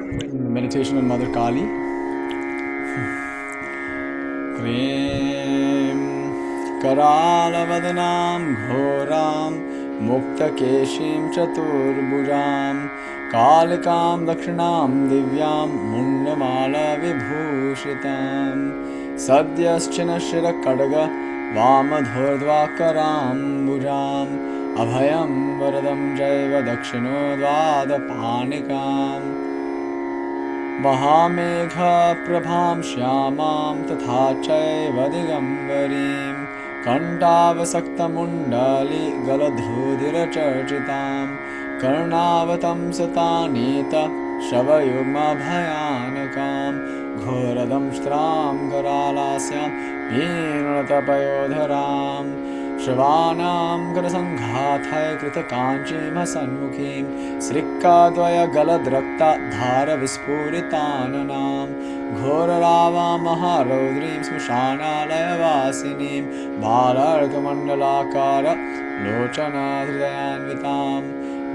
Meditation on Mother Kali. Krim Karalavadhanam Ghoram Muktakeshim Chaturbhujam Kalikam Dakshinam Divyam Mundamala Vibhushitam Sadyaschina Shira Kadaga Vamadhurdvakaram Bhujam Abhayam Varadam Jaiva Dakshinodvada Panikam Mahamegha Prabham Shyamam Tatha Chaiva Digambarim Kantavasakta Mundali Galadhrudira Charchitam Karnavatam Satanita Shavayugma Bhayanakam Ghoradam Stram Karalasyam Vinratapayodharam Shrivanam Garasanghathai Krita Kanchima Sanmukhim Srikkadvaya Galadrakta Dhara Vispuritananam Ghorarava Maharaudrim Smushanalaya Vasinim Balarkamandalakara Lochana Hridayanvitam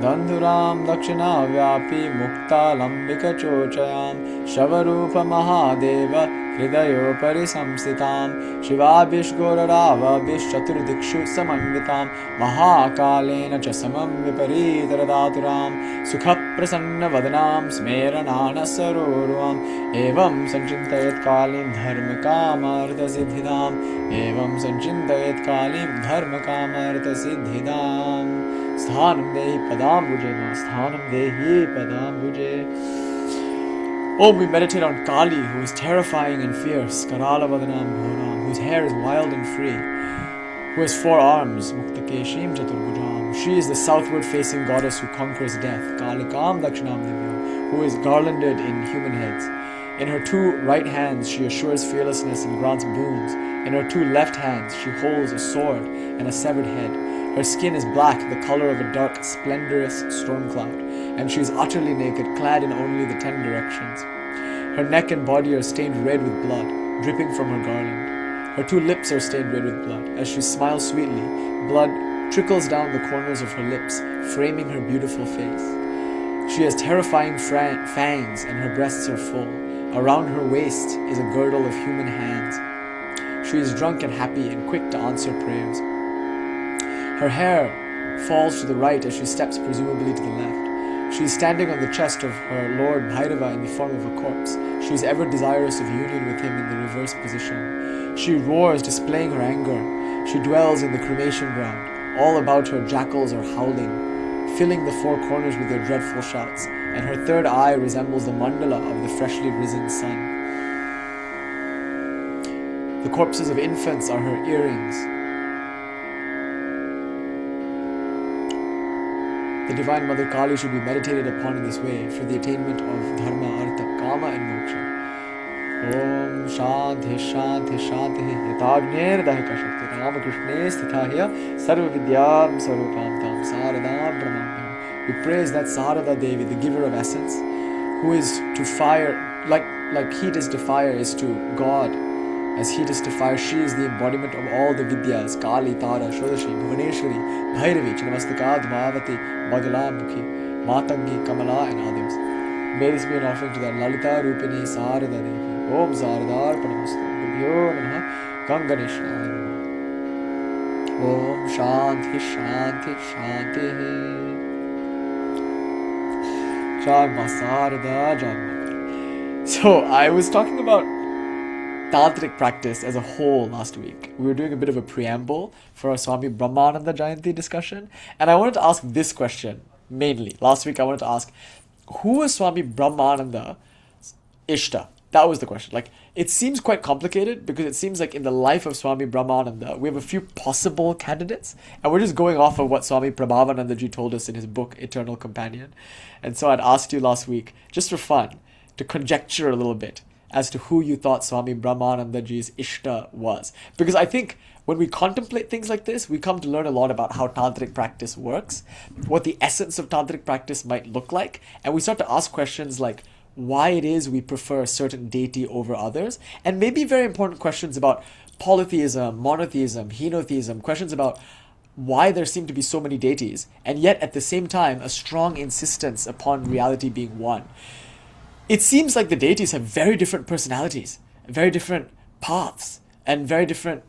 Danduram Dakshina Vyapi Mukta Lambika Chochayam Shavarupa Mahadeva Hridayo Parisamsitam Shivabhish Gorarava Bish Chaturdikshu Samanvitam Mahakalena Chasamam Viparitradaturam Sukha Prasanna Vadanam Smeranana Saroruam Evam Sanchintayat Kalim Dharma Kamartha Siddhidam Evam Sanchintayat Kalim Dharma Kamartha Siddhidam Sthanam Dehi Padam Bhuje Sthanam Dehi Padam Bhuje. Oh, we meditate on Kali, who is terrifying and fierce, Karala Vadanam Ghoram, whose hair is wild and free, who has 4 arms, Muktakeshim Chaturbhujam. She is the southward facing goddess who conquers death, Kalikam Dakshinam Divyam, who is garlanded in human heads. In her 2 right hands she assures fearlessness and grants boons. In her 2 left hands she holds a sword and a severed head. Her skin is black, the color of a dark, splendorous storm cloud, and she is utterly naked, clad in only the 10 directions. Her neck and body are stained red with blood, dripping from her garland. Her 2 lips are stained red with blood. As she smiles sweetly, blood trickles down the corners of her lips, framing her beautiful face. She has terrifying fangs, and her breasts are full. Around her waist is a girdle of human hands. She is drunk and happy and quick to answer prayers. Her hair falls to the right as she steps presumably to the left. She is standing on the chest of her Lord Bhairava in the form of a corpse. She is ever desirous of union with him in the reverse position. She roars, displaying her anger. She dwells in the cremation ground. All about her jackals are howling, filling the 4 corners with their dreadful shouts, and her 3rd eye resembles the mandala of the freshly risen sun. The corpses of infants are her earrings. The Divine Mother Kali should be meditated upon in this way for the attainment of Dharma, Artha, Kama and Moksha. Om Shanti Shanti Shanti Yatagner Dahika Shakti Ramakrishna Sthitahya Sarva Vidyam Sarupam Tam Saradam Brahmananda. We praise that Sarada Devi, the giver of essence, who is to fire, like heat is to fire is to God. As heat is to fire, she is the embodiment of all the Vidyas, Kali, Tara, Shodashi, Bhuvaneshwari, Bhairavi, Chinnamastika, Dhamavati, Bagalamukhi, Matangi, Kamala and others. May this be an offering to that Lalita Rupini Sarada Devi. Om Saradar Panamastu. Gubhyo Namaha Ganganeshwara. Om Shanti Shanti Shanti. Janma Sarada Janma. So I was talking about Tantric practice as a whole last week. We were doing a bit of a preamble for our Swami Brahmananda Jayanti discussion, and I wanted to ask this question mainly. Last week I wanted to ask, who was Swami Brahmananda Ishta? That was the question. It seems quite complicated because it seems like in the life of Swami Brahmananda, we have a few possible candidates, and we're just going off of what Swami Prabhavanandaji told us in his book, Eternal Companion. And so I'd asked you last week, just for fun, to conjecture a little bit as to who you thought Swami Brahmanandaji's Ishta was. Because I think when we contemplate things like this, we come to learn a lot about how Tantric practice works, what the essence of Tantric practice might look like, and we start to ask questions like why it is we prefer a certain deity over others, and maybe very important questions about polytheism, monotheism, henotheism, questions about why there seem to be so many deities, and yet at the same time a strong insistence upon reality being one. it seems like the deities have very different personalities, very different paths, and very different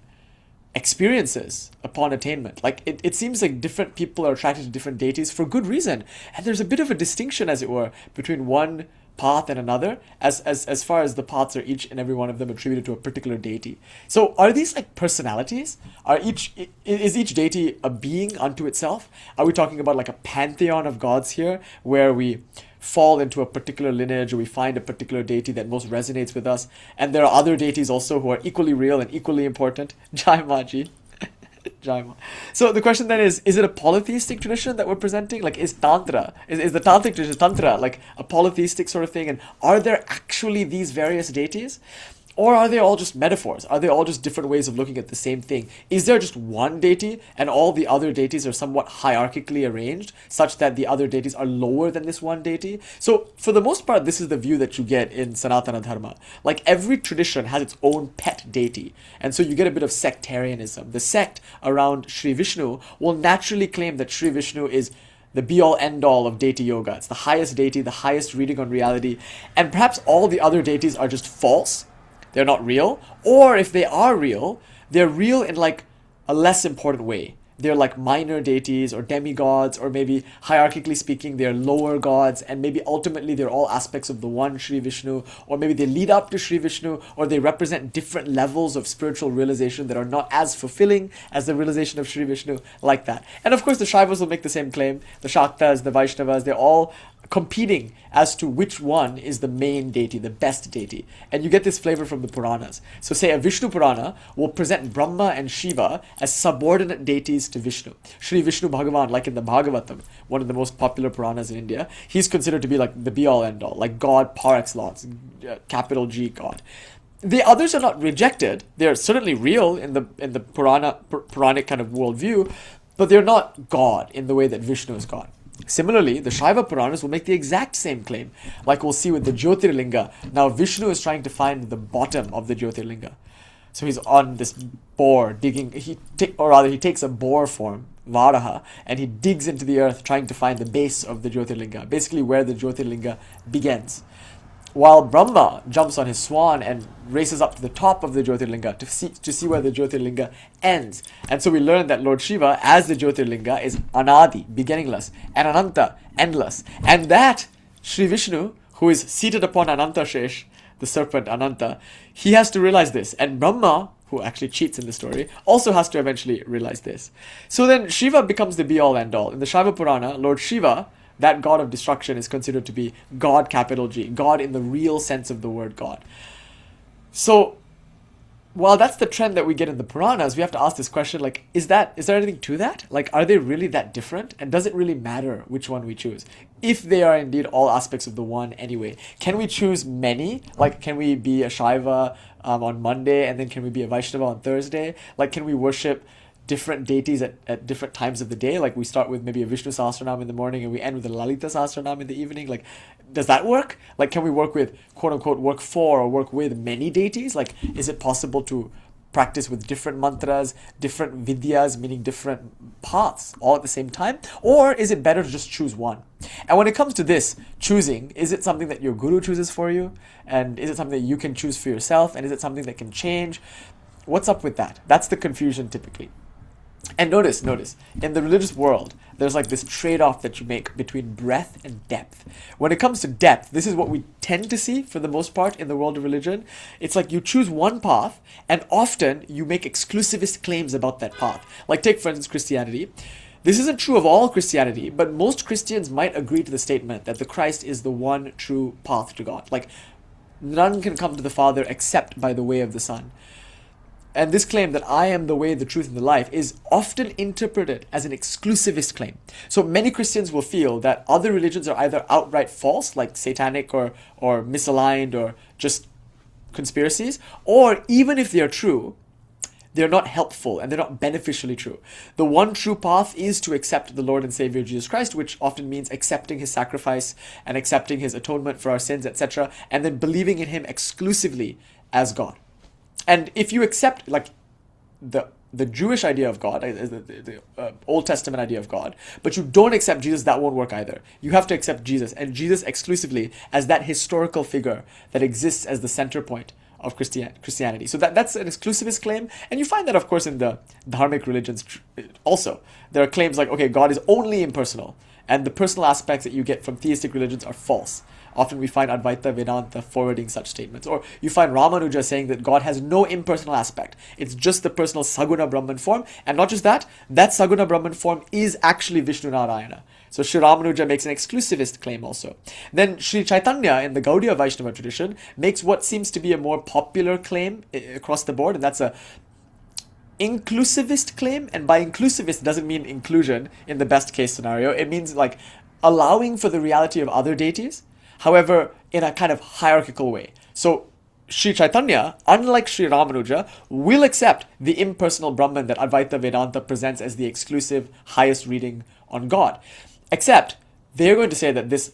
experiences upon attainment. Like it seems like different people are attracted to different deities for good reason. And there's a bit of a distinction, as it were, between one path and another, as far as the paths are each and every one of them attributed to a particular deity. So are these like personalities? Is each deity a being unto itself? Are we talking about like a pantheon of gods here, where we fall into a particular lineage, or we find a particular deity that most resonates with us, and there are other deities also who are equally real and equally important? Jai Maji. Jai Ma. So the question then is it a polytheistic tradition that we're presenting? Like, is Tantra, is the Tantric tradition, Tantra, like a polytheistic sort of thing? And are there actually these various deities? Or are they all just metaphors? Are they all just different ways of looking at the same thing? Is there just one deity and all the other deities are somewhat hierarchically arranged such that the other deities are lower than this one deity? So for the most part, this is the view that you get in Sanatana Dharma. Like every tradition has its own pet deity. And so you get a bit of sectarianism. The sect around Sri Vishnu will naturally claim that Sri Vishnu is the be-all, end-all of deity yoga. It's the highest deity, the highest reading on reality. And perhaps all the other deities are just false. They're not real. Or if they are real, they're real in like a less important way. They're like minor deities or demigods, or maybe hierarchically speaking, they're lower gods, and maybe ultimately they're all aspects of the one Sri Vishnu, or maybe they lead up to Sri Vishnu, or they represent different levels of spiritual realization that are not as fulfilling as the realization of Sri Vishnu, like that. And of course the Shaivas will make the same claim. The Shaktas, the Vaishnavas, they're all competing as to which one is the main deity, the best deity. And you get this flavor from the Puranas. So say a Vishnu Purana will present Brahma and Shiva as subordinate deities to Vishnu. Sri Vishnu Bhagavan, like in the Bhagavatam, one of the most popular Puranas in India, he's considered to be like the be-all, end-all, like God par excellence, capital G God. The others are not rejected. They're certainly real in the Puranic kind of worldview, but they're not God in the way that Vishnu is God. Similarly, the Shaiva Puranas will make the exact same claim, like we'll see with the Jyotirlinga. Now Vishnu is trying to find the bottom of the Jyotirlinga. So he's on this boar digging, he takes a boar form, Varaha, and he digs into the earth trying to find the base of the Jyotirlinga, basically where the Jyotirlinga begins. While Brahma jumps on his swan and races up to the top of the Jyotirlinga to see where the Jyotirlinga ends. And so we learn that Lord Shiva, as the Jyotirlinga, is Anadi, beginningless, and Ananta, endless. And that Sri Vishnu, who is seated upon Ananta Shesh, the serpent Ananta, he has to realize this. And Brahma, who actually cheats in the story, also has to eventually realize this. So then Shiva becomes the be-all, end-all. In the Shaiva Purana, Lord Shiva, that god of destruction, is considered to be God, capital G, God in the real sense of the word God. So while that's the trend that we get in the Puranas, we have to ask this question, like, is there anything to that? Like, are they really that different? And does it really matter which one we choose? If they are indeed all aspects of the one anyway, can we choose many? Like, can we be a Shaiva on Monday, and then can we be a Vaishnava on Thursday? Like, can we worship different deities at different times of the day? Like, we start with maybe a Vishnu Sahasranam in the morning and we end with a Lalita Sahasranam in the evening. Like, does that work? Like, can we work with, quote unquote, work for or work with many deities? Like, is it possible to practice with different mantras, different vidyas, meaning different paths, all at the same time? Or is it better to just choose one? And when it comes to this choosing, is it something that your guru chooses for you? And is it something that you can choose for yourself? And is it something that can change? What's up with that? That's the confusion typically. And notice, in the religious world, there's like this trade-off that you make between breadth and depth. When it comes to depth, this is what we tend to see for the most part in the world of religion. It's like you choose one path, and often you make exclusivist claims about that path. Like, take, for instance, Christianity. This isn't true of all Christianity, but most Christians might agree to the statement that the Christ is the one true path to God. Like, none can come to the Father except by the way of the Son. And this claim that I am the way, the truth, and the life is often interpreted as an exclusivist claim. So many Christians will feel that other religions are either outright false, like satanic or misaligned or just conspiracies, or even if they are true, they're not helpful and they're not beneficially true. The one true path is to accept the Lord and Savior Jesus Christ, which often means accepting his sacrifice and accepting his atonement for our sins, etc., and then believing in him exclusively as God. And if you accept like the the Jewish idea of God, the Old Testament idea of God, but you don't accept Jesus, that won't work either. You have to accept Jesus, and Jesus exclusively as that historical figure that exists as the center point of Christianity. So that's an exclusivist claim, and you find that, of course, in the dharmic religions also. There are claims like, okay, God is only impersonal, and the personal aspects that you get from theistic religions are false. Often we find Advaita Vedanta forwarding such statements. Or you find Ramanuja saying that God has no impersonal aspect. It's just the personal Saguna Brahman form. And not just that, that Saguna Brahman form is actually Vishnu Narayana. So Sri Ramanuja makes an exclusivist claim also. Then Sri Chaitanya in the Gaudiya Vaishnava tradition makes what seems to be a more popular claim across the board, and that's a inclusivist claim. And by inclusivist doesn't mean inclusion in the best case scenario. It means like allowing for the reality of other deities, however, in a kind of hierarchical way. So Sri Chaitanya, unlike Sri Ramanuja, will accept the impersonal Brahman that Advaita Vedanta presents as the exclusive highest reading on God. Except they're going to say that this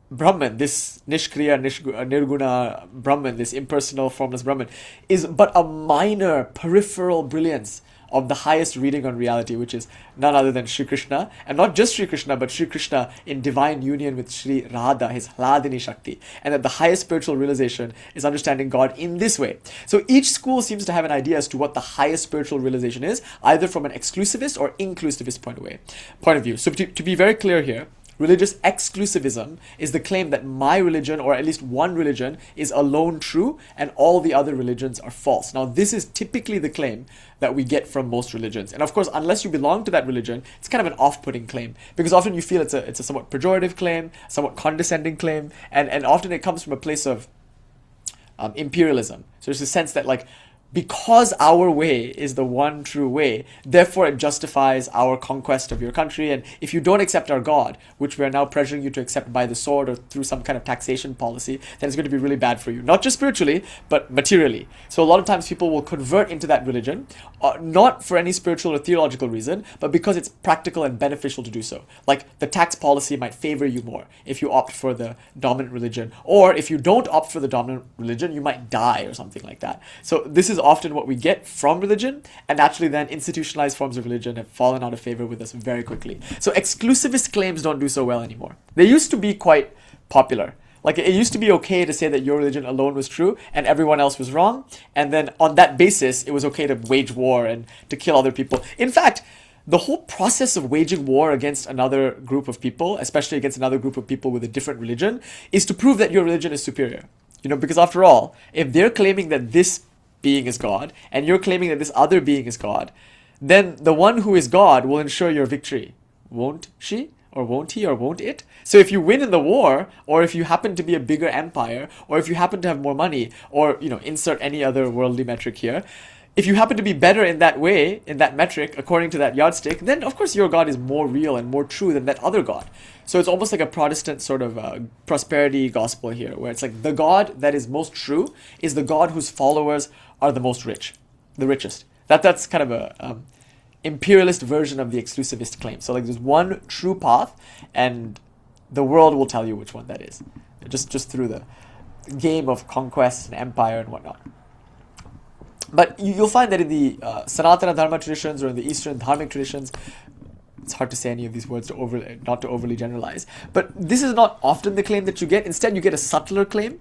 Brahman, this Nishkriya, Nirguna Brahman, this impersonal, formless Brahman, is but a minor peripheral brilliance of the highest reading on reality, which is none other than Sri Krishna. And not just Sri Krishna, but Sri Krishna in divine union with Sri Radha, his Hladini Shakti. And that the highest spiritual realization is understanding God in this way. So each school seems to have an idea as to what the highest spiritual realization is, either from an exclusivist or inclusivist point of view. So to be very clear here, religious exclusivism is the claim that my religion, or at least one religion, is alone true and all the other religions are false. Now, this is typically the claim that we get from most religions. And of course, unless you belong to that religion, it's kind of an off-putting claim, because often you feel it's a somewhat pejorative claim, somewhat condescending claim, and often it comes from a place of imperialism. So there's a sense that, like, because our way is the one true way, therefore it justifies our conquest of your country. And if you don't accept our God, which we are now pressuring you to accept by the sword or through some kind of taxation policy, then it's going to be really bad for you. Not just spiritually, but materially. So a lot of times people will convert into that religion, not for any spiritual or theological reason, but because it's practical and beneficial to do so. Like the tax policy might favor you more if you opt for the dominant religion. Or if you don't opt for the dominant religion, you might die or something like that. So this is often what we get from religion, and naturally then institutionalized forms of religion have fallen out of favor with us very quickly. So exclusivist claims don't do so well anymore. They used to be quite popular. Like it used to be okay to say that your religion alone was true and everyone else was wrong, and then on that basis it was okay to wage war and to kill other people. In fact, the whole process of waging war against another group of people, especially against another group of people with a different religion, is to prove that your religion is superior. You know, because after all, if they're claiming that this being is God, and you're claiming that this other being is God, then the one who is God will ensure your victory. Won't she? Or won't he? Or won't it? So if you win in the war, or if you happen to be a bigger empire, or if you happen to have more money, or, you know, insert any other worldly metric here, if you happen to be better in that way, in that metric, according to that yardstick, then of course your God is more real and more true than that other God. So it's almost like a Protestant sort of prosperity gospel here, where it's like the God that is most true is the God whose followers are the most rich, the richest. That's kind of a imperialist version of the exclusivist claim. So like there's one true path, and the world will tell you which one that is, just through the game of conquest and empire and whatnot. But you'll find that in the Sanatana Dharma traditions or in the Eastern Dharmic traditions, it's hard to say any of these words not to overly generalize, but this is not often the claim that you get. Instead, you get a subtler claim.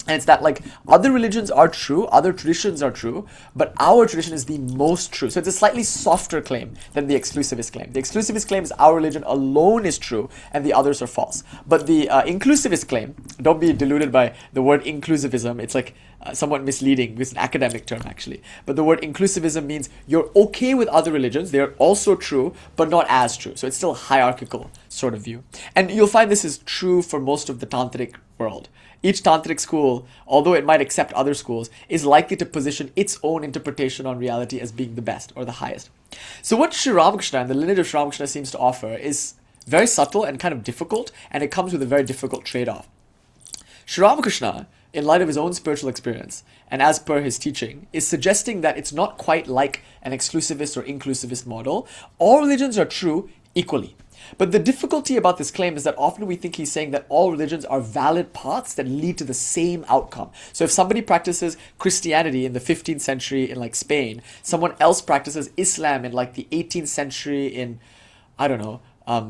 And it's that, like, other religions are true, other traditions are true, but our tradition is the most true. So it's a slightly softer claim than the exclusivist claim. The exclusivist claim is our religion alone is true and the others are false. But the inclusivist claim, don't be deluded by the word inclusivism. It's like somewhat misleading. It's an academic term, actually. But the word inclusivism means you're okay with other religions. They're also true, but not as true. So it's still a hierarchical sort of view. And you'll find this is true for most of the Tantric world. Each Tantric school, although it might accept other schools, is likely to position its own interpretation on reality as being the best or the highest. So what Sri Ramakrishna and the lineage of Sri Ramakrishna seems to offer is very subtle and kind of difficult, and it comes with a very difficult trade-off. Sri Ramakrishna, in light of his own spiritual experience, and as per his teaching, is suggesting that it's not quite like an exclusivist or inclusivist model. All religions are true equally. But the difficulty about this claim is that often we think he's saying that all religions are valid paths that lead to the same outcome. So if somebody practices Christianity in the 15th century in like Spain, someone else practices Islam in like the 18th century in, I don't know,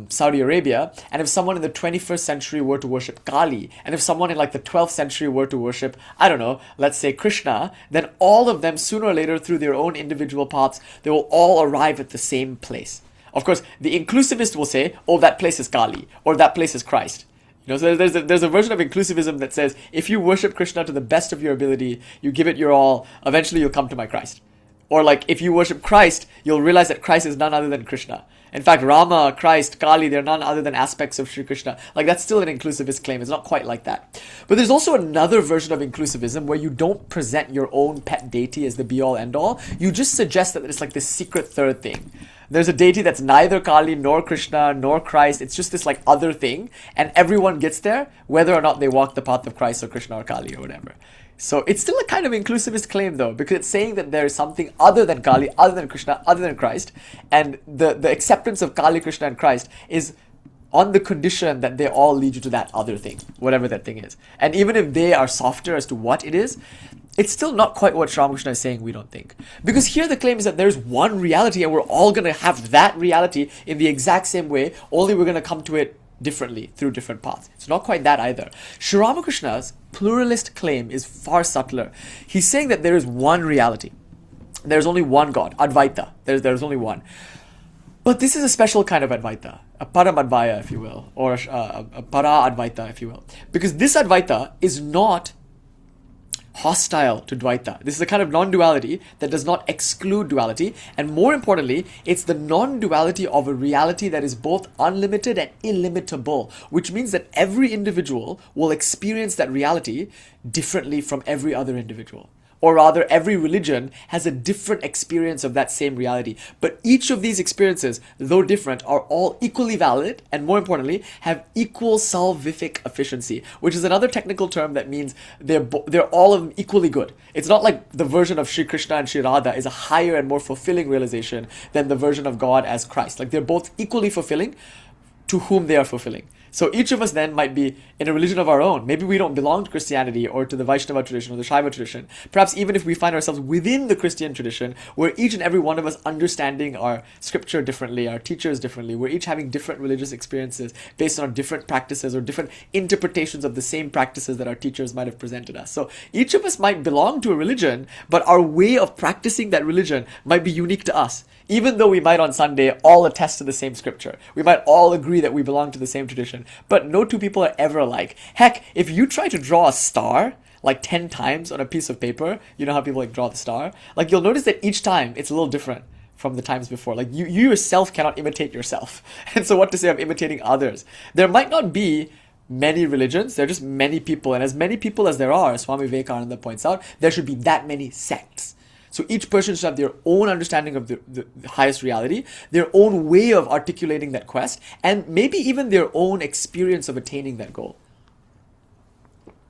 Saudi Arabia, and if someone in the 21st century were to worship Kali, and if someone in like the 12th century were to worship, I don't know, let's say Krishna, then all of them sooner or later through their own individual paths, they will all arrive at the same place. Of course, the inclusivist will say, oh, that place is Kali, or that place is Christ. You know, so there's a version of inclusivism that says, if you worship Krishna to the best of your ability, you give it your all, eventually you'll come to my Christ. Or like, if you worship Christ, you'll realize that Christ is none other than Krishna. In fact, Rama, Christ, Kali, they're none other than aspects of Sri Krishna. Like, that's still an inclusivist claim. It's not quite like that. But there's also another version of inclusivism where you don't present your own pet deity as the be-all, end-all. You just suggest that it's like this secret third thing. There's a deity that's neither Kali, nor Krishna, nor Christ. It's just this like other thing. And everyone gets there, whether or not they walk the path of Christ or Krishna or Kali or whatever. So it's still a kind of inclusivist claim though, because it's saying that there is something other than Kali, other than Krishna, other than Christ. And the acceptance of Kali, Krishna, and Christ is on the condition that they all lead you to that other thing, whatever that thing is. And even if they are softer as to what it is, it's still not quite what Ramakrishna is saying, we don't think. Because here the claim is that there's one reality and we're all going to have that reality in the exact same way, only we're going to come to it differently through different paths. It's not quite that either. Sri Ramakrishna's pluralist claim is far subtler. He's saying that there is one reality. There's only one God, Advaita. There's only one. But this is a special kind of Advaita, a Paramadvaya, if you will, or a Para-Advaita, if you will. Because this Advaita is not hostile to Dvaita. This is a kind of non-duality that does not exclude duality, and more importantly, it's the non-duality of a reality that is both unlimited and illimitable, which means that every individual will experience that reality differently from every other individual. Or rather, every religion has a different experience of that same reality. But each of these experiences, though different, are all equally valid and, more importantly, have equal salvific efficiency, which is another technical term that means they're all of them equally good. It's not like the version of Sri Krishna and Sri Radha is a higher and more fulfilling realization than the version of God as Christ. Like, they're both equally fulfilling to whom they are fulfilling. So each of us then might be in a religion of our own. Maybe we don't belong to Christianity or to the Vaishnava tradition or the Shaiva tradition. Perhaps even if we find ourselves within the Christian tradition, we're each and every one of us understanding our scripture differently, our teachers differently. We're each having different religious experiences based on different practices or different interpretations of the same practices that our teachers might have presented us. So each of us might belong to a religion, but our way of practicing that religion might be unique to us. Even though we might on Sunday all attest to the same scripture. We might all agree that we belong to the same tradition. But no two people are ever alike. Heck, if you try to draw a star like 10 times on a piece of paper, you know how people like draw the star? Like, you'll notice that each time it's a little different from the times before. Like, you yourself cannot imitate yourself. And so what to say of imitating others? There might not be many religions, there are just many people. And as many people as there are, Swami Vivekananda points out, there should be that many sects. So each person should have their own understanding of the highest reality, their own way of articulating that quest, and maybe even their own experience of attaining that goal,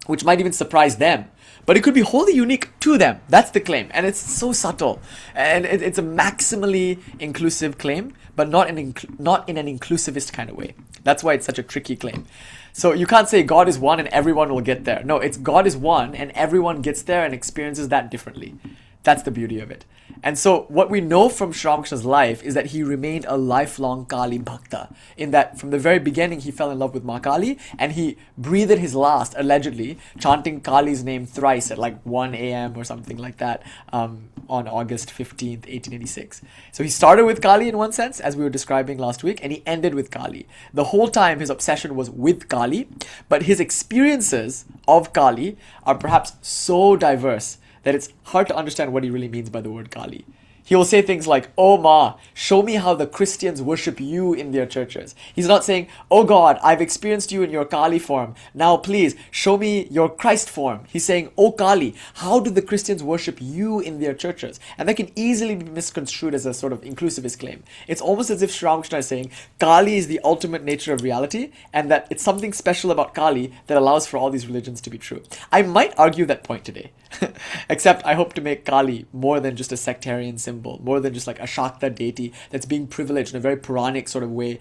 which might even surprise them. But it could be wholly unique to them. That's the claim. And it's so subtle. And it's a maximally inclusive claim, but not in an inclusivist kind of way. That's why it's such a tricky claim. So you can't say God is one and everyone will get there. No, it's God is one and everyone gets there and experiences that differently. That's the beauty of it. And so what we know from Sri Ramakrishna's life is that he remained a lifelong Kali Bhakta. In that from the very beginning he fell in love with Ma Kali and he breathed his last, allegedly, chanting Kali's name thrice at like 1 a.m. or something like that on August 15th, 1886. So he started with Kali in one sense, as we were describing last week, and he ended with Kali. The whole time his obsession was with Kali, but his experiences of Kali are perhaps so diverse that it's hard to understand what he really means by the word Kali. He will say things like, "Oh Ma, show me how the Christians worship you in their churches." He's not saying, "Oh God, I've experienced you in your Kali form. Now please, show me your Christ form." He's saying, "Oh Kali, how do the Christians worship you in their churches?" And that can easily be misconstrued as a sort of inclusivist claim. It's almost as if Sri Ramakrishna is saying, Kali is the ultimate nature of reality, and that it's something special about Kali that allows for all these religions to be true. I might argue that point today. Except I hope to make Kali more than just a sectarian symbol symbol, more than just like a Shakta deity that's being privileged in a very Puranic sort of way,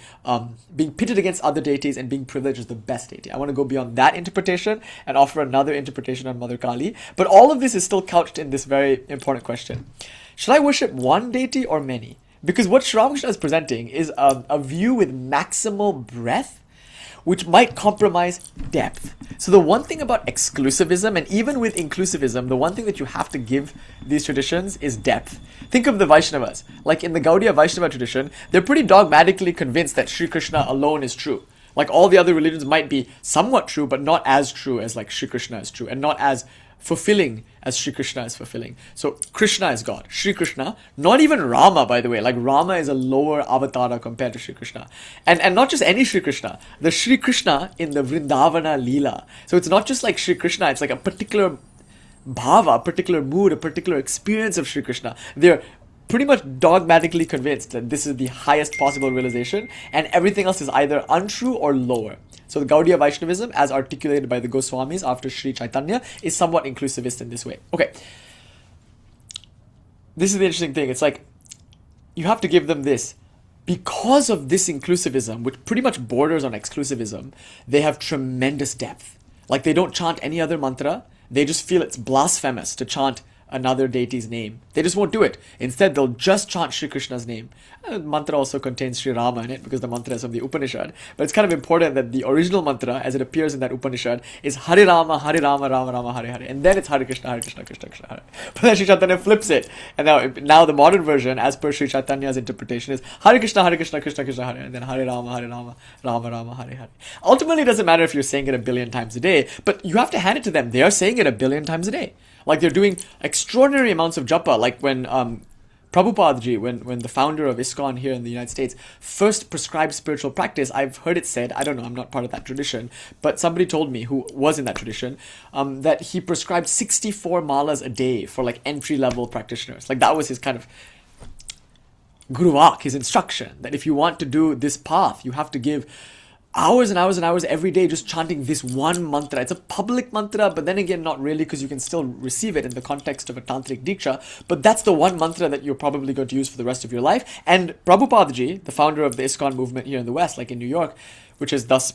being pitted against other deities and being privileged as the best deity. I want to go beyond that interpretation and offer another interpretation on Mother Kali. But all of this is still couched in this very important question. Should I worship one deity or many? Because what Sri Ramakrishna is presenting is a view with maximal breadth, which might compromise depth. So the one thing about exclusivism, and even with inclusivism, the one thing that you have to give these traditions is depth. Think of the Vaishnavas. Like in the Gaudiya Vaishnava tradition, they're pretty dogmatically convinced that Sri Krishna alone is true. Like all the other religions might be somewhat true, but not as true as like Sri Krishna is true, and not as fulfilling as Sri Krishna is fulfilling. So Krishna is God. Sri Krishna, not even Rama, by the way. Like Rama is a lower avatara compared to Sri Krishna. And not just any Sri Krishna. The Sri Krishna in the Vrindavana Leela. So it's not just like Sri Krishna, it's like a particular bhava, a particular mood, a particular experience of Sri Krishna. They're pretty much dogmatically convinced that this is the highest possible realization, and everything else is either untrue or lower. So the Gaudiya Vaishnavism, as articulated by the Goswamis after Sri Chaitanya, is somewhat inclusivist in this way. Okay. This is the interesting thing. It's like, you have to give them this. Because of this inclusivism, which pretty much borders on exclusivism, they have tremendous depth. Like they don't chant any other mantra. They just feel it's blasphemous to chant another deity's name. They just won't do it. Instead, they'll just chant Sri Krishna's name. Mantra also contains Sri Rama in it because the mantra is from the Upanishad. But it's kind of important that the original mantra, as it appears in that Upanishad, is Hare Rama, Rama Rama, Hare Hare. And then it's Hare Krishna, Krishna Krishna, Hare. But then Sri Chaitanya flips it. And now the modern version, as per Sri Chaitanya's interpretation, is Hare Krishna, Krishna Krishna, Hare. And then Hare Rama, Rama Rama, Hare Hare. Ultimately, it doesn't matter if you're saying it a billion times a day, but you have to hand it to them. They are saying it a billion times a day. Like they're doing extraordinary amounts of japa. Like when Prabhupada, when the founder of ISKCON here in the United States first prescribed spiritual practice, I've heard it said, I don't know, I'm not part of that tradition, but somebody told me who was in that tradition, that he prescribed 64 malas a day for like entry-level practitioners. Like that was his kind of guruvak, his instruction, that if you want to do this path, you have to give hours and hours and hours every day just chanting this one mantra. It's a public mantra, but then again, not really, because you can still receive it in the context of a Tantric Diksha. But that's the one mantra that you're probably going to use for the rest of your life. And Prabhupada, the founder of the ISKCON movement here in the West, like in New York, which has thus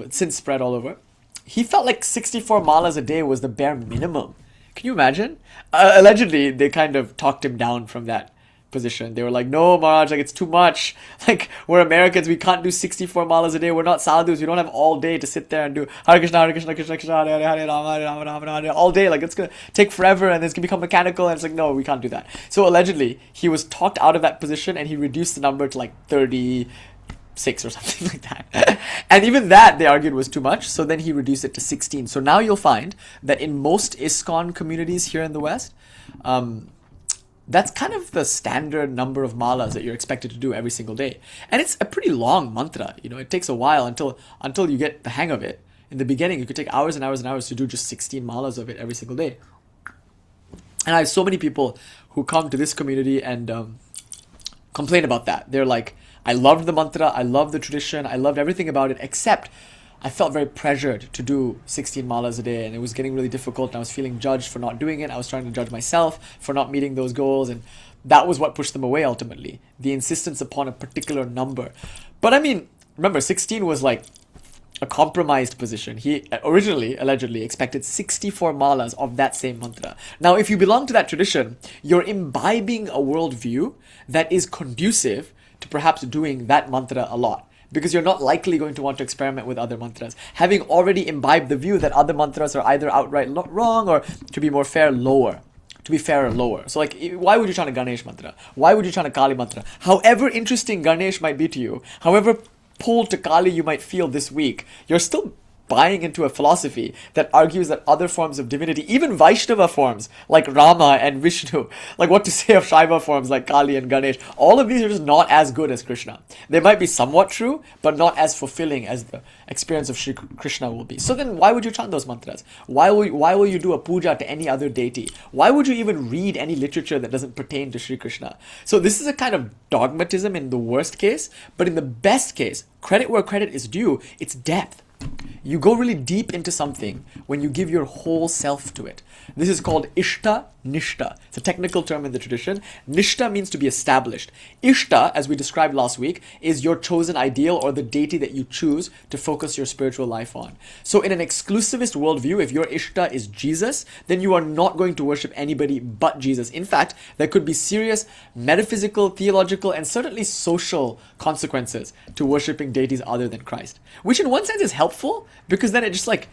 since spread all over, he felt like 64 malas a day was the bare minimum. Can you imagine? Allegedly, they kind of talked him down from that position. They were like, no, Maharaj, like it's too much. Like we're Americans, we can't do 64 malas a day. We're not sadhus. We don't have all day to sit there and do Hare Krishna, Krishna Krishna, Hare Hare, Hare Rama, Hare Rama, Rama Rama, all day. Like it's gonna take forever and it's gonna become mechanical. And it's like, no, we can't do that. So allegedly, he was talked out of that position and he reduced the number to like 36 or something like that. And even that, they argued, was too much. So then he reduced it to 16. So now you'll find that in most ISKCON communities here in the West, that's kind of the standard number of malas that you're expected to do every single day. And it's a pretty long mantra. You know, it takes a while until you get the hang of it. In the beginning, you could take hours and hours and hours to do just 16 malas of it every single day. And I have so many people who come to this community and complain about that. They're like, I loved the mantra, I loved the tradition, I loved everything about it, except I felt very pressured to do 16 malas a day, and it was getting really difficult, and I was feeling judged for not doing it. I was trying to judge myself for not meeting those goals, and that was what pushed them away ultimately. The insistence upon a particular number. But I mean, remember, 16 was like a compromised position. He originally, allegedly, expected 64 malas of that same mantra. Now, if you belong to that tradition, you're imbibing a worldview that is conducive to perhaps doing that mantra a lot, because you're not likely going to want to experiment with other mantras, having already imbibed the view that other mantras are either outright wrong, or, to be more fair, lower. To be fairer, lower. So like, why would you chant a Ganesh mantra? Why would you chant a Kali mantra? However interesting Ganesh might be to you, however pulled to Kali you might feel this week, you're still buying into a philosophy that argues that other forms of divinity, even Vaishnava forms like Rama and Vishnu, like what to say of Shaiva forms like Kali and Ganesh, all of these are just not as good as Krishna. They might be somewhat true, but not as fulfilling as the experience of Shri Krishna will be. So then why would you chant those mantras? Why will you do a puja to any other deity? Why would you even read any literature that doesn't pertain to Shri Krishna? So this is a kind of dogmatism in the worst case, but in the best case, credit where credit is due, it's depth. You go really deep into something when you give your whole self to it. This is called Ishta-nishta. It's a technical term in the tradition. Nishta means to be established. Ishta, as we described last week, is your chosen ideal or the deity that you choose to focus your spiritual life on. So in an exclusivist worldview, if your Ishta is Jesus, then you are not going to worship anybody but Jesus. In fact, there could be serious metaphysical, theological, and certainly social consequences to worshipping deities other than Christ. Which in one sense is helpful, because then it just like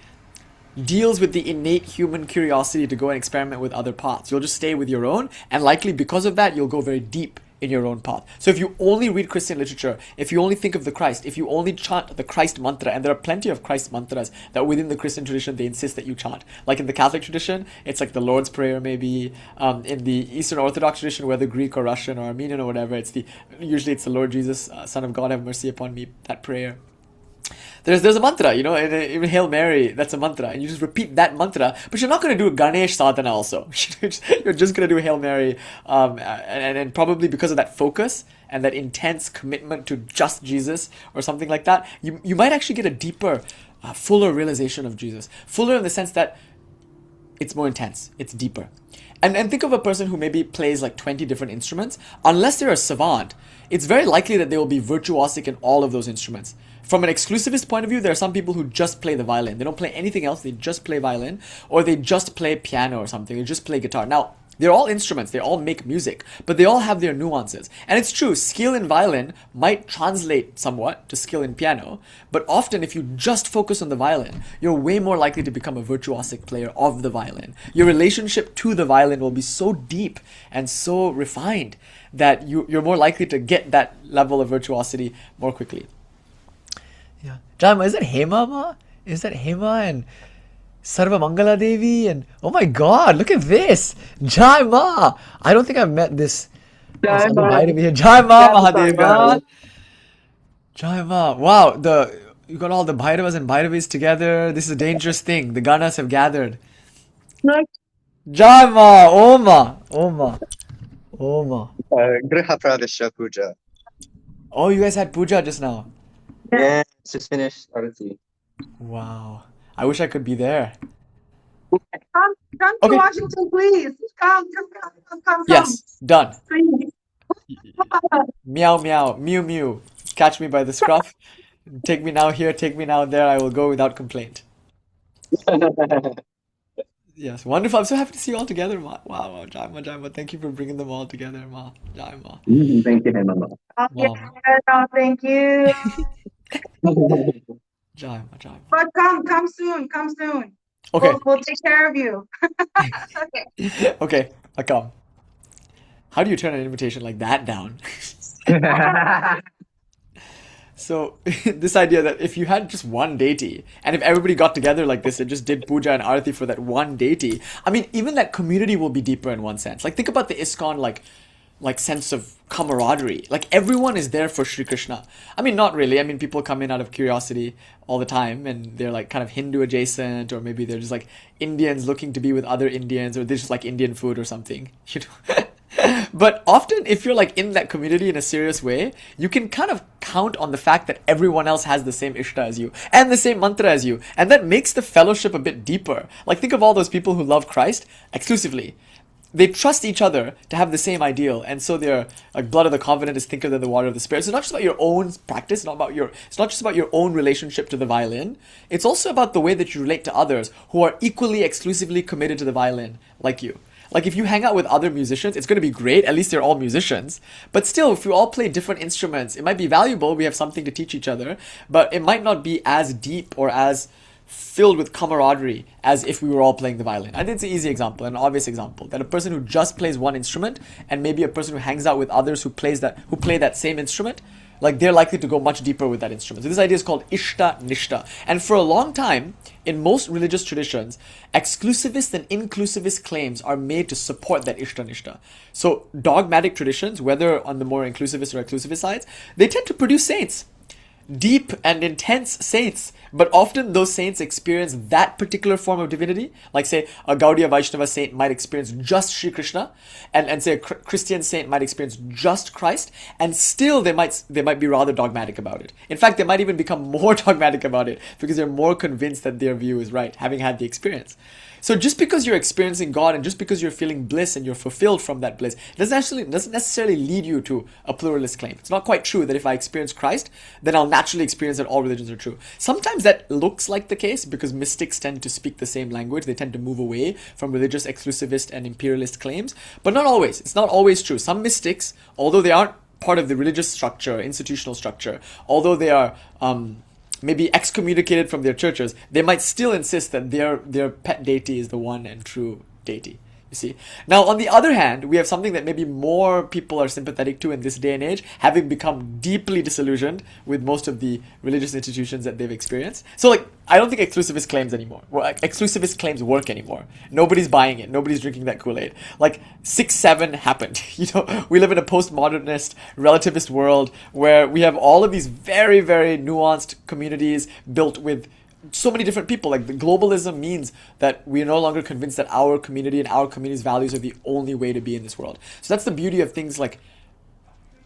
deals with the innate human curiosity to go and experiment with other paths. You'll just stay with your own, and likely because of that, you'll go very deep in your own path. So if you only read Christian literature, if you only think of the Christ, if you only chant the Christ mantra, and there are plenty of Christ mantras that within the Christian tradition they insist that you chant. Like in the Catholic tradition, it's like the Lord's Prayer maybe. In the Eastern Orthodox tradition, whether Greek or Russian or Armenian or whatever, usually it's the Lord Jesus, Son of God, have mercy upon me, that prayer. There's a mantra, even Hail Mary, that's a mantra, and you just repeat that mantra, but you're not going to do a Ganesh sadhana also. You're just going to do Hail Mary, and probably because of that focus and that intense commitment to just Jesus or something like that, you might actually get a deeper, fuller realization of Jesus. Fuller in the sense that it's more intense, it's deeper. And think of a person who maybe plays like 20 different instruments. Unless they're a savant, it's very likely that they will be virtuosic in all of those instruments. From an exclusivist point of view, there are some people who just play the violin. They don't play anything else, they just play violin, or they just play piano or something, they just play guitar. Now, they're all instruments, they all make music, but they all have their nuances. And it's true, skill in violin might translate somewhat to skill in piano, but often if you just focus on the violin, you're way more likely to become a virtuosic player of the violin. Your relationship to the violin will be so deep and so refined that you're more likely to get that level of virtuosity more quickly. Yeah. John, is that Hema, Ma? Is that Hema and Sarva Mangala Devi? And oh my God, look at this! Jai Ma! I don't think I've met this. Jai Ma. Jai Ma Mahadeva. Jai Ma. Wow, you got all the Bhairavas and Bhairavis together. This is a dangerous thing. The Ganas have gathered. Jai Ma! Oma! Oma! Oma. Griha Pradesha Puja. Oh, you guys had puja just now. Yeah, it's just finished Arati. Wow. I wish I could be there. Come to Okay. Washington, please. Come. Yes, done. Please. Meow meow, mew mew. Catch me by the scruff. Take me now here, take me now there. I will go without complaint. Yes, wonderful. I'm so happy to see you all together, Ma. Wow, Jai Ma. Thank you for bringing them all together, Ma. Jai Ma. Thank you, Mama. Wow. Thank you. Jai Ma. But come soon. Okay, We'll take care of you. Okay. okay, I come. How do you turn an invitation like that down? So this idea that if you had just one deity, and if everybody got together like this and just did puja and arati for that one deity, I mean, even that community will be deeper in one sense. Like think about the ISKCON like sense of camaraderie. Like everyone is there for Sri Krishna. I mean, not really. I mean, people come in out of curiosity all the time, and they're like kind of Hindu adjacent, or maybe they're just like Indians looking to be with other Indians, or they just like Indian food or something. But often, if you're like in that community in a serious way, you can kind of count on the fact that everyone else has the same Ishta as you and the same mantra as you, and that makes the fellowship a bit deeper. Like think of all those people who love Christ exclusively. They trust each other to have the same ideal, and so they're like blood of the covenant is thicker than the water of the spirit. So it's not just about your own practice, it's not just about your own relationship to the violin. It's also about the way that you relate to others who are equally exclusively committed to the violin like you. Like if you hang out with other musicians, it's going to be great. At least they're all musicians. But still, if we all play different instruments, it might be valuable. We have something to teach each other, but it might not be as deep or as filled with camaraderie as if we were all playing the violin. I think it's an easy example, an obvious example, that a person who just plays one instrument and maybe a person who hangs out with others who play that same instrument, like they're likely to go much deeper with that instrument. So this idea is called Ishta-nishta. And for a long time, in most religious traditions, exclusivist and inclusivist claims are made to support that Ishta-nishta. So dogmatic traditions, whether on the more inclusivist or exclusivist sides, they tend to produce saints. deep and intense saints, but often those saints experience that particular form of divinity. Like say a Gaudiya Vaishnava saint might experience just Sri Krishna, and say a Christian saint might experience just Christ, and still they might be rather dogmatic about it. In fact, they might even become more dogmatic about it because they're more convinced that their view is right, having had the experience. So just because you're experiencing God and just because you're feeling bliss and you're fulfilled from that bliss doesn't necessarily lead you to a pluralist claim. It's not quite true that if I experience Christ, then I'll naturally experience that all religions are true. Sometimes that looks like the case because mystics tend to speak the same language. They tend to move away from religious exclusivist and imperialist claims, but not always. It's not always true. Some mystics, although they aren't part of the religious structure, institutional structure, although they are maybe excommunicated from their churches, they might still insist that their pet deity is the one and true deity. You see? Now, on the other hand, we have something that maybe more people are sympathetic to in this day and age, having become deeply disillusioned with most of the religious institutions that they've experienced. So, like, I don't think exclusivist claims anymore. Well, exclusivist claims work anymore. Nobody's buying it. Nobody's drinking that Kool-Aid. Like, 6-7 happened. You know, we live in a postmodernist, relativist world where we have all of these very, very nuanced communities built with so many different people. Like, the globalism means that we are no longer convinced that our community and our community's values are the only way to be in this world. So that's the beauty of things like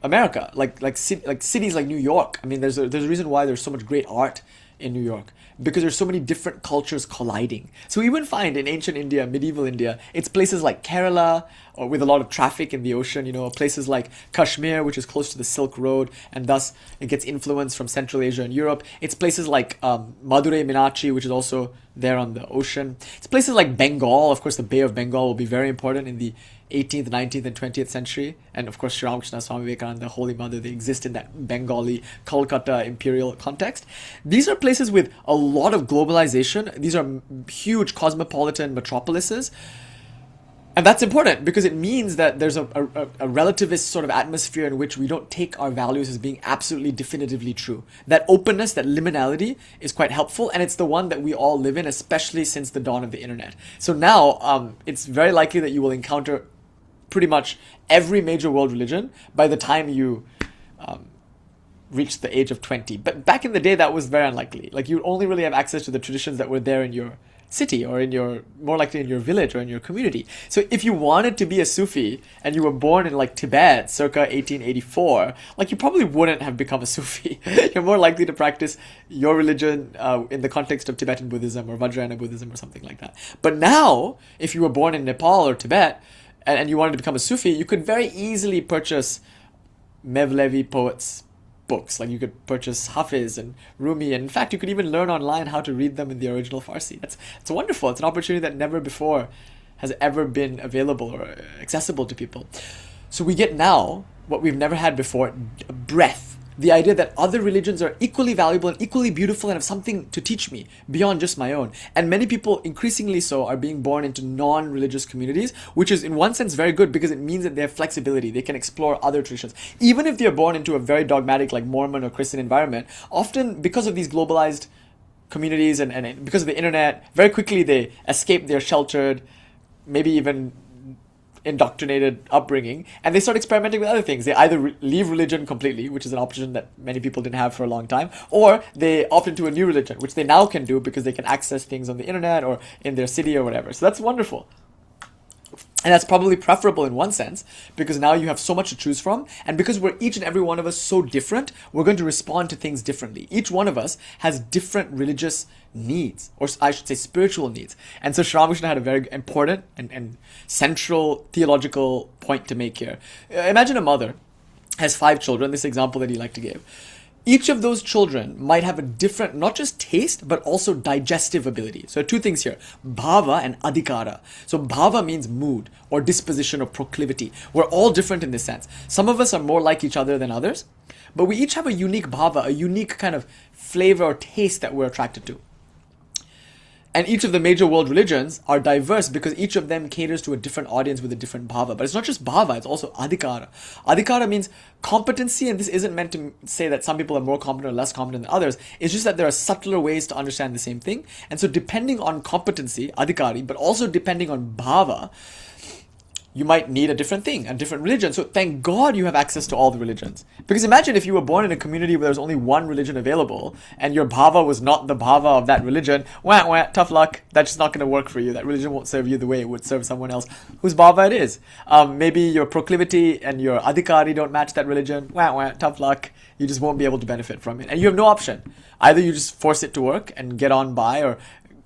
America, like cities like New York. I mean, there's a reason why there's so much great art in New York, because there's so many different cultures colliding. So you even find in ancient India, medieval India, it's places like Kerala, or with a lot of traffic in the ocean, you know, places like Kashmir, which is close to the Silk Road, and thus it gets influence from Central Asia and Europe. It's places like Madurai, Meenakshi, which is also there on the ocean. It's places like Bengal. Of course, the Bay of Bengal will be very important in the 18th, 19th, and 20th century. And of course, Sri Ramakrishna, Swami Vivekananda, the Holy Mother, they exist in that Bengali, Kolkata imperial context. These are places with a lot of globalization. These are huge cosmopolitan metropolises. And that's important because it means that there's a relativist sort of atmosphere in which we don't take our values as being absolutely definitively true. That openness, that liminality is quite helpful, and it's the one that we all live in, especially since the dawn of the internet. So now it's very likely that you will encounter pretty much every major world religion by the time you reach the age of 20. But back in the day, that was very unlikely. Like, you only really have access to the traditions that were there in your city, or more likely in your village or in your community. So if you wanted to be a Sufi and you were born in like Tibet circa 1884, like, you probably wouldn't have become a Sufi. You're more likely to practice your religion in the context of Tibetan Buddhism or Vajrayana Buddhism or something like that. But now, if you were born in Nepal or Tibet and you wanted to become a Sufi, you could very easily purchase Mevlevi poets' books. Like, you could purchase Hafiz and Rumi, and in fact you could even learn online how to read them in the original Farsi. It's wonderful. It's an opportunity that never before has ever been available or accessible to people. So we get now what we've never had before: breadth. The idea that other religions are equally valuable and equally beautiful and have something to teach me beyond just my own. And many people, increasingly so, are being born into non-religious communities, which is in one sense very good because it means that they have flexibility. They can explore other traditions. Even if they're born into a very dogmatic, like Mormon or Christian environment, often because of these globalized communities and because of the internet, very quickly they escape their sheltered, maybe even indoctrinated upbringing, and they start experimenting with other things. They either leave religion completely, which is an option that many people didn't have for a long time, or they opt into a new religion, which they now can do because they can access things on the internet or in their city or whatever. So that's wonderful. And that's probably preferable in one sense, because now you have so much to choose from, and because we're each and every one of us so different, we're going to respond to things differently. Each one of us has different religious needs, or I should say spiritual needs. And so Sri Ramakrishna had a very important and central theological point to make here. Imagine a mother has 5 children, this example that he liked to give. Each of those children might have a different, not just taste, but also digestive ability. So 2 things here, bhava and adhikara. So bhava means mood or disposition or proclivity. We're all different in this sense. Some of us are more like each other than others, but we each have a unique bhava, a unique kind of flavor or taste that we're attracted to. And each of the major world religions are diverse because each of them caters to a different audience with a different bhava. But it's not just bhava, it's also adhikara. Adhikara means competency, and this isn't meant to say that some people are more competent or less competent than others. It's just that there are subtler ways to understand the same thing. And so depending on competency, adhikari, but also depending on bhava, you might need a different thing, a different religion. So thank God you have access to all the religions. Because imagine if you were born in a community where there's only one religion available and your bhava was not the bhava of that religion, tough luck. That's just not going to work for you. That religion won't serve you the way it would serve someone else whose bhava it is. Maybe your proclivity and your adhikari don't match that religion. Tough luck. You just won't be able to benefit from it. And you have no option. Either you just force it to work and get on by, or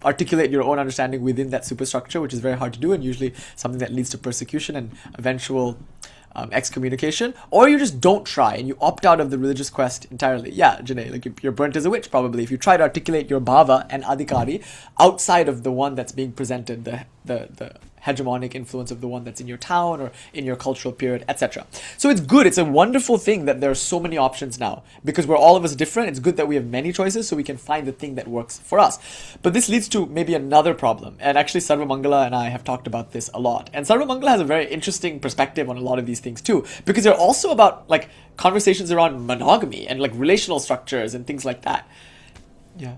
articulate your own understanding within that superstructure, which is very hard to do and usually something that leads to persecution and eventual excommunication, or you just don't try and you opt out of the religious quest entirely. Yeah, Janae, like you're burnt as a witch probably if you try to articulate your bhava and adhikari outside of the one that's being presented, the hegemonic influence of the one that's in your town or in your cultural period, etc. So it's good, it's a wonderful thing that there are so many options now. Because we're all of us different, it's good that we have many choices so we can find the thing that works for us. But this leads to maybe another problem. And actually Sarvamangala and I have talked about this a lot. And Sarvamangala has a very interesting perspective on a lot of these things too. Because they're also about like conversations around monogamy and like relational structures and things like that. Yeah.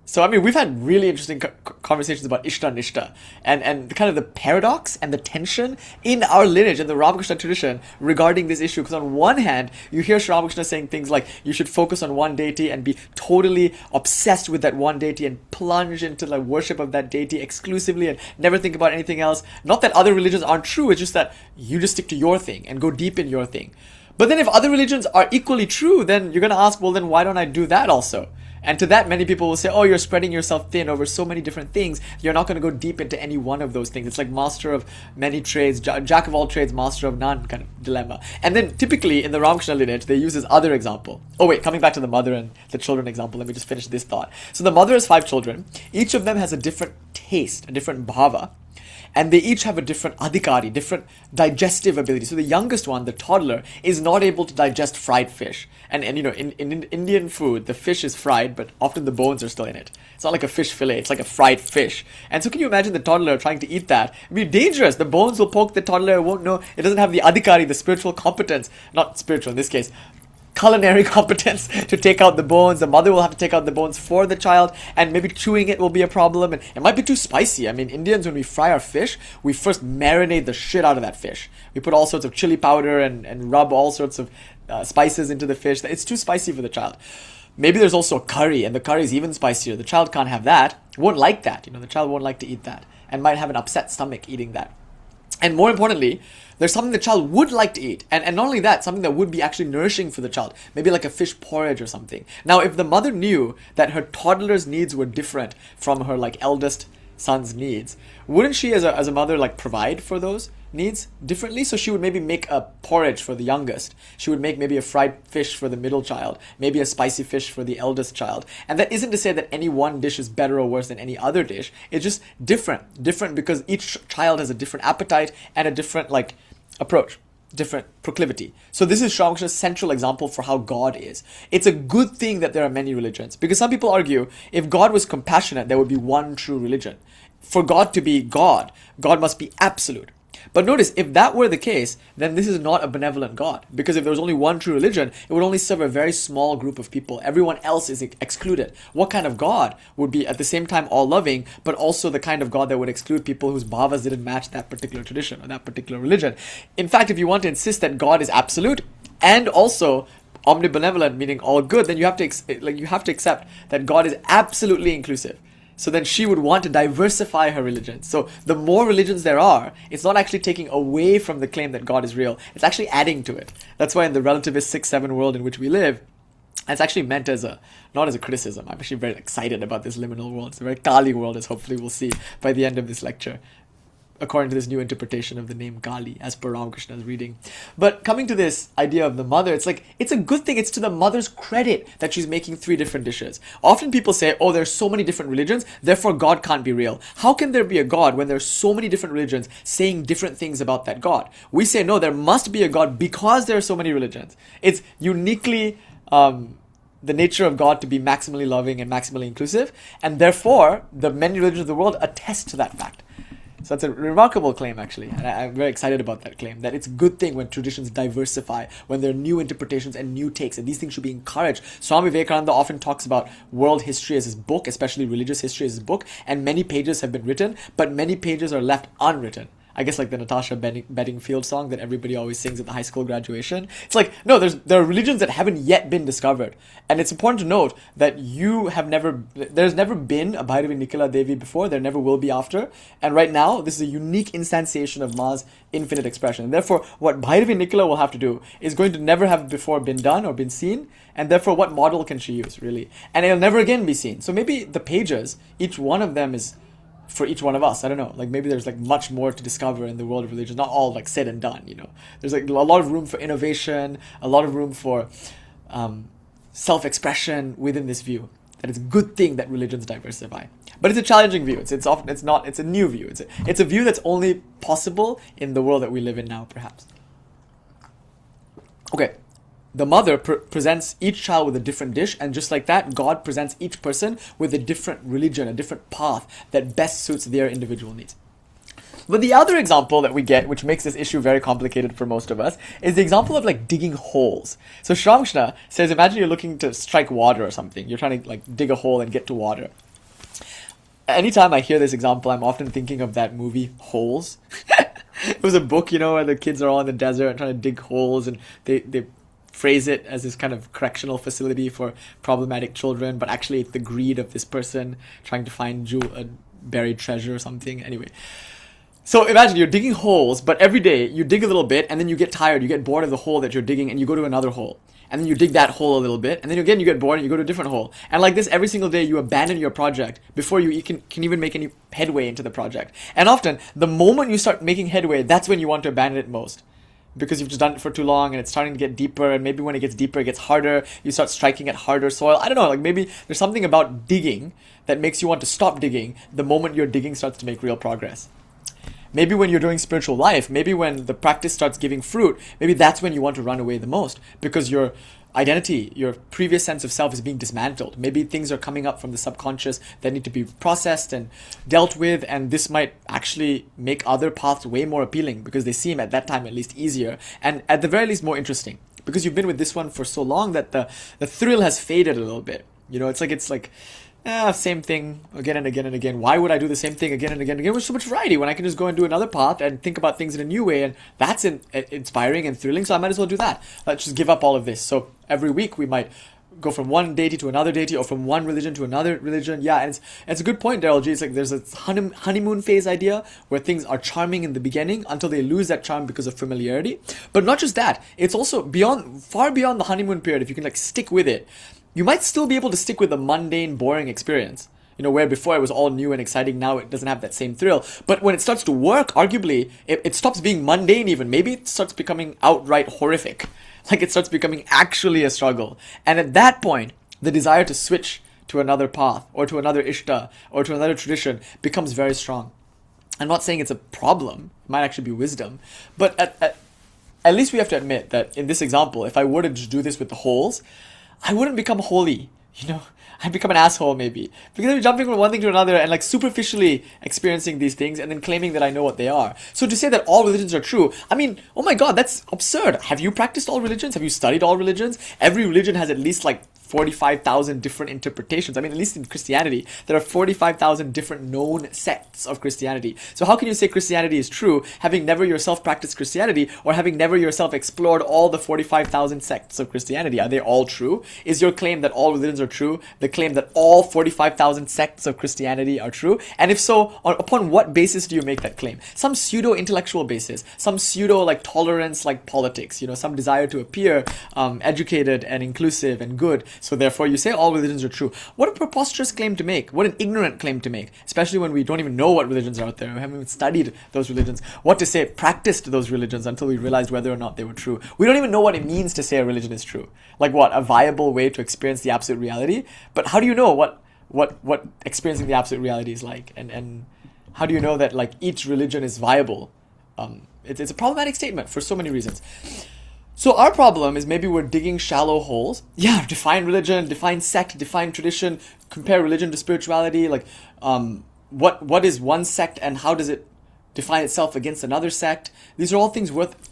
So, I mean, we've had really interesting conversations about Ishta-nishta and kind of the paradox and the tension in our lineage, in the Ramakrishna tradition, regarding this issue. Because on one hand, you hear Sri Ramakrishna saying things like, you should focus on one deity and be totally obsessed with that one deity and plunge into the worship of that deity exclusively and never think about anything else. Not that other religions aren't true, it's just that you just stick to your thing and go deep in your thing. But then if other religions are equally true, then you're going to ask, well, then why don't I do that also? And to that, many people will say, oh, you're spreading yourself thin over so many different things. You're not going to go deep into any one of those things. It's like master of many trades, jack of all trades, master of none kind of dilemma. And then typically in the Ramakrishna lineage, they use this other example. Oh wait, coming back to the mother and the children example, let me just finish this thought. So the mother has 5 children. Each of them has a different taste, a different bhava. And they each have a different adhikari, different digestive ability. So the youngest one, the toddler, is not able to digest fried fish. And you know, in Indian food, the fish is fried, but often the bones are still in it. It's not like a fish fillet, it's like a fried fish. And so can you imagine the toddler trying to eat that? It'd be dangerous. The bones will poke the toddler, it won't know. It doesn't have the adhikari, the spiritual competence. Not spiritual in this case. Culinary competence to take out the bones. The mother will have to take out the bones for the child, and maybe chewing it will be a problem, and it might be too spicy. I mean, Indians, when we fry our fish, we first marinate the shit out of that fish. We put all sorts of chili powder and rub all sorts of spices into the fish. It's too spicy for the child. Maybe there's also a curry, and the curry is even spicier. The child can't have that, won't like that. You know, the child won't like to eat that, and might have an upset stomach eating that. And more importantly, there's something the child would like to eat. And not only that, something that would be actually nourishing for the child. Maybe like a fish porridge or something. Now, if the mother knew that her toddler's needs were different from her like eldest son's needs, wouldn't she as a mother like provide for those needs differently? So she would maybe make a porridge for the youngest. She would make maybe a fried fish for the middle child, maybe a spicy fish for the eldest child. And that isn't to say that any one dish is better or worse than any other dish. It's just different because each child has a different appetite and a different like approach, different proclivity. So this is Sri Ramakrishna's central example for how God is. It's a good thing that there are many religions, because some people argue if God was compassionate, there would be one true religion. For God to be God, God must be absolute. But notice, if that were the case, then this is not a benevolent God. Because if there was only one true religion, it would only serve a very small group of people. Everyone else is excluded. What kind of God would be at the same time all-loving, but also the kind of God that would exclude people whose bhavas didn't match that particular tradition or that particular religion? In fact, if you want to insist that God is absolute and also omnibenevolent, meaning all good, then you have to accept that God is absolutely inclusive. So then she would want to diversify her religion. So the more religions there are, it's not actually taking away from the claim that God is real. It's actually adding to it. That's why in the relativist 6-7 world in which we live, it's actually meant as not as a criticism. I'm actually very excited about this liminal world. It's a very Kali world, as hopefully we'll see by the end of this lecture, according to this new interpretation of the name Kali, as per Ramakrishna's reading. But coming to this idea of the mother, it's like, it's a good thing. It's to the mother's credit that she's making 3 different dishes. Often people say, oh, there's so many different religions, therefore God can't be real. How can there be a God when there's so many different religions saying different things about that God? We say, no, there must be a God because there are so many religions. It's uniquely the nature of God to be maximally loving and maximally inclusive, and therefore the many religions of the world attest to that fact. So that's a remarkable claim, actually, and I'm very excited about that claim, that it's a good thing when traditions diversify, when there are new interpretations and new takes, and these things should be encouraged. Swami Vivekananda often talks about world history as his book, especially religious history as his book, and many pages have been written, but many pages are left unwritten. I guess like the Natasha Bedingfield song that everybody always sings at the high school graduation. It's like, no, there are religions that haven't yet been discovered. And it's important to note that there's never been a Bhairavi Nikala Devi before, there never will be after. And right now, this is a unique instantiation of Ma's infinite expression. And therefore, what Bhairavi Nikala will have to do is going to never have before been done or been seen. And therefore, what model can she use, really? And it'll never again be seen. So maybe the pages, each one of them is for each one of us. I don't know. Like maybe there's like much more to discover in the world of religion. Not all like said and done, you know. There's like a lot of room for innovation, a lot of room for self-expression within this view. That it's a good thing that religions diversify. But it's a challenging view. It's a new view. It's a view that's only possible in the world that we live in now, perhaps. Okay. The mother presents each child with a different dish, and just like that, God presents each person with a different religion, a different path that best suits their individual needs. But the other example that we get, which makes this issue very complicated for most of us, is the example of like digging holes. So Sri Ramakrishna says, imagine you're looking to strike water or something. You're trying to like dig a hole and get to water. Anytime I hear this example, I'm often thinking of that movie, Holes. It was a book, you know, where the kids are all in the desert and trying to dig holes, and they phrase it as this kind of correctional facility for problematic children, but actually it's the greed of this person trying to find a buried treasure or something. Anyway, so imagine you're digging holes, but every day you dig a little bit and then you get tired, you get bored of the hole that you're digging and you go to another hole. And then you dig that hole a little bit, and then again you get bored and you go to a different hole. And like this every single day you abandon your project before you can even make any headway into the project. And often, the moment you start making headway, that's when you want to abandon it most. Because you've just done it for too long and it's starting to get deeper, and maybe when it gets deeper it gets harder, you start striking at harder soil. I don't know, like maybe there's something about digging that makes you want to stop digging the moment your digging starts to make real progress. Maybe when you're doing spiritual life, maybe when the practice starts giving fruit, maybe that's when you want to run away the most, because your identity, your previous sense of self is being dismantled. Maybe things are coming up from the subconscious that need to be processed and dealt with, and this might actually make other paths way more appealing because they seem at that time at least easier and at the very least more interesting, because you've been with this one for so long that the thrill has faded a little bit. You know, it's like same thing again and again and again. Why would I do the same thing again and again and again with so much variety when I can just go and do another path and think about things in a new way, and that's inspiring and thrilling, so I might as well do that. Let's just give up all of this. So every week we might go from one deity to another deity, or from one religion to another religion. Yeah, and it's a good point, Daryl G. It's like there's a honeymoon phase idea where things are charming in the beginning until they lose that charm because of familiarity. But not just that, it's also far beyond the honeymoon period. If you can like stick with it, you might still be able to stick with a mundane, boring experience. You know, where before it was all new and exciting, now it doesn't have that same thrill. But when it starts to work, arguably, it stops being mundane even. Maybe it starts becoming outright horrific. Like it starts becoming actually a struggle. And at that point, the desire to switch to another path, or to another Ishta, or to another tradition becomes very strong. I'm not saying it's a problem. It might actually be wisdom. But at least we have to admit that in this example, if I were to just do this with the holes, I wouldn't become holy, you know. I'd become an asshole maybe, because I'd be jumping from one thing to another and like superficially experiencing these things and then claiming that I know what they are. So to say that all religions are true, I mean, oh my god, that's absurd. Have you practiced all religions? Have you studied all religions? Every religion has at least like 45,000 different interpretations. I mean, at least in Christianity, there are 45,000 different known sects of Christianity. So how can you say Christianity is true, having never yourself practiced Christianity, or having never yourself explored all the 45,000 sects of Christianity? Are they all true? Is your claim that all religions are true the claim that all 45,000 sects of Christianity are true? And if so, upon what basis do you make that claim? Some pseudo-intellectual basis, some pseudo tolerance like politics, you know, some desire to appear educated and inclusive and good. So therefore you say all religions are true. What a preposterous claim to make. What an ignorant claim to make. Especially when we don't even know what religions are out there. We haven't even studied those religions. What to say, practiced those religions until we realized whether or not they were true. We don't even know what it means to say a religion is true. Like what? A viable way to experience the absolute reality? But how do you know what experiencing the absolute reality is like? And how do you know that like each religion is viable? It's a problematic statement for so many reasons. So our problem is maybe we're digging shallow holes. Yeah, define religion, define sect, define tradition, compare religion to spirituality. Like, what is one sect and how does it define itself against another sect? These are all things worth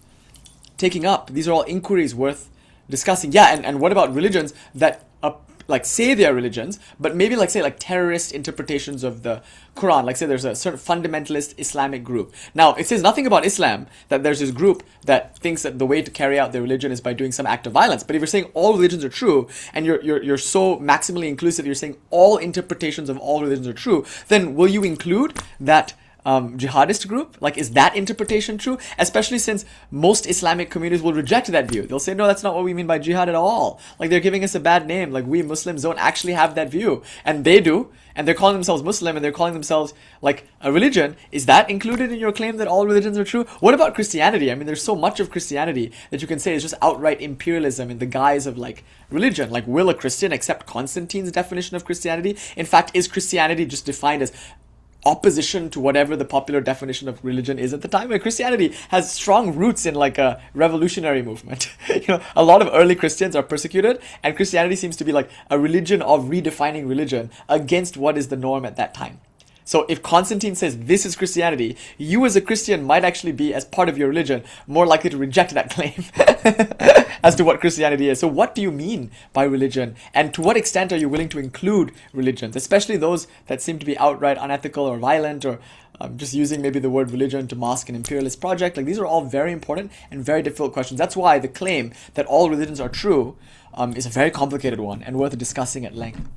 taking up. These are all inquiries worth discussing. Yeah, and what about religions that like say they are religions, but maybe like say like terrorist interpretations of the Quran. Like say there's a certain fundamentalist Islamic group. Now it says nothing about Islam that there's this group that thinks that the way to carry out their religion is by doing some act of violence. But if you're saying all religions are true, and you're so maximally inclusive, you're saying all interpretations of all religions are true, then will you include that jihadist group? Like, is that interpretation true? Especially since most Islamic communities will reject that view. They'll say, no, that's not what we mean by jihad at all. Like, they're giving us a bad name. Like, we Muslims don't actually have that view. And they do. And they're calling themselves Muslim, and they're calling themselves, like, a religion. Is that included in your claim that all religions are true? What about Christianity? I mean, there's so much of Christianity that you can say is just outright imperialism in the guise of, like, religion. Like, will a Christian accept Constantine's definition of Christianity? In fact, is Christianity just defined as opposition to whatever the popular definition of religion is at the time? Where Christianity has strong roots in like a revolutionary movement. A lot of early Christians are persecuted, and Christianity seems to be like a religion of redefining religion against what is the norm at that time. So if Constantine says this is Christianity, you as a Christian might actually be, as part of your religion, more likely to reject that claim as to what Christianity is. So what do you mean by religion? And to what extent are you willing to include religions, especially those that seem to be outright unethical or violent, or just using maybe the word religion to mask an imperialist project? Like, these are all very important and very difficult questions. That's why the claim that all religions are true is a very complicated one and worth discussing at length.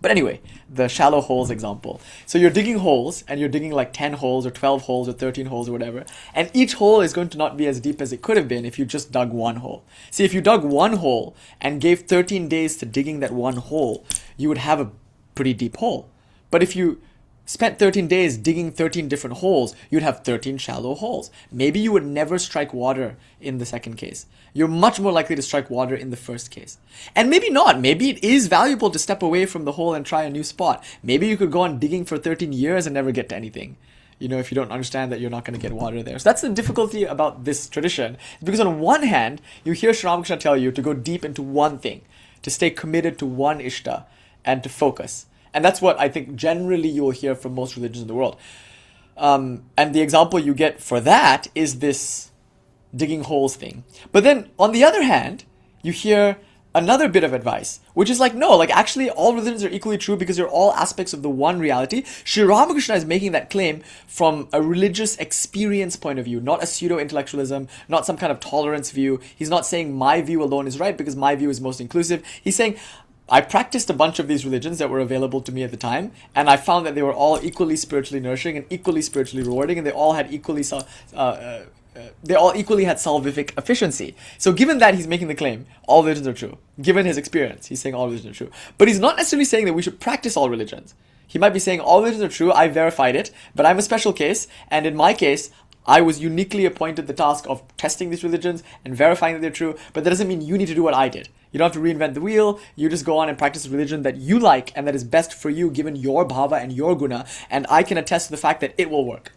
But anyway, the shallow holes example. So you're digging holes, and you're digging like 10 holes or 12 holes or 13 holes or whatever. And each hole is going to not be as deep as it could have been if you just dug one hole. See, if you dug one hole and gave 13 days to digging that one hole, you would have a pretty deep hole. But if you spent 13 days digging 13 different holes, you'd have 13 shallow holes. Maybe you would never strike water in the second case. You're much more likely to strike water in the first case. And maybe not. Maybe it is valuable to step away from the hole and try a new spot. Maybe you could go on digging for 13 years and never get to anything, if you don't understand that you're not going to get water there. So that's the difficulty about this tradition. Because on one hand, you hear Sri Ramakrishna tell you to go deep into one thing, to stay committed to one Ishta, and to focus. And that's what I think generally you'll hear from most religions in the world. And the example you get for that is this digging holes thing. But then, on the other hand, you hear another bit of advice, which is like, no, like actually all religions are equally true because they're all aspects of the one reality. Sri Ramakrishna is making that claim from a religious experience point of view, not a pseudo-intellectualism, not some kind of tolerance view. He's not saying my view alone is right because my view is most inclusive. He's saying, I practiced a bunch of these religions that were available to me at the time, and I found that they were all equally spiritually nourishing and equally spiritually rewarding, and they all had equally had salvific efficiency. So given that he's making the claim, all religions are true. Given his experience, he's saying all religions are true. But he's not necessarily saying that we should practice all religions. He might be saying all religions are true, I verified it, but I'm a special case, and in my case, I was uniquely appointed the task of testing these religions and verifying that they're true, but that doesn't mean you need to do what I did. You don't have to reinvent the wheel. You just go on and practice a religion that you like and that is best for you given your bhava and your guna, and I can attest to the fact that it will work.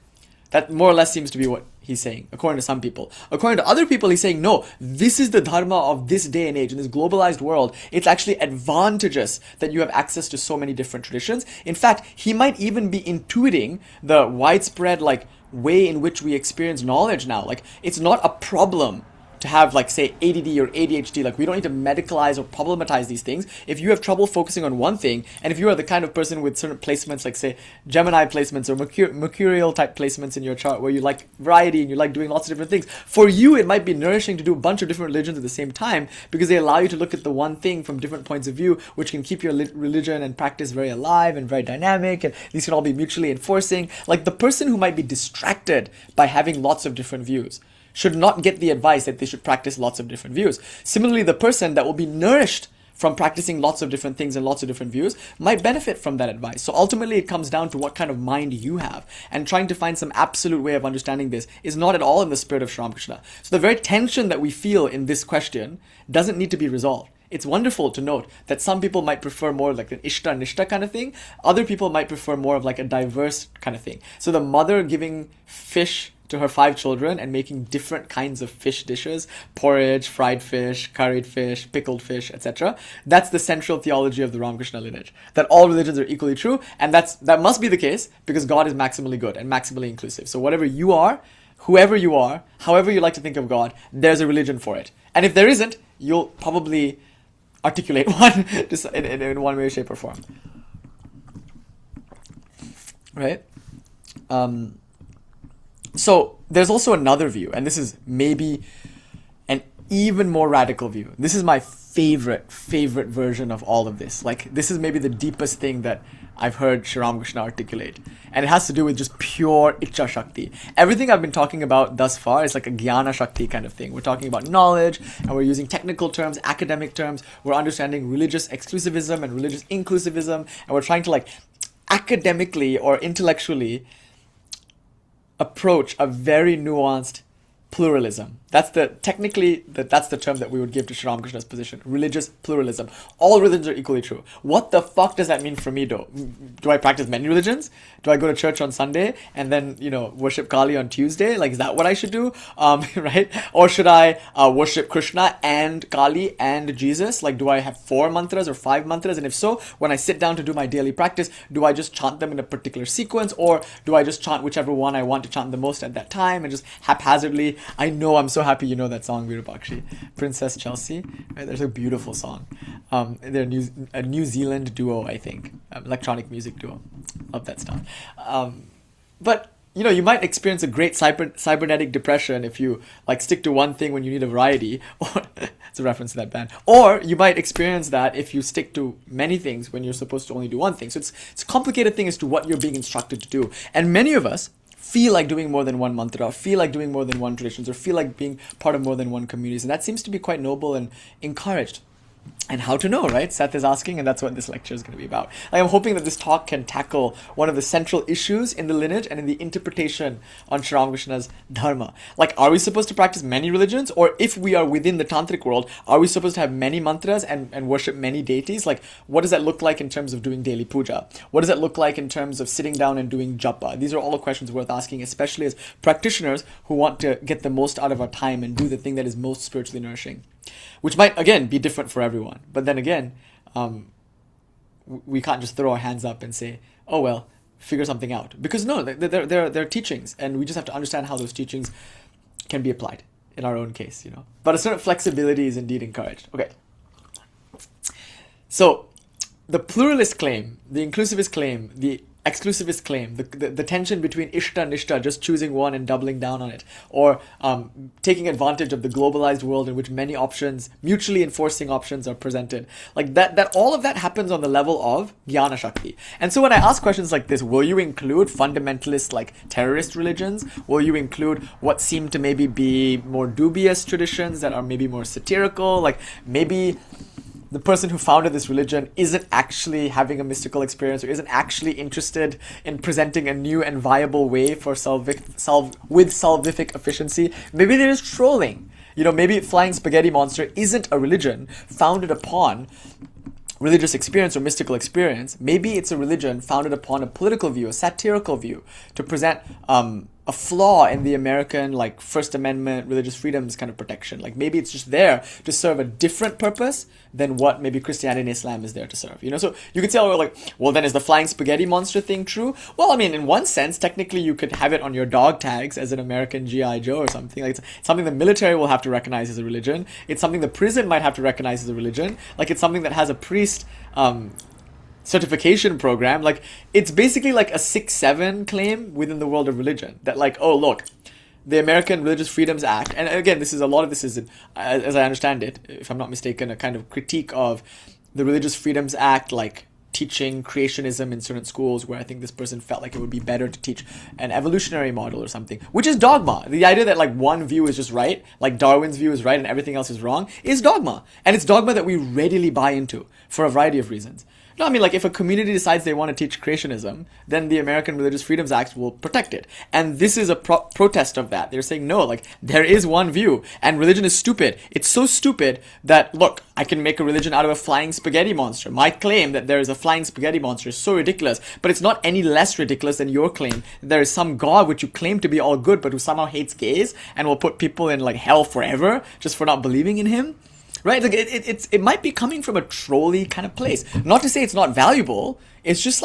That more or less seems to be what he's saying, according to some people. According to other people, he's saying, no, this is the dharma of this day and age. In this globalized world, it's actually advantageous that you have access to so many different traditions. In fact, he might even be intuiting the widespread, way in which we experience knowledge now. It's not a problem to have, say, ADD or ADHD. We don't need to medicalize or problematize these things. If you have trouble focusing on one thing, and if you are the kind of person with certain placements, say, Gemini placements or mercurial type placements in your chart where you like variety and you like doing lots of different things, for you it might be nourishing to do a bunch of different religions at the same time because they allow you to look at the one thing from different points of view, which can keep your religion and practice very alive and very dynamic, and these can all be mutually enforcing. The person who might be distracted by having lots of different views should not get the advice that they should practice lots of different views. Similarly, the person that will be nourished from practicing lots of different things and lots of different views might benefit from that advice. So ultimately, it comes down to what kind of mind you have. And trying to find some absolute way of understanding this is not at all in the spirit of Sri Ramakrishna. So the very tension that we feel in this question doesn't need to be resolved. It's wonderful to note that some people might prefer more like an Ishta-nishta kind of thing. Other people might prefer more of a diverse kind of thing. So the mother giving fish to her 5 children and making different kinds of fish dishes, porridge, fried fish, curried fish, pickled fish, etc. That's the central theology of the Ramakrishna lineage, that all religions are equally true, and that must be the case because God is maximally good and maximally inclusive. So whatever you are, whoever you are, however you like to think of God, there's a religion for it. And if there isn't, you'll probably articulate one just in one way, shape, or form. Right? So there's also another view, and this is maybe an even more radical view. This is my favorite version of all of this. Like, this is maybe the deepest thing that I've heard Sri Ramakrishna articulate. And it has to do with just pure Icha Shakti. Everything I've been talking about thus far is like a Jnana Shakti kind of thing. We're talking about knowledge, and we're using technical terms, academic terms. We're understanding religious exclusivism and religious inclusivism, and we're trying to like academically or intellectually approach a very nuanced pluralism. That's the term that we would give to Sri Ramakrishna's position. Religious pluralism. All religions are equally true. What the fuck does that mean for me though? Do I practice many religions? Do I go to church on Sunday and then, worship Kali on Tuesday? Like, is that what I should do? Right? Or should I worship Krishna and Kali and Jesus? Like, do I have 4 mantras or 5 mantras? And if so, when I sit down to do my daily practice, do I just chant them in a particular sequence, or do I just chant whichever one I want to chant the most at that time and just haphazardly? I know, I'm so happy you know that song, Virupakshi. Princess Chelsea, right? There's a beautiful song. They're a New Zealand duo, I think. Electronic music duo. Love that stuff. But, you might experience a great cybernetic depression if you, stick to one thing when you need a variety. Or it's a reference to that band. Or you might experience that if you stick to many things when you're supposed to only do one thing. So it's a complicated thing as to what you're being instructed to do. And many of us feel like doing more than one mantra, or feel like doing more than one traditions, or feel like being part of more than one communities. And that seems to be quite noble and encouraged. And how to know, right? Seth is asking, and that's what this lecture is going to be about. I'm hoping that this talk can tackle one of the central issues in the lineage and in the interpretation on Sri Ramakrishna's dharma. Are we supposed to practice many religions? Or if we are within the Tantric world, are we supposed to have many mantras and worship many deities? What does that look like in terms of doing daily puja? What does that look like in terms of sitting down and doing japa? These are all questions worth asking, especially as practitioners who want to get the most out of our time and do the thing that is most spiritually nourishing. Which might, again, be different for everyone. But then again, we can't just throw our hands up and say, oh, well, figure something out. Because no, they're teachings. And we just have to understand how those teachings can be applied in our own case, But a certain flexibility is indeed encouraged. Okay. So the pluralist claim, the inclusivist claim, the exclusivist claim, the tension between Ishta-nishta, just choosing one and doubling down on it, or taking advantage of the globalized world in which many options, mutually enforcing options are presented. That all of that happens on the level of Jnana Shakti. And so when I ask questions like this, will you include fundamentalist, terrorist religions? Will you include what seem to maybe be more dubious traditions that are maybe more satirical? Maybe the person who founded this religion isn't actually having a mystical experience, or isn't actually interested in presenting a new and viable way for with salvific efficiency. Maybe they're just trolling. Maybe Flying Spaghetti Monster isn't a religion founded upon religious experience or mystical experience. Maybe it's a religion founded upon a political view, a satirical view, to present a flaw in the American First Amendment religious freedoms kind of protection. Maybe it's just there to serve a different purpose than what maybe Christianity and Islam is there to serve. So you could say, well, then is the Flying Spaghetti Monster thing true? Well, in one sense, technically you could have it on your dog tags as an American G.I. Joe or something. It's something the military will have to recognize as a religion. It's something the prison might have to recognize as a religion. It's something that has a priest certification program. It's basically a 6-7 claim within the world of religion that oh, look, the American Religious Freedoms Act, and again, a lot of this is, as I understand it, if I'm not mistaken, a kind of critique of the Religious Freedoms Act, teaching creationism in certain schools, where I think this person felt like it would be better to teach an evolutionary model or something, which is dogma. The idea that one view is just right, Darwin's view is right and everything else is wrong, is dogma. And it's dogma that we readily buy into for a variety of reasons. No, if a community decides they want to teach creationism, then the American Religious Freedoms Act will protect it. And this is a protest of that. They're saying, no, there is one view, and religion is stupid. It's so stupid that, look, I can make a religion out of a flying spaghetti monster. My claim that there is a flying spaghetti monster is so ridiculous, but it's not any less ridiculous than your claim that there is some God which you claim to be all good, but who somehow hates gays and will put people in hell forever just for not believing in him. Right? It might be coming from a trolly kind of place. Not to say it's not valuable. It's just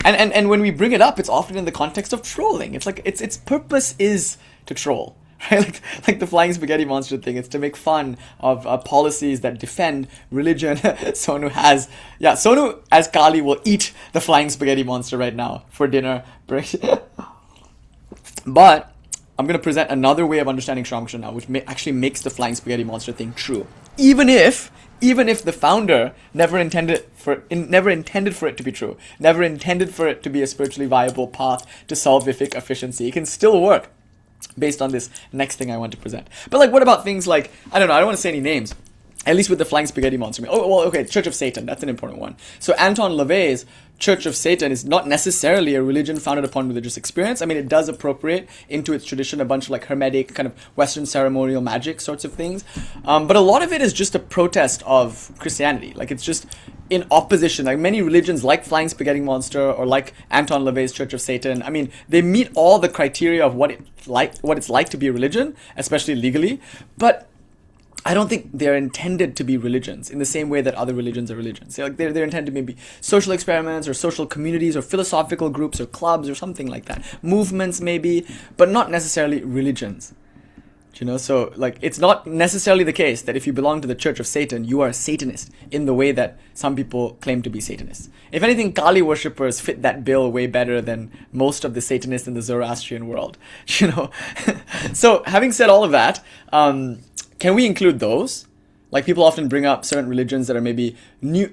and when we bring it up, it's often in the context of trolling. It's its purpose is to troll. right? Like the flying spaghetti monster thing. It's to make fun of policies that defend religion. Sonu as Kali will eat the flying spaghetti monster right now for dinner. But I'm going to present another way of understanding Sri Ramakrishna now, which actually makes the flying spaghetti monster thing true. Even if the founder never intended for it to be true, never intended for it to be a spiritually viable path to salvific efficiency, it can still work based on this next thing I want to present. But like, what about things like, I don't want to say any names, at least with the flying spaghetti monster. Oh, well, okay, Church of Satan, that's an important one. So Anton LaVey's Church of Satan is not necessarily a religion founded upon religious experience. I mean, it does appropriate into its tradition a bunch of like hermetic, kind of Western ceremonial magic sorts of things. But a lot of it is just a protest of Christianity. Like, it's just in opposition. Like many religions like Flying Spaghetti Monster or like Anton LaVey's Church of Satan, I mean, they meet all the criteria of what it's like to be a religion, especially legally. But I don't think they're intended to be religions in the same way that other religions are religions. They're intended to maybe social experiments or social communities or philosophical groups or clubs or something like that. Movements maybe, but not necessarily religions. You know, so like it's not necessarily the case that if you belong to the Church of Satan, you are a Satanist in the way that some people claim to be Satanists. If anything, Kali worshippers fit that bill way better than most of the Satanists in the Zoroastrian world. You know, so having said all of that, can we include those? Like people often bring up certain religions that are maybe new.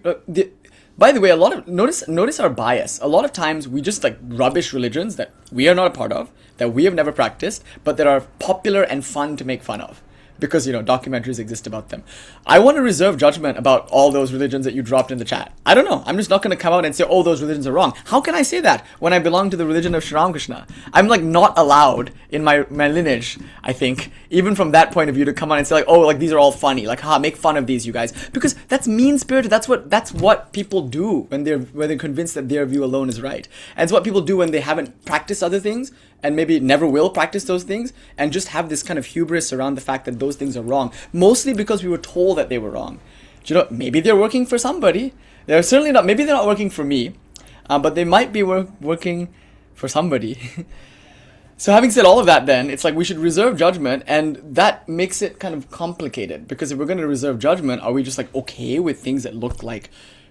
By the way, notice our bias. A lot of times we just like rubbish religions that we are not a part of, that we have never practiced, but that are popular and fun to make fun of. Because, you know, documentaries exist about them. I want to reserve judgment about all those religions that you dropped in the chat. I don't know. I'm just not going to come out and say, oh, those religions are wrong. How can I say that when I belong to the religion of Sri Ramakrishna? I'm like not allowed in my lineage, I think, even from that point of view, to come on and say like, oh, like these are all funny. Like, make fun of these, you guys. Because that's mean-spirited. That's what people do when they're convinced that their view alone is right. And it's what people do when they haven't practiced other things and maybe never will practice those things, and just have this kind of hubris around the fact that those things are wrong, mostly because we were told that they were wrong. You know, maybe they're working for somebody. They're certainly not, maybe they're not working for me, but they might be working for somebody. So having said all of that, then, it's like we should reserve judgment, and that makes it kind of complicated, because if we're going to reserve judgment, are we just like okay with things that look like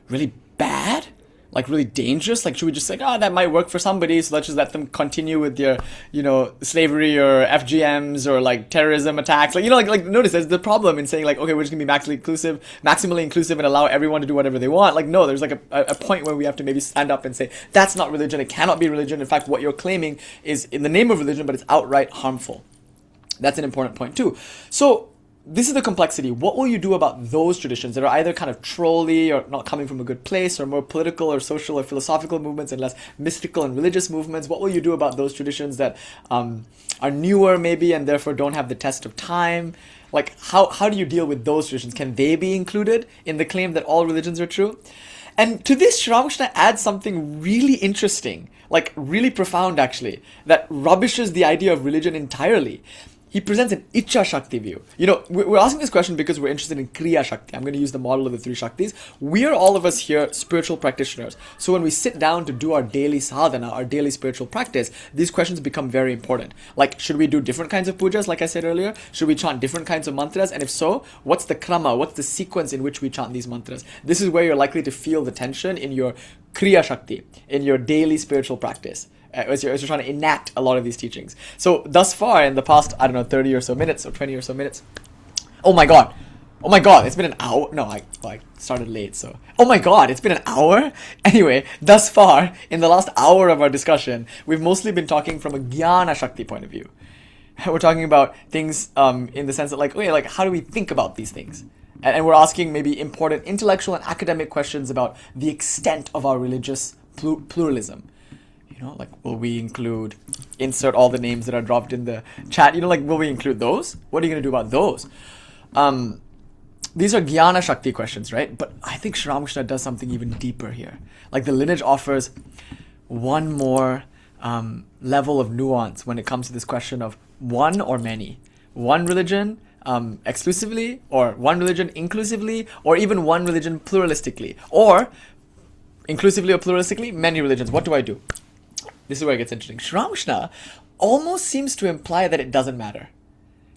really bad? Like really dangerous? Like, should we just say, that might work for somebody, so let's just let them continue with their, you know, slavery or FGMs or like terrorism attacks? Like, you know, like notice there's the problem in saying like, okay, we're just gonna be maximally inclusive and allow everyone to do whatever they want. Like, no, there's like a point where we have to maybe stand up and say, that's not religion, it cannot be religion. In fact, what you're claiming is in the name of religion, but it's outright harmful. That's an important point too. So, this is the complexity. What will you do about those traditions that are either kind of trolly or not coming from a good place, or more political or social or philosophical movements and less mystical and religious movements? What will you do about those traditions that are newer maybe and therefore don't have the test of time? Like, how do you deal with those traditions? Can they be included in the claim that all religions are true? And to this, Sri Ramakrishna adds something really interesting, like really profound actually, that rubbishes the idea of religion entirely. He presents an Icha Shakti view. You know, we're asking this question because we're interested in Kriya Shakti. I'm going to use the model of the three Shaktis. We are all of us here spiritual practitioners. So when we sit down to do our daily sadhana, our daily spiritual practice, these questions become very important. Like, should we do different kinds of pujas, like I said earlier? Should we chant different kinds of mantras? And if so, what's the krama? What's the sequence in which we chant these mantras? This is where you're likely to feel the tension in your Kriya Shakti, in your daily spiritual practice. As you're trying to enact a lot of these teachings. So thus far, in the past, 30 or so minutes, or 20 or so minutes. Oh my god, it's been an hour. No, I started late, so. Oh my god, it's been an hour? Anyway, thus far, in the last hour of our discussion, we've mostly been talking from a Jnana Shakti point of view. We're talking about things in the sense that like, how do we think about these things? And we're asking maybe important intellectual and academic questions about the extent of our religious pluralism. You know, like, will we insert all the names that are dropped in the chat? You know, like, will we include those? What are you going to do about those? These are Jnana Shakti questions, right? But I think Sri Ramakrishna does something even deeper here. Like, the lineage offers one more level of nuance when it comes to this question of one or many. One religion exclusively, or one religion inclusively, or even one religion pluralistically. Or, inclusively or pluralistically, many religions. What do I do? This is where it gets interesting. Sri Ramakrishna almost seems to imply that it doesn't matter.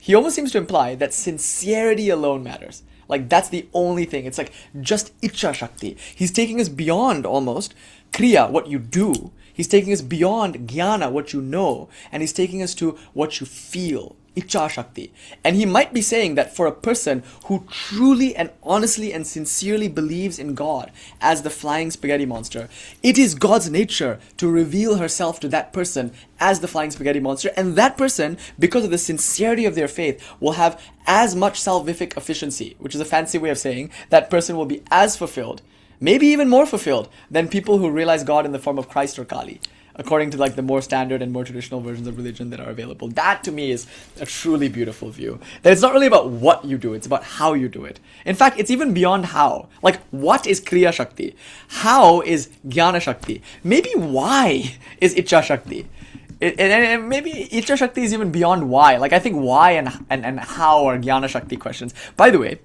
he almost seems to imply that sincerity alone matters. Like, that's the only thing. It's like just Icha Shakti. He's taking us beyond almost Kriya, what you do. He's taking us beyond Jnana, what you know. And he's taking us to what you feel. Icha Shakti. And he might be saying that for a person who truly and honestly and sincerely believes in God as the flying spaghetti monster, it is God's nature to reveal herself to that person as the flying spaghetti monster. And that person, because of the sincerity of their faith, will have as much salvific efficiency, which is a fancy way of saying that person will be as fulfilled, maybe even more fulfilled, than people who realize God in the form of Christ or Kali, according to like the more standard and more traditional versions of religion that are available. That to me is a truly beautiful view. That it's not really about what you do, it's about how you do it. In fact, it's even beyond how. Like, what is Kriya Shakti? How is Jnana Shakti? Maybe why is Icha Shakti? And maybe Icha Shakti is even beyond why. Like, I think why and how are Jnana Shakti questions. By the way,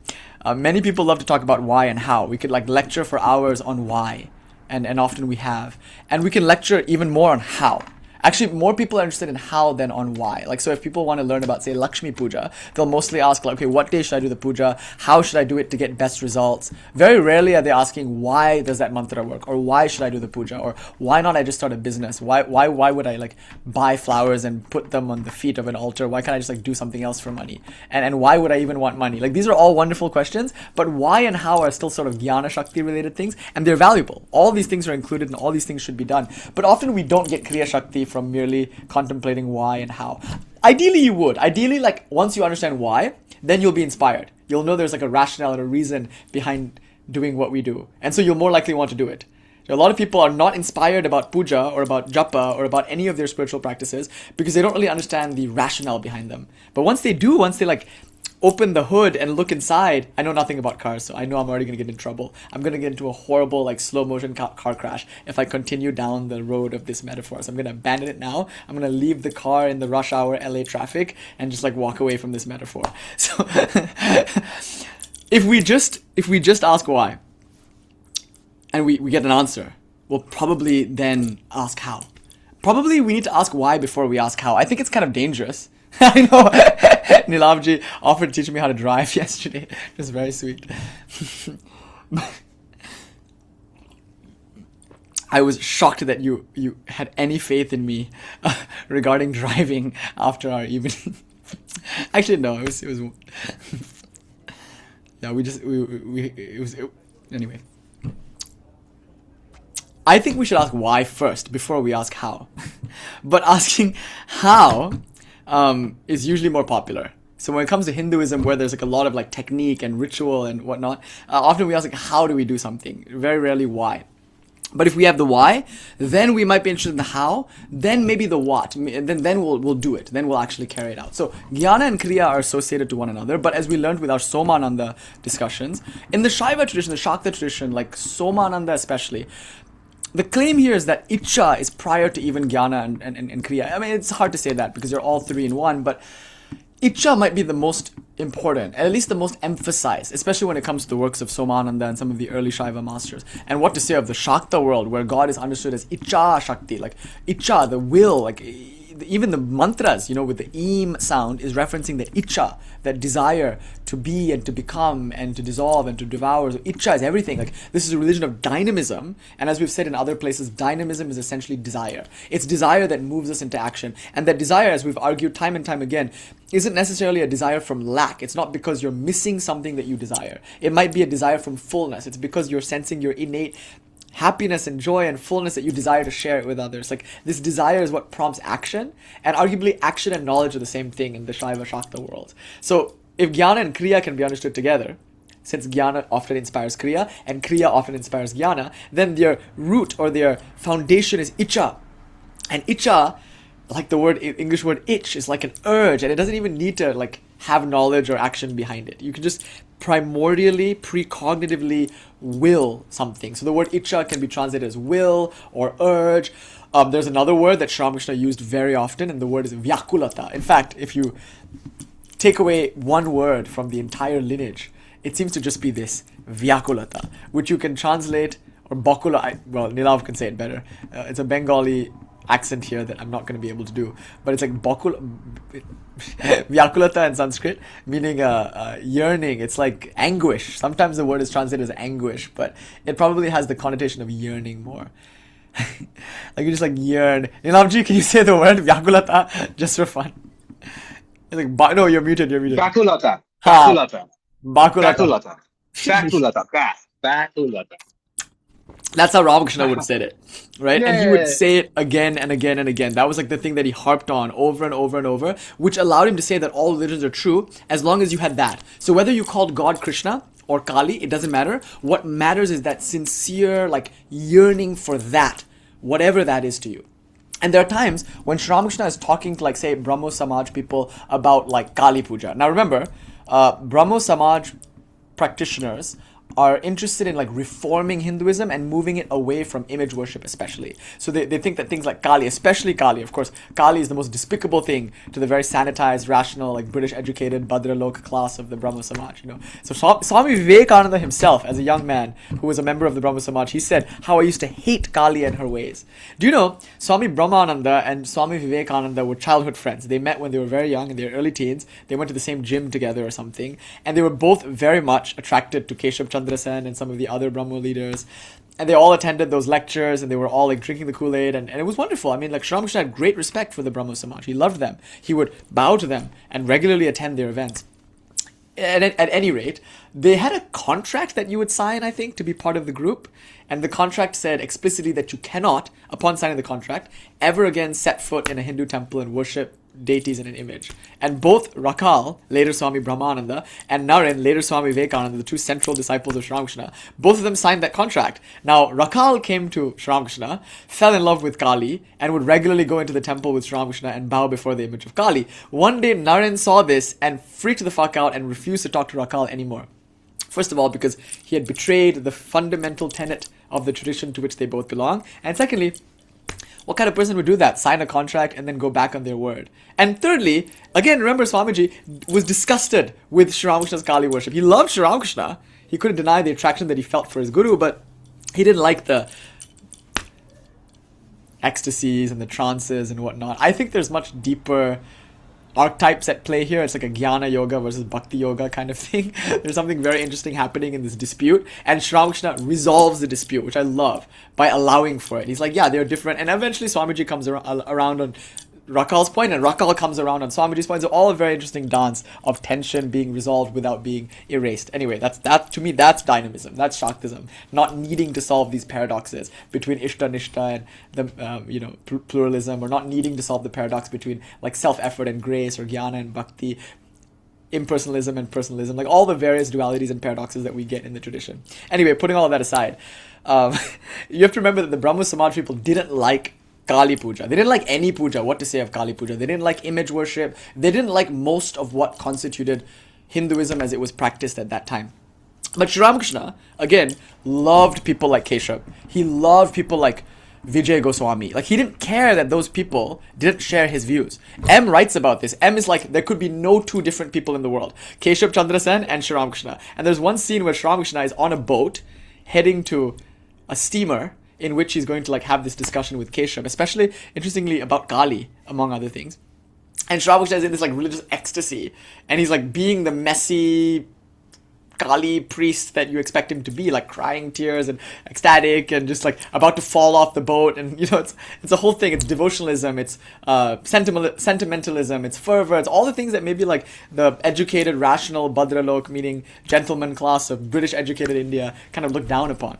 many people love to talk about why and how. We could like lecture for hours on why. And often we have. And we can lecture even more on how. Actually, more people are interested in how than on why. Like, so if people want to learn about, say, Lakshmi Puja, they'll mostly ask, like, okay, what day should I do the puja? How should I do it to get best results? Very rarely are they asking, why does that mantra work? Or why should I do the puja? Or why not I just start a business? Why would I, like, buy flowers and put them on the feet of an altar? Why can't I just, like, do something else for money? And why would I even want money? Like, these are all wonderful questions, but why and how are still sort of Jnana Shakti related things, and they're valuable. All these things are included and all these things should be done. But often we don't get Kriya Shakti from merely contemplating why and how. Ideally you would. Ideally, like, once you understand why, then you'll be inspired. You'll know there's like a rationale and a reason behind doing what we do. And so you'll more likely want to do it. A lot of people are not inspired about puja or about japa or about any of their spiritual practices because they don't really understand the rationale behind them. But once they do, once they like open the hood and look inside, I know nothing about cars, so I know I'm already going to get in trouble. I'm going to get into a horrible, like, slow motion car crash if I continue down the road of this metaphor. So I'm going to abandon it now. I'm going to leave the car in the rush hour LA traffic and just like walk away from this metaphor. So if we just ask why and we get an answer, we'll probably then ask how. Probably we need to ask why before we ask how. I think it's kind of dangerous. I know. Nilavji offered to teach me how to drive yesterday. It was very sweet. I was shocked that you had any faith in me regarding driving after our evening. Actually, no, it was yeah, anyway. I think we should ask why first before we ask how. But asking how is usually more popular. So when it comes to Hinduism, where there's like a lot of like technique and ritual and whatnot, often we ask like, how do we do something? Very rarely why. But if we have the why, then we might be interested in the how, then maybe the what, then we'll do it, then we'll actually carry it out. So Jnana and Kriya are associated to one another, but as we learned with our Somananda discussions, in the Shaiva tradition, the Shakta tradition, like Somananda especially, the claim here is that Icha is prior to even Jnana and Kriya. I mean, it's hard to say that because they're all three in one, but Icha might be the most important, at least the most emphasized, especially when it comes to the works of Somananda and some of the early Shaiva masters. And what to say of the Shakta world, where God is understood as Icha Shakti, like Icha, the will, like even the mantras, with the eem sound is referencing the Icha, that desire to be and to become and to dissolve and to devour. So Icha is everything. Like, this is a religion of dynamism, and as we've said in other places, dynamism is essentially desire. It's desire that moves us into action, and that desire, as we've argued time and time again, isn't necessarily a desire from lack. It's not because you're missing something that you desire. It might be a desire from fullness. It's because you're sensing your innate happiness and joy and fullness that you desire to share it with others. Like, this desire is what prompts action, and arguably action and knowledge are the same thing in the Shaiva Shakta world. So if Jnana and Kriya can be understood together, since Jnana often inspires Kriya and Kriya often inspires Jnana, then their root or their foundation is Icha. And Icha, like the English word itch, is like an urge, and it doesn't even need to like have knowledge or action behind it. You can just primordially, precognitively will something. So the word Icha can be translated as will or urge. There's another word that Ramakrishna used very often, and the word is Vyakulata. In fact, if you take away one word from the entire lineage, it seems to just be this, Vyakulata, which you can translate, or Bakula, well, Nilav can say it better. It's a Bengali accent here that I'm not going to be able to do, but it's like Vyakulata in Sanskrit, meaning yearning. It's like anguish. Sometimes the word is translated as anguish, but it probably has the connotation of yearning more. Like you just like yearn. Nilamji, can you say the word Vyakulata just for fun? It's like, no, you're muted. Bakulata. Ha. Bakulata. Bakulata. Bakulata. Bakulata. That's how Ramakrishna would have said it, right? And he would Yeah. say it again and again and again. That was like the thing that he harped on over and over and over, which allowed him to say that all religions are true as long as you had that. So whether you called God Krishna or Kali, it doesn't matter. What matters is that sincere, like, yearning for that, whatever that is to you. And there are times when Sri Ramakrishna is talking to, like, say, Brahmo Samaj people about, like, Kali Puja. Now remember, Brahmo Samaj practitioners are interested in like reforming Hinduism and moving it away from image worship especially. So they think that things like Kali, especially Kali, of course, Kali is the most despicable thing to the very sanitized, rational, like British educated Bhadralok class of the Brahmo Samaj, you know. So Swami Vivekananda himself, as a young man who was a member of the Brahmo Samaj, he said how I used to hate Kali and her ways. Do you know, Swami Brahmananda and Swami Vivekananda were childhood friends. They met when they were very young, in their early teens. They went to the same gym together or something. And they were both very much attracted to Keshav Chandra Sen and some of the other Brahmo leaders. And they all attended those lectures and they were all like drinking the Kool-Aid and it was wonderful. I mean, like Sri Ramakrishna had great respect for the Brahmo Samaj. He loved them. He would bow to them and regularly attend their events. And at any rate, they had a contract that you would sign, I think, to be part of the group. And the contract said explicitly that you cannot, upon signing the contract, ever again set foot in a Hindu temple and worship deities in an image. And both Rakal, later Swami Brahmananda, and Naren, later Swami Vivekananda, the two central disciples of Sri Ramakrishna, both of them signed that contract. Now, Rakal came to Sri Ramakrishna, fell in love with Kali, and would regularly go into the temple with Sri Ramakrishna and bow before the image of Kali. One day, Naren saw this and freaked the fuck out and refused to talk to Rakal anymore. First of all, because he had betrayed the fundamental tenet of the tradition to which they both belong. And secondly, what kind of person would do that? Sign a contract and then go back on their word. And thirdly, again, remember Swamiji was disgusted with Sri Ramakrishna's Kali worship. He loved Sri Ramakrishna. He couldn't deny the attraction that he felt for his guru, but he didn't like the ecstasies and the trances and whatnot. I think there's much deeper archetypes at play here. It's like a jnana yoga versus bhakti yoga kind of thing. There's something very interesting happening in this dispute, and Sri Ramakrishna resolves the dispute, which I love, by allowing for it. He's like, yeah, they're different, and eventually Swamiji comes around on Rakal's point, and Rakal comes around on Swamiji's point. So all a very interesting dance of tension being resolved without being erased. Anyway, that to me, that's dynamism, that's Shaktism, not needing to solve these paradoxes between Ishta-nishta and the pluralism, or not needing to solve the paradox between like self-effort and grace, or jnana and bhakti, impersonalism and personalism, like all the various dualities and paradoxes that we get in the tradition. Anyway, putting all of that aside, you have to remember that the Brahmo Samaj people didn't like Kali Puja. They didn't like any puja, what to say of Kali Puja. They didn't like image worship. They didn't like most of what constituted Hinduism as it was practiced at that time. But Sri Ramakrishna, again, loved people like Keshav. He loved people like Vijay Goswami. Like, he didn't care that those people didn't share his views. M writes about this. M is like, there could be no two different people in the world. Keshav Chandra Sen and Sri Ramakrishna. And there's one scene where Sri Ramakrishna is on a boat heading to a steamer in which he's going to like have this discussion with Keshav, especially interestingly about Kali, among other things. And Sri Ramakrishna is in this like religious ecstasy, and he's like being the messy Kali priest that you expect him to be, like crying tears and ecstatic and just like about to fall off the boat. And you know, it's a whole thing. It's devotionalism, it's sentimentalism, it's fervor, it's all the things that maybe like the educated, rational Bhadralok, meaning gentleman class of British educated India, kind of look down upon.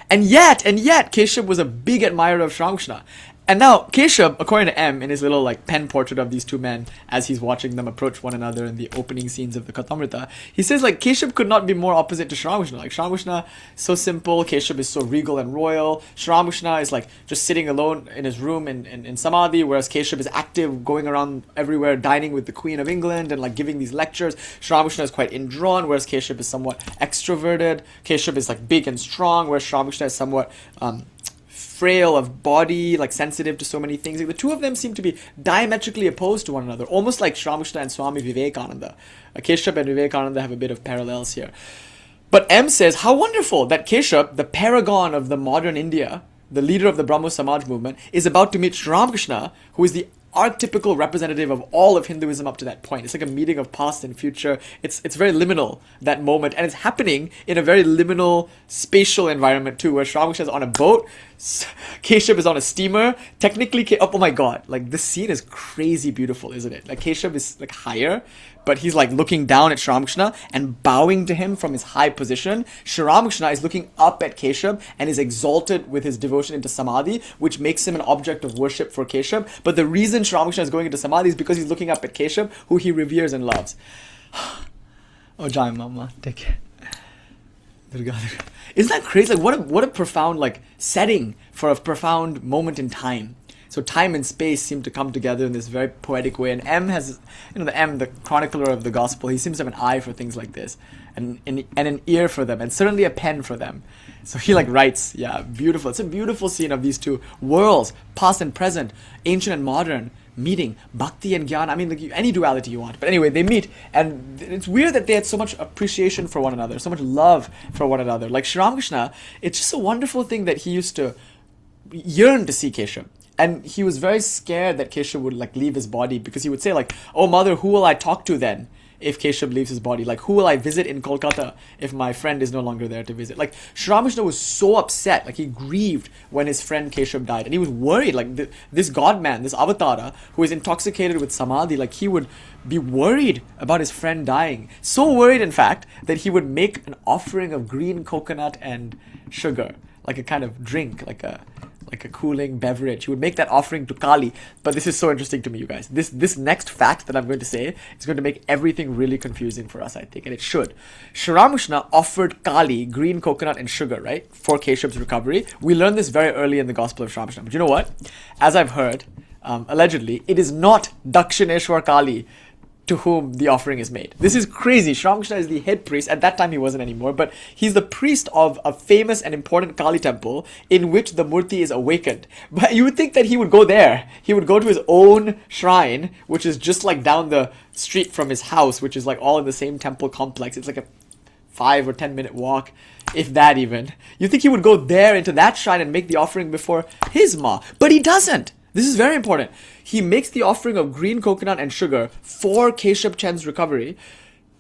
And yet, Keshav was a big admirer of Sri Ramakrishna. And now, Keshav, according to M, in his little like pen portrait of these two men as he's watching them approach one another in the opening scenes of the Kathamrita, he says like Keshav could not be more opposite to Sri Ramakrishna. Like, Sri Ramakrishna is so simple, Keshav is so regal and royal. Sri Ramakrishna is like just sitting alone in his room in Samadhi, whereas Keshav is active, going around everywhere, dining with the Queen of England and like giving these lectures. Sri Ramakrishna is quite indrawn, whereas Keshav is somewhat extroverted. Keshav is like big and strong, whereas Sri Ramakrishna is somewhat frail of body, like sensitive to so many things. Like, the two of them seem to be diametrically opposed to one another, almost like Sri Ramakrishna and Swami Vivekananda. Keshav and Vivekananda have a bit of parallels here. But M says, how wonderful that Keshav, the paragon of the modern India, the leader of the Brahmo Samaj movement, is about to meet Sri Ramakrishna, who is the archetypical representative of all of Hinduism up to that point. It's like a meeting of past and future. It's very liminal, that moment, and it's happening in a very liminal spatial environment too, where Sri Ramakrishna is on a boat, Keshav is on a steamer. Technically, oh my god, like this scene is crazy beautiful, isn't it? Like Keshav is like higher, but he's like looking down at Sri Ramakrishna and bowing to him from his high position. Sri Ramakrishna is looking up at Keshav and is exalted with his devotion into samadhi, which makes him an object of worship for Keshav. But the reason Sri Ramakrishna is going into samadhi is because he's looking up at Keshav, who he reveres and loves. Oh, Jai Mama, take care. Isn't that crazy? Like what a profound like setting for a profound moment in time. So time and space seem to come together in this very poetic way. And M has, the chronicler of the gospel, he seems to have an eye for things like this, and an ear for them, and certainly a pen for them. So he like writes, beautiful. It's a beautiful scene of these two worlds, past and present, ancient and modern, meeting, bhakti and jnana. I mean, like any duality you want. But anyway, they meet, and it's weird that they had so much appreciation for one another, so much love for one another. Like Sri Ramakrishna, it's just a wonderful thing that he used to yearn to see Keshav. And he was very scared that Keshav would like leave his body, because he would say like, "Oh mother, who will I talk to then if Keshav leaves his body? Like, who will I visit in Kolkata if my friend is no longer there to visit?" Like, Sri Ramakrishna was so upset, like he grieved when his friend Keshav died, and he was worried, like this god man, this avatara, who is intoxicated with samadhi, like he would be worried about his friend dying. So worried, in fact, that he would make an offering of green coconut and sugar, like a kind of drink, like a cooling beverage. He would make that offering to Kali. But this is so interesting to me, you guys. This next fact that I'm going to say is going to make everything really confusing for us, I think, and it should. Sri Ramakrishna offered Kali green coconut and sugar, right, for Keshav's recovery. We learned this very early in the Gospel of Sri Ramakrishna. But you know what? As I've heard, allegedly, it is not Dakshineshwar Kali to whom the offering is made. This is crazy. Sri Ramakrishna is the head priest. At that time he wasn't anymore, but he's the priest of a famous and important Kali temple in which the murti is awakened. But you would think that he would go there. He would go to his own shrine, which is just like down the street from his house, which is like all in the same temple complex. It's like a 5 or 10 minute walk, if that even. You think he would go there into that shrine and make the offering before his ma. But he doesn't. This is very important. He makes the offering of green coconut and sugar for Keshav Chand's recovery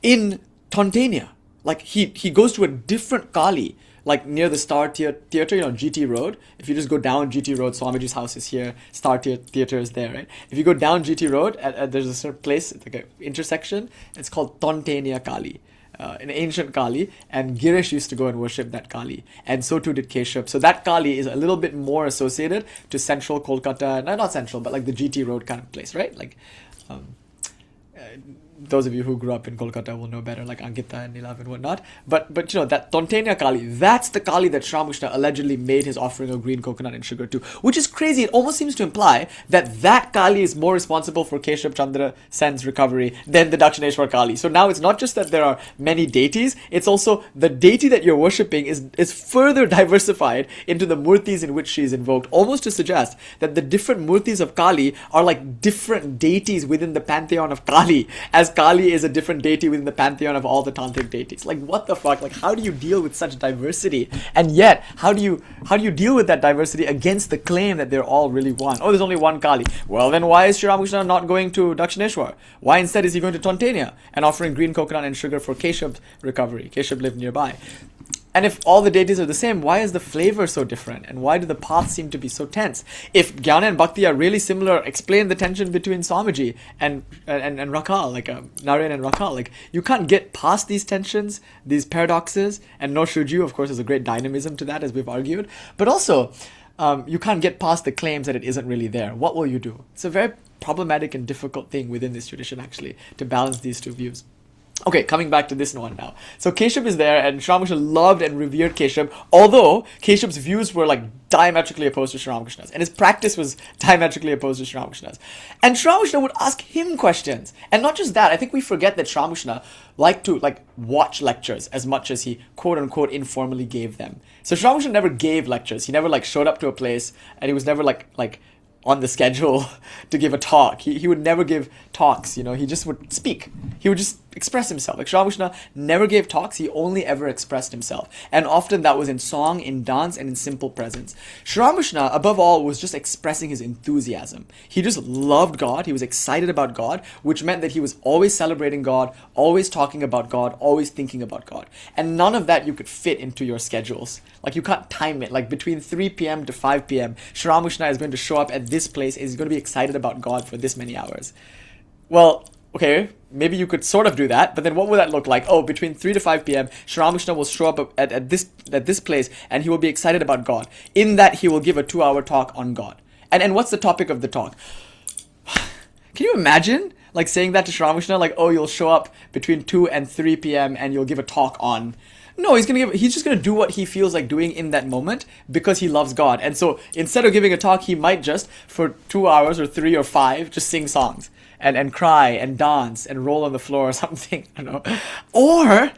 in Tontania. Like he goes to a different Kali, like near the Star Theatre, GT Road. If you just go down GT Road, Swamiji's house is here, Star Theatre is there, right? If you go down GT Road, there's a certain place, it's like an intersection, it's called Tontania Kali. An ancient Kali, and Girish used to go and worship that Kali, and so too did Keshav. So that Kali is a little bit more associated to central Kolkata, not central, but like the GT Road kind of place, right? Like those of you who grew up in Kolkata will know better, like Ankita and Nilav and whatnot. But that Tontania Kali, that's the Kali that Sri Ramakrishna allegedly made his offering of green coconut and sugar to, which is crazy. It almost seems to imply that Kali is more responsible for Keshav Chandra Sen's recovery than the Dakshineshwar Kali. So now it's not just that there are many deities, it's also the deity that you're worshipping is further diversified into the murtis in which she is invoked, almost to suggest that the different murtis of Kali are like different deities within the pantheon of Kali, as Kali is a different deity within the pantheon of all the tantric deities. Like, what the fuck? Like, how do you deal with such diversity? And yet, how do you deal with that diversity against the claim that they're all really one? Oh, there's only one Kali. Well, then why is Sri Ramakrishna not going to Dakshineshwar? Why instead is he going to Tontania and offering green coconut and sugar for Keshav's recovery? Keshav lived nearby. And if all the deities are the same, why is the flavor so different? And why do the paths seem to be so tense? If Jnana and Bhakti are really similar, explain the tension between Swamiji and Rakal, like Narayan and Rakal. Like, you can't get past these tensions, these paradoxes, and no Shuju, of course, is a great dynamism to that, as we've argued. But also, you can't get past the claims that it isn't really there. What will you do? It's a very problematic and difficult thing within this tradition, actually, to balance these two views. Okay, coming back to this one now. So Keshav is there, and Sri Ramakrishna loved and revered Keshav, although Keshav's views were like diametrically opposed to Sri Ramakrishna's, and his practice was diametrically opposed to Sri Ramakrishna's. And Sri Ramakrishna would ask him questions. And not just that, I think we forget that Sri Ramakrishna liked to watch lectures as much as he quote unquote informally gave them. So Sri Ramakrishna never gave lectures. He never showed up to a place, and he was never like on the schedule to give a talk. He would never give talks, he just would speak. He would just express himself. Like Sri Ramakrishna never gave talks, he only ever expressed himself. And often that was in song, in dance, and in simple presence. Sri Ramakrishna, above all, was just expressing his enthusiasm. He just loved God, he was excited about God, which meant that he was always celebrating God, always talking about God, always thinking about God. And none of that you could fit into your schedules. Like you can't time it. Like between 3 p.m. to 5 p.m., Sri Ramakrishna is going to show up at this place and he's going to be excited about God for this many hours. Well, okay, maybe you could sort of do that, but then what would that look like? Oh, between 3 to 5 p.m., Sri Ramakrishna will show up at this place and he will be excited about God. In that, he will give a 2-hour talk on God. And what's the topic of the talk? Can you imagine like saying that to Sri Ramakrishna? Like, oh, you'll show up between 2 and 3 p.m. and you'll give a talk on... No, he's just going to do what he feels like doing in that moment because he loves God. And so instead of giving a talk, he might just, for 2 hours or 3 or 5, just sing songs and cry and dance and roll on the floor or something. I don't know. Or,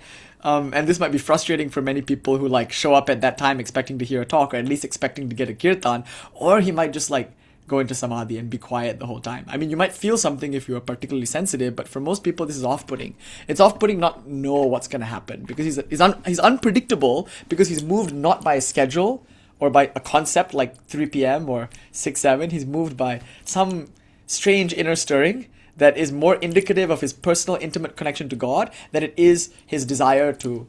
and this might be frustrating for many people who like show up at that time expecting to hear a talk or at least expecting to get a kirtan, or he might just like go into samadhi and be quiet the whole time. I mean, you might feel something if you are particularly sensitive, but for most people, this is off-putting. It's off-putting not know what's going to happen because he's unpredictable because he's moved not by a schedule or by a concept like 3 p.m. or 6, 7. He's moved by some strange inner stirring that is more indicative of his personal, intimate connection to God than it is his desire to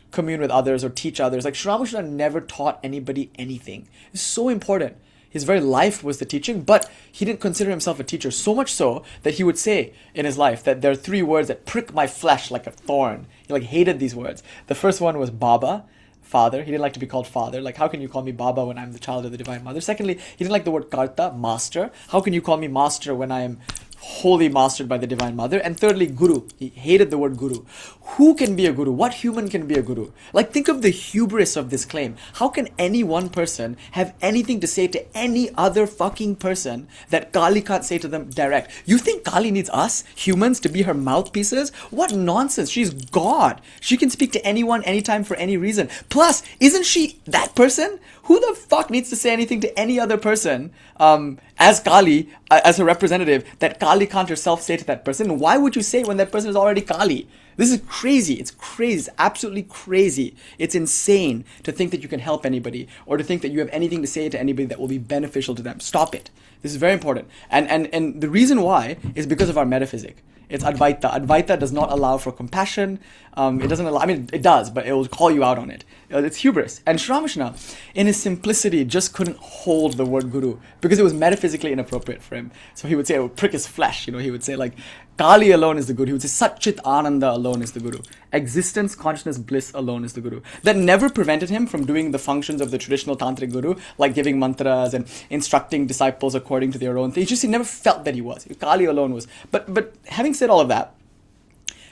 commune with others or teach others. Like Sri Ramakrishna never taught anybody anything. It's so important. His very life was the teaching, but he didn't consider himself a teacher, so much so that he would say in his life that there are 3 words that prick my flesh like a thorn. He like hated these words. The first one was Baba, father. He didn't like to be called father. Like, how can you call me Baba when I'm the child of the Divine Mother? Secondly, he didn't like the word Karta, master. How can you call me master when I am wholly mastered by the Divine Mother? And thirdly, guru. He hated the word guru. Who can be a guru? What human can be a guru? Like, think of the hubris of this claim. How can any one person have anything to say to any other fucking person that Kali can't say to them direct? You think Kali needs us, humans, to be her mouthpieces? What nonsense. She's God. She can speak to anyone, anytime, for any reason. Plus, isn't she that person? Who the fuck needs to say anything to any other person as Kali, as her representative, that Kali can't herself say to that person? Why would you say when that person is already Kali? This is crazy. It's crazy. It's absolutely crazy. It's insane to think that you can help anybody or to think that you have anything to say to anybody that will be beneficial to them. Stop it. This is very important. And the reason why is because of our metaphysic. It's Advaita. Advaita does not allow for compassion. It doesn't allow, I mean, it does, but it will call you out on it. It's hubris. And Sri Ramakrishna, in his simplicity, just couldn't hold the word guru because it was metaphysically inappropriate for him. So he would say it would prick his flesh. He would say like, Kali alone is the guru. He would say Satchit Ananda alone is the guru. Existence, consciousness, bliss alone is the guru. That never prevented him from doing the functions of the traditional Tantric guru, like giving mantras and instructing disciples according to their own thing. He never felt that he was. Kali alone was. But having said all of that,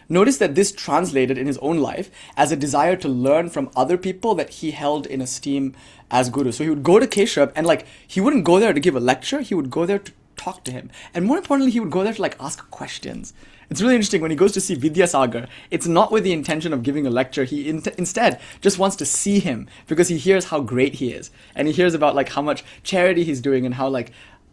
notice that this translated in his own life as a desire to learn from other people that he held in esteem as guru. So he would go to Keshav and like, he wouldn't go there to give a lecture, he would go there to talk to him. And more importantly, he would go there to like ask questions. It's really interesting when he goes to see Vidyasagar, it's not with the intention of giving a lecture. He instead just wants to see him because he hears how great he is. And he hears about like how much charity he's doing and how like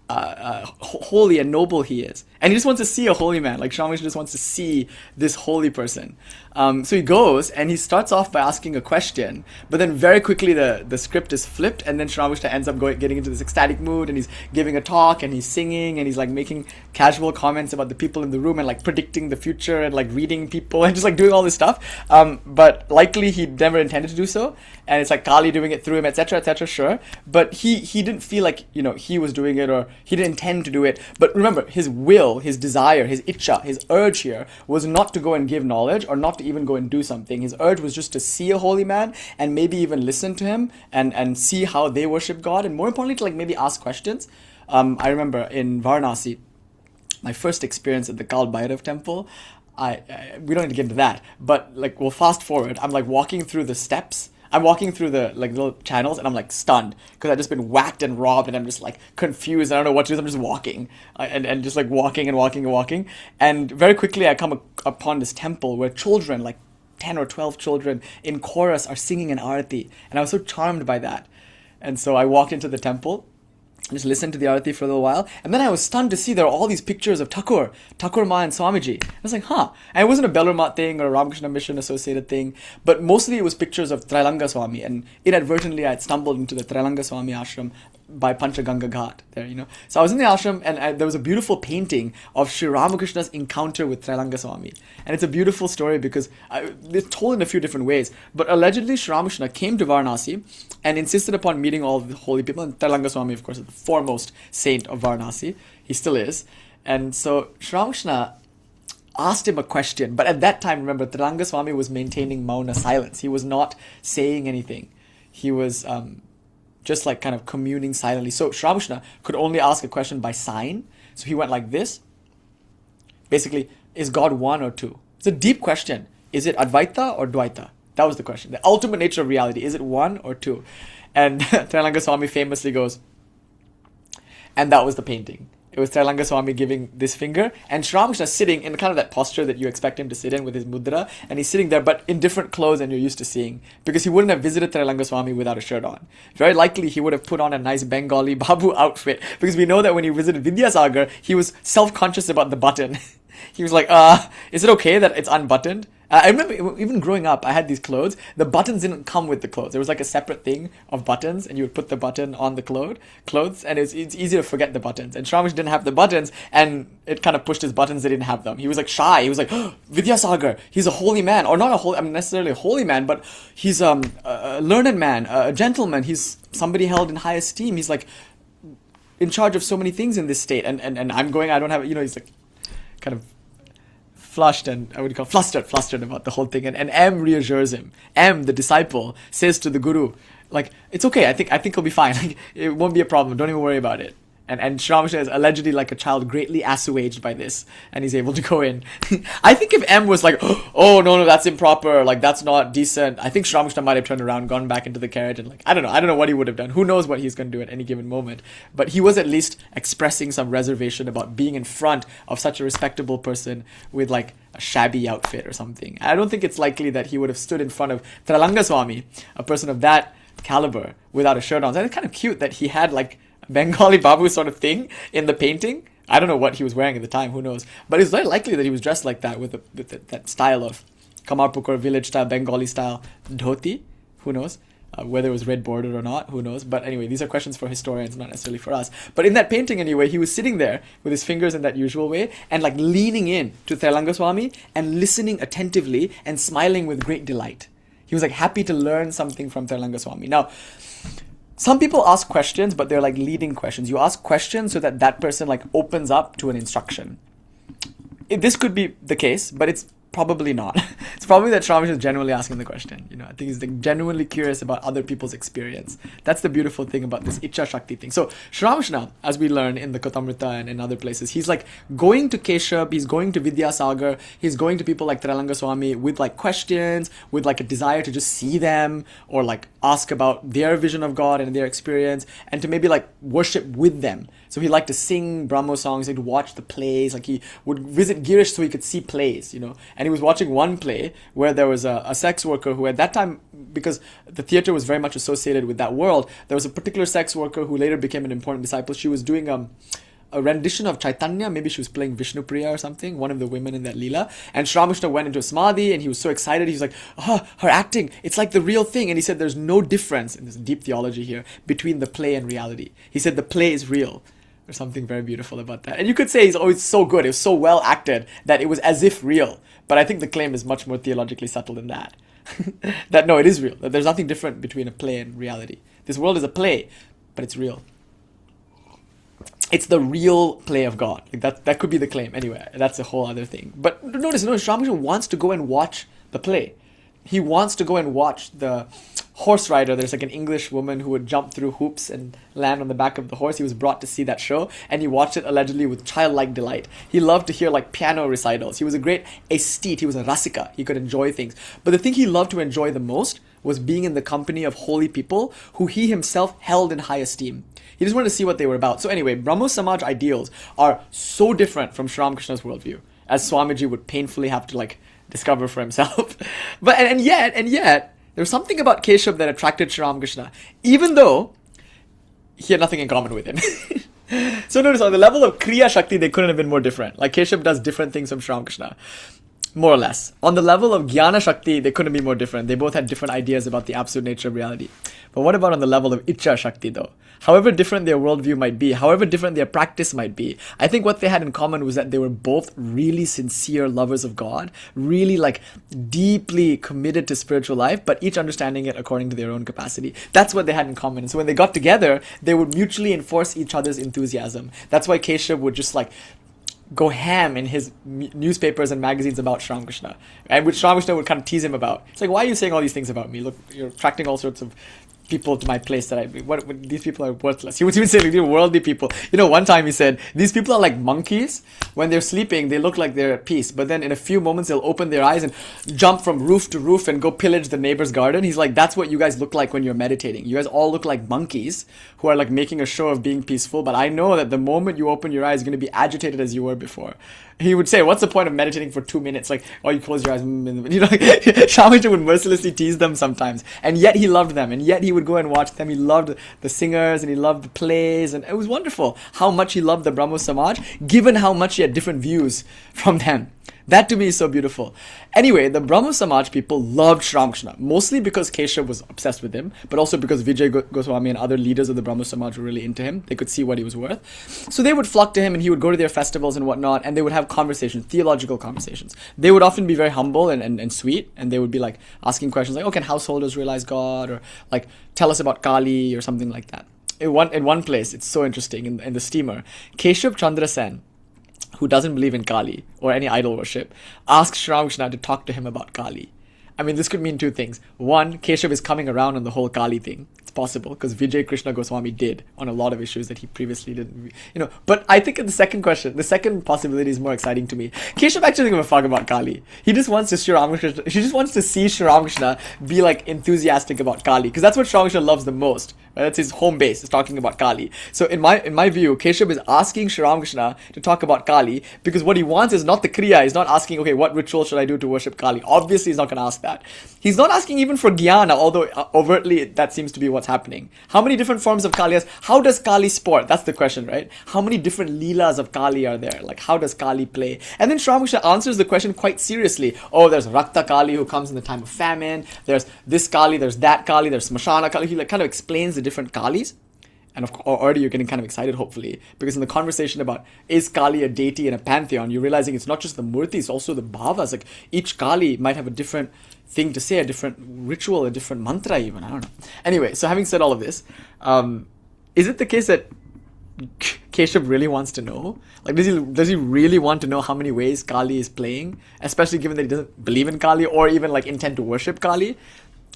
holy and noble he is. And he just wants to see a holy man. Like Swami just wants to see this holy person. So he goes and he starts off by asking a question, but then very quickly the script is flipped and then Sri Ramakrishna ends up getting into this ecstatic mood and he's giving a talk and he's singing and he's like making casual comments about the people in the room and like predicting the future and like reading people and just like doing all this stuff. But likely he never intended to do so. And it's like Kali doing it through him, etc., sure. But he didn't feel like, he was doing it or he didn't intend to do it. But remember, his will, his desire, his itcha, his urge here was not to go and give knowledge or not to even go and do something. His urge was just to see a holy man and maybe even listen to him and see how they worship God. And more importantly, to like maybe ask questions. I remember in Varanasi, my first experience at the Kal Bhairav temple, we don't need to get into that, but like we'll fast forward. I'm like walking through the steps. I'm walking through the like little channels and I'm like stunned because I've just been whacked and robbed and I'm just like confused. I don't know what to do. I'm just walking and just like walking. And very quickly I come upon this temple where children, like 10 or 12 children in chorus are singing an arati. And I was so charmed by that. And so I walked into the temple just listened to the arati for a little while, and then I was stunned to see there are all these pictures of Thakur Ma and Swamiji. I was like, huh. And it wasn't a Bellarmat thing or a Ramakrishna mission associated thing, but mostly it was pictures of Trailanga Swami, and inadvertently I had stumbled into the Trailanga Swami ashram by Panchaganga Ghat there, So I was in the ashram, and there was a beautiful painting of Sri Ramakrishna's encounter with Trailanga Swami. And it's a beautiful story because it's told in a few different ways. But allegedly, Sri Ramakrishna came to Varanasi and insisted upon meeting all the holy people. And Trailanga Swami, of course, is the foremost saint of Varanasi. He still is. And so Sri Ramakrishna asked him a question. But at that time, remember, Trailanga Swami was maintaining Mauna silence. He was not saying anything. He was just like kind of communing silently. So Sri Ramakrishna could only ask a question by sign. So he went like this. Basically, is God one or two? It's a deep question. Is it Advaita or Dvaita? That was the question. The ultimate nature of reality. Is it one or two? And Trailanga Swami famously goes, and that was the painting. It was Trailanga Swami giving this finger, and Sri Ramakrishna sitting in kind of that posture that you expect him to sit in with his mudra, and he's sitting there but in different clothes than you're used to seeing, because he wouldn't have visited Trailanga Swami without a shirt on. Very likely he would have put on a nice Bengali Babu outfit, because we know that when he visited Vidyasagar, he was self-conscious about the button. He was like, is it okay that it's unbuttoned? I remember even growing up, I had these clothes. The buttons didn't come with the clothes. There was like a separate thing of buttons, and you would put the button on the clothes, and it's easy to forget the buttons. And Sri Ramakrishna didn't have the buttons, and it kind of pushed his buttons. They didn't have them. He was like shy. He was like, oh, Vidyasagar, he's a holy man, or not necessarily a holy man, but he's a learned man, a gentleman. He's somebody held in high esteem. He's like in charge of so many things in this state, and I'm going. I don't have. He's like kind of flushed and flustered about the whole thing, and M reassures him. M, the disciple, says to the guru, like, it's okay, I think he'll be fine. Like, it won't be a problem, don't even worry about it. And Sri Ramakrishna is allegedly like a child greatly assuaged by this, and he's able to go in. I think if M was like, oh no, that's improper, like that's not decent, I think Sri Ramakrishna might have turned around, gone back into the carriage, and like, I don't know what he would have done. Who knows what he's going to do at any given moment. But he was at least expressing some reservation about being in front of such a respectable person with like a shabby outfit or something. I don't think it's likely that he would have stood in front of Trailanga Swami, a person of that caliber, without a shirt on. So it's kind of cute that he had like Bengali Babu sort of thing in the painting. I don't know what he was wearing at the time, who knows. But it's very likely that he was dressed like that with that style of Kamarpukur village style, Bengali style dhoti. Who knows? Whether it was red bordered or not, who knows. But anyway, these are questions for historians, not necessarily for us. But in that painting anyway, he was sitting there with his fingers in that usual way and like leaning in to Trailanga Swami and listening attentively and smiling with great delight. He was like happy to learn something from Trailanga Swami. Now, some people ask questions, but they're like leading questions. You ask questions so that person like opens up to an instruction. This could be the case, but it's probably not. It's probably that Swami is genuinely asking the question. I think he's like genuinely curious about other people's experience. That's the beautiful thing about this Icha Shakti thing. So Sri Ramakrishna, as we learn in the Katamrita and in other places, he's like going to Keshab, he's going to Vidyasagar, he's going to people like Trailanga Swami with like questions, with like a desire to just see them or like ask about their vision of God and their experience, and to maybe like worship with them. So he liked to sing Brahmo songs, he'd watch the plays, like he would visit Girish so he could see plays, And he was watching one play where there was a sex worker who at that time, because the theater was very much associated with that world, there was a particular sex worker who later became an important disciple. She was doing a rendition of Chaitanya, maybe she was playing Vishnupriya or something, one of the women in that Leela. And Sri Ramakrishna went into a samadhi and he was so excited. He was like, her acting, it's like the real thing. And he said there's no difference, and there's deep theology here, between the play and reality. He said the play is real. There's something very beautiful about that. And you could say it's so good, it was so well acted that it was as if real. But I think the claim is much more theologically subtle than that. That no, it is real. That there's nothing different between a play and reality. This world is a play, but it's real. It's the real play of God. Like that could be the claim. Anyway, that's a whole other thing. But notice, Ramakrishna wants to go and watch the play. He wants to go and watch the horse rider. There's like an English woman who would jump through hoops and land on the back of the horse. He was brought to see that show, and he watched it allegedly with childlike delight. He loved to hear like piano recitals. He was a great aesthete. He was a rasika. He could enjoy things. But the thing he loved to enjoy the most was being in the company of holy people who he himself held in high esteem. He just wanted to see what they were about. So anyway, Brahmo Samaj ideals are so different from Sri Ramakrishna's worldview, as Swamiji would painfully have to like discover for himself. But and yet there was something about Keshab that attracted Sri Ramakrishna, even though he had nothing in common with him. So notice on the level of Kriya Shakti, they couldn't have been more different. Like Keshav does different things from Sri Ramakrishna, more or less. On the level of Jnana Shakti, they couldn't be more different. They both had different ideas about the absolute nature of reality. But what about on the level of Ichcha Shakti though? However different their worldview might be, however different their practice might be, I think what they had in common was that they were both really sincere lovers of God, really like deeply committed to spiritual life, but each understanding it according to their own capacity. That's what they had in common. And so when they got together, they would mutually enforce each other's enthusiasm. That's why Keshav would just like go ham in his newspapers and magazines about Sri Ramakrishna, and which Sri Ramakrishna would kind of tease him about. It's like, why are you saying all these things about me? Look, you're attracting all sorts of people to my place that what these people are worthless. He would even say, like, they're worldly people. You know, one time he said, these people are like monkeys. When they're sleeping, they look like they're at peace. But then in a few moments, they'll open their eyes and jump from roof to roof and go pillage the neighbor's garden. He's like, that's what you guys look like when you're meditating. You guys all look like monkeys who are like making a show of being peaceful. But I know that the moment you open your eyes, you're going to be agitated as you were before. He would say, what's the point of meditating for 2 minutes? Like, oh, you close your eyes. You know, Shamaji would mercilessly tease them sometimes. And yet he loved them. And yet he would go and watch them. He loved the singers and he loved the plays. And it was wonderful how much he loved the Brahmo Samaj, given how much he had different views from them. That to me is so beautiful. Anyway, the Brahmo Samaj people loved Sri Ramakrishna, mostly because Keshav was obsessed with him, but also because Vijay Goswami and other leaders of the Brahmo Samaj were really into him. They could see what he was worth. So they would flock to him and he would go to their festivals and whatnot, and they would have conversations, theological conversations. They would often be very humble and sweet, and they would be like asking questions like, oh, can householders realize God? Or like, tell us about Kali or something like that. In one place, it's so interesting, in the steamer, Keshav Chandra Sen, who doesn't believe in Kali or any idol worship, asks Sri Ramakrishna to talk to him about Kali. I mean, this could mean two things. One, Keshav is coming around on the whole Kali thing. It's possible, because Vijay Krishna Goswami did on a lot of issues that he previously didn't, But I think in the second possibility is more exciting to me. Keshav actually doesn't give a fuck about Kali. He just wants to see Sri Ramakrishna be like enthusiastic about Kali, because that's what Sri Ramakrishna loves the most. Right? That's his home base, is talking about Kali. So in my view, Keshav is asking Sri Ramakrishna to talk about Kali, because what he wants is not the Kriya. He's not asking, okay, what ritual should I do to worship Kali? Obviously, he's not going to ask that. He's not asking even for Jnana, although overtly that seems to be what's happening. How many different forms of Kali? How does Kali sport? That's the question, right? How many different Leelas of Kali are there? Like, how does Kali play? And then Sri Ramakrishna answers the question quite seriously. Oh, there's Rakta Kali who comes in the time of famine. There's this Kali, there's that Kali, there's Smashana Kali. He like kind of explains the different Kalis. And already you're getting kind of excited, hopefully, because in the conversation about is Kali a deity in a pantheon, you're realizing it's not just the murti, it's also the bhavas. Like each Kali might have a different thing to say, a different ritual, a different mantra even. I don't know. Anyway, so having said all of this, is it the case that Keshav really wants to know? Like, does he really want to know how many ways Kali is playing? Especially given that he doesn't believe in Kali or even like intend to worship Kali?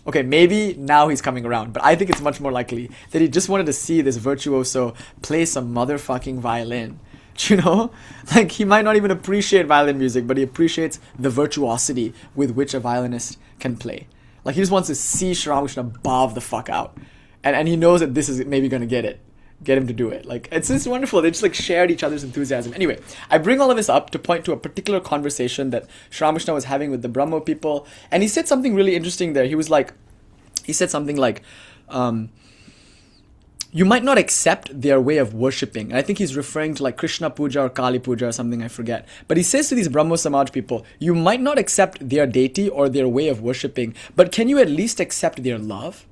Okay, maybe now he's coming around, but I think it's much more likely that he just wanted to see this virtuoso play some motherfucking violin. You know? Like, he might not even appreciate violin music, but he appreciates the virtuosity with which a violinist can play. Like, he just wants to see Sri Ramakrishna bhav the fuck out. And he knows that this is maybe going to get him to do it. Like, it's just wonderful. They just like shared each other's enthusiasm. Anyway, I bring all of this up to point to a particular conversation that Sri Ramakrishna was having with the Brahmo people. And he said something really interesting there. He said something like, you might not accept their way of worshipping. And I think he's referring to like Krishna Puja or Kali Puja or something, I forget. But he says to these Brahmo Samaj people, you might not accept their deity or their way of worshipping, but can you at least accept their love?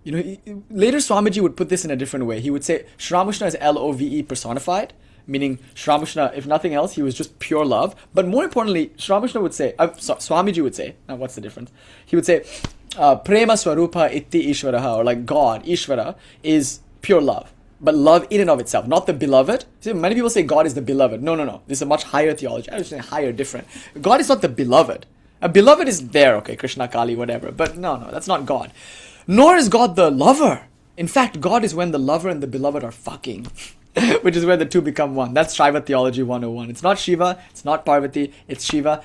You know, later Swamiji would put this in a different way. He would say, Sri Ramakrishna is Love personified, meaning Sri Ramakrishna, if nothing else, he was just pure love. But more importantly, Sri Ramakrishna would say, Swamiji would say, now what's the difference? He would say, Prema Swarupa Itti Ishvara, or like God, Ishvara, is pure love. But love in and of itself, not the beloved. See, many people say God is the beloved. No. This is a much higher theology. I would say higher, different. God is not the beloved. A beloved is there, okay, Krishna, Kali, whatever. But no, that's not God. Nor is God the lover. In fact, God is when the lover and the beloved are fucking, which is where the two become one. That's Shaiva Theology 101. It's not Shiva, it's not Parvati, it's Shiva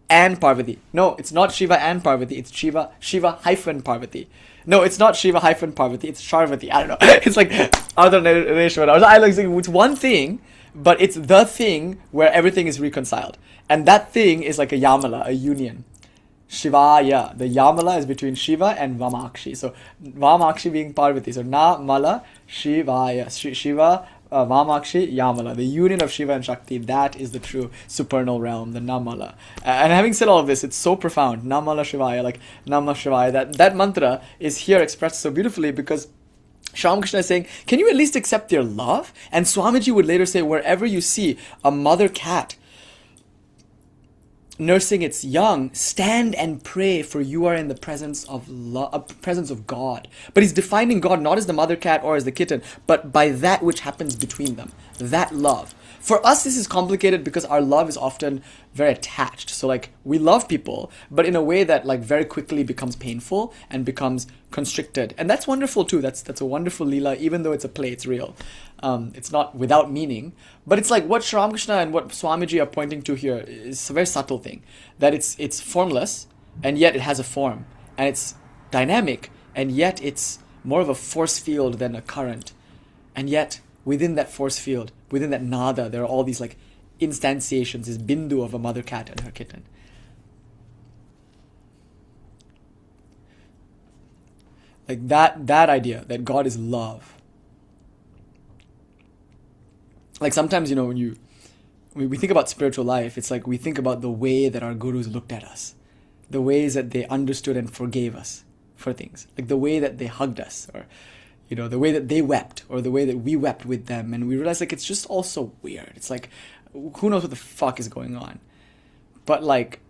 and Parvati. No, it's not Shiva and Parvati, it's Shiva hyphen Parvati. No, it's not Shiva hyphen Parvati, it's Sharvati. I don't know. It's like it's one thing, but it's the thing where everything is reconciled. And that thing is like a Yamala, a union. Shivaya. The Yamala is between Shiva and Vamakshi. So Vamakshi being Parvati. So Na Mala Shivaya. Shiva, Vamakshi, Yamala. The union of Shiva and Shakti, that is the true supernal realm, the Namala. And having said all of this, it's so profound. Namala Shivaya, like Namah Shivaya. That mantra is here expressed so beautifully because Sri Ramakrishna is saying, can you at least accept their love? And Swamiji would later say, wherever you see a mother cat nursing its young, stand and pray, for you are in the presence of presence of God. But he's defining God not as the mother cat or as the kitten, but by that which happens between them, that love. For us, this is complicated because our love is often very attached. So like we love people, but in a way that like very quickly becomes painful and becomes constricted. And that's wonderful too. That's a wonderful lila, even though it's a play, it's real. It's not without meaning. But it's like what Sri Ramakrishna and what Swamiji are pointing to here is a very subtle thing. That it's formless, and yet it has a form. And it's dynamic, and yet it's more of a force field than a current. And yet, within that force field, within that nada, there are all these like instantiations, this bindu of a mother cat and her kitten. Like that idea that God is love. Like sometimes, you know, when we think about spiritual life, it's like we think about the way that our gurus looked at us, the ways that they understood and forgave us for things, like the way that they hugged us, or you know, the way that they wept, or the way that we wept with them, and we realize like it's just all so weird. It's like, who knows what the fuck is going on? But like,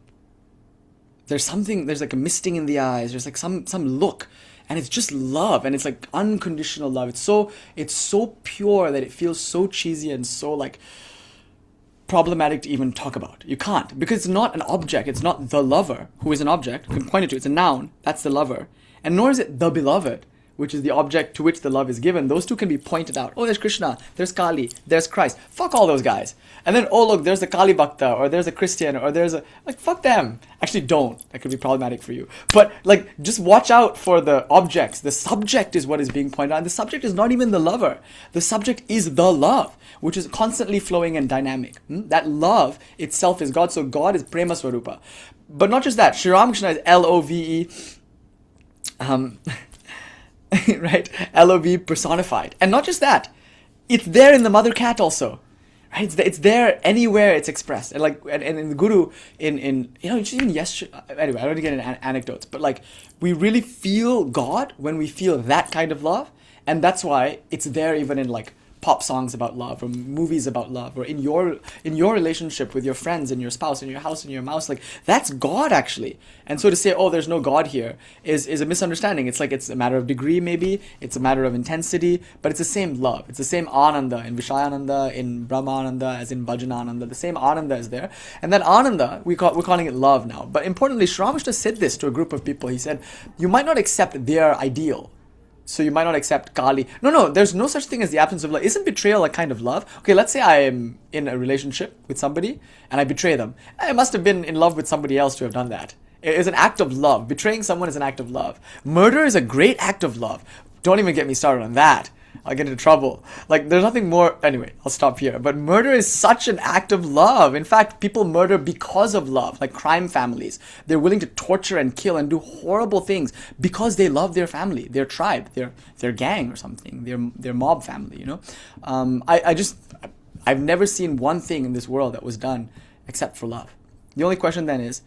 there's like a misting in the eyes. There's like some look, and it's just love, and it's like unconditional love. It's so pure that it feels so cheesy and so like problematic to even talk about. You can't, because it's not an object. It's not the lover who is an object. You can point it to. It's a noun. That's the lover, and nor is it the beloved, which is the object to which the love is given. Those two can be pointed out. Oh, there's Krishna, there's Kali, there's Christ. Fuck all those guys. And then, oh, look, there's the Kali Bhakta, or there's a Christian, or there's a... Like, fuck them. Actually, don't. That could be problematic for you. But, like, just watch out for the objects. The subject is what is being pointed out. And the subject is not even the lover. The subject is the love, which is constantly flowing and dynamic. That love itself is God. So God is Prema Swarupa. But not just that. Sri Ramakrishna is L-O-V-E... right? L-O-V personified. And not just that, it's there in the mother cat also. Right? It's there anywhere it's expressed. And like, and in the Guru, in you know, even yesterday, anyway, I don't want to get into anecdotes, but like, we really feel God when we feel that kind of love. And that's why it's there even in like pop songs about love, or movies about love, or in your relationship with your friends and your spouse and your house and your mouse. Like, that's God actually. And so to say, oh, there's no God here is a misunderstanding. It's like it's a matter of degree, maybe it's a matter of intensity, but it's the same love. It's the same ananda in Vishaya-ananda, in Brahmananda, as in Bhajanananda. The same ananda is there, and that ananda we're calling it love now. But importantly, Sri Ramakrishna said this to a group of people. He said, you might not accept their ideal. So you might not accept Kali. No, there's no such thing as the absence of love. Isn't betrayal a kind of love? Okay, let's say I am in a relationship with somebody and I betray them. I must have been in love with somebody else to have done that. It is an act of love. Betraying someone is an act of love. Murder is a great act of love. Don't even get me started on that. I'll get into trouble. Like, there's nothing more... Anyway, I'll stop here. But murder is such an act of love. In fact, people murder because of love, like crime families. They're willing to torture and kill and do horrible things because they love their family, their tribe, their gang or something, their mob family, you know? I've never seen one thing in this world that was done except for love. The only question then is,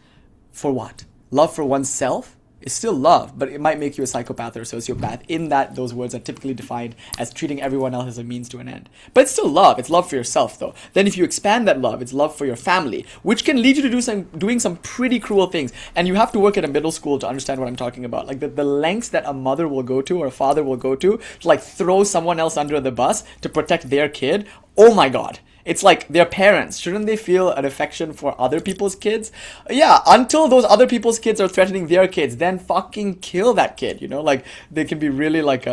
for what? Love for oneself is still love, but it might make you a psychopath or a sociopath, in that those words are typically defined as treating everyone else as a means to an end. But it's still love. It's love for yourself, though. Then if you expand that love, it's love for your family, which can lead you to doing some pretty cruel things. And you have to work at a middle school to understand what I'm talking about. Like the lengths that a mother will go to or a father will go to like throw someone else under the bus to protect their kid. Oh my God. It's like their parents. Shouldn't they feel an affection for other people's kids? Yeah, until those other people's kids are threatening their kids, then fucking kill that kid, you know? Like, they can be really like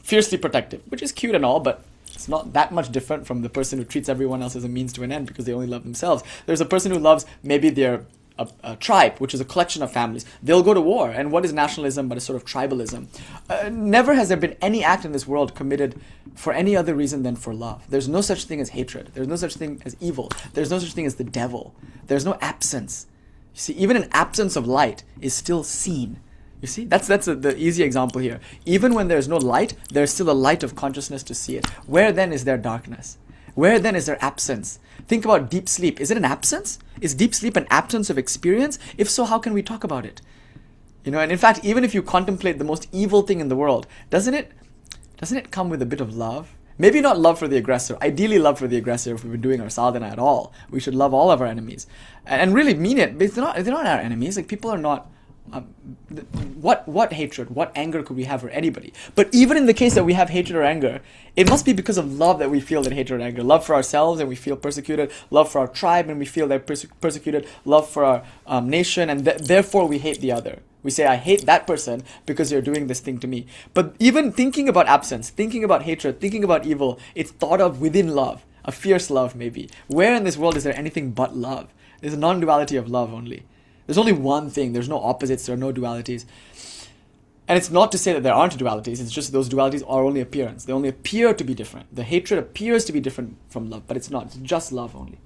fiercely protective, which is cute and all, but it's not that much different from the person who treats everyone else as a means to an end because they only love themselves. There's a person who loves maybe their a tribe, which is a collection of families. They'll go to war. And what is nationalism but a sort of tribalism? Never has there been any act in this world committed for any other reason than for love. There's no such thing as hatred. There's no such thing as evil. There's no such thing as the devil. There's no absence. You see, even an absence of light is still seen. You see, that's the easy example here. Even when there's no light, there's still a light of consciousness to see it. Where then is there darkness? Where then is there absence? Think about deep sleep. Is it an absence? Is deep sleep an absence of experience? If so, how can we talk about it? You know, and in fact, even if you contemplate the most evil thing in the world, doesn't it come with a bit of love? Maybe not love for the aggressor. Ideally love for the aggressor if we were doing our sadhana at all. We should love all of our enemies. And really mean it. But they're not our enemies. Like, people are not... what hatred, what anger could we have for anybody? But even in the case that we have hatred or anger, it must be because of love that we feel that hatred or anger. Love for ourselves and we feel persecuted. Love for our tribe and we feel they're persecuted. Love for our nation, and therefore we hate the other. We say, I hate that person because you're doing this thing to me. But even thinking about absence, thinking about hatred, thinking about evil, it's thought of within love, a fierce love maybe. Where in this world is there anything but love? There's a non-duality of love only. There's only one thing. There's no opposites. There are no dualities. And it's not to say that there aren't dualities. It's just those dualities are only appearance. They only appear to be different. The hatred appears to be different from love, but it's not. It's just love only.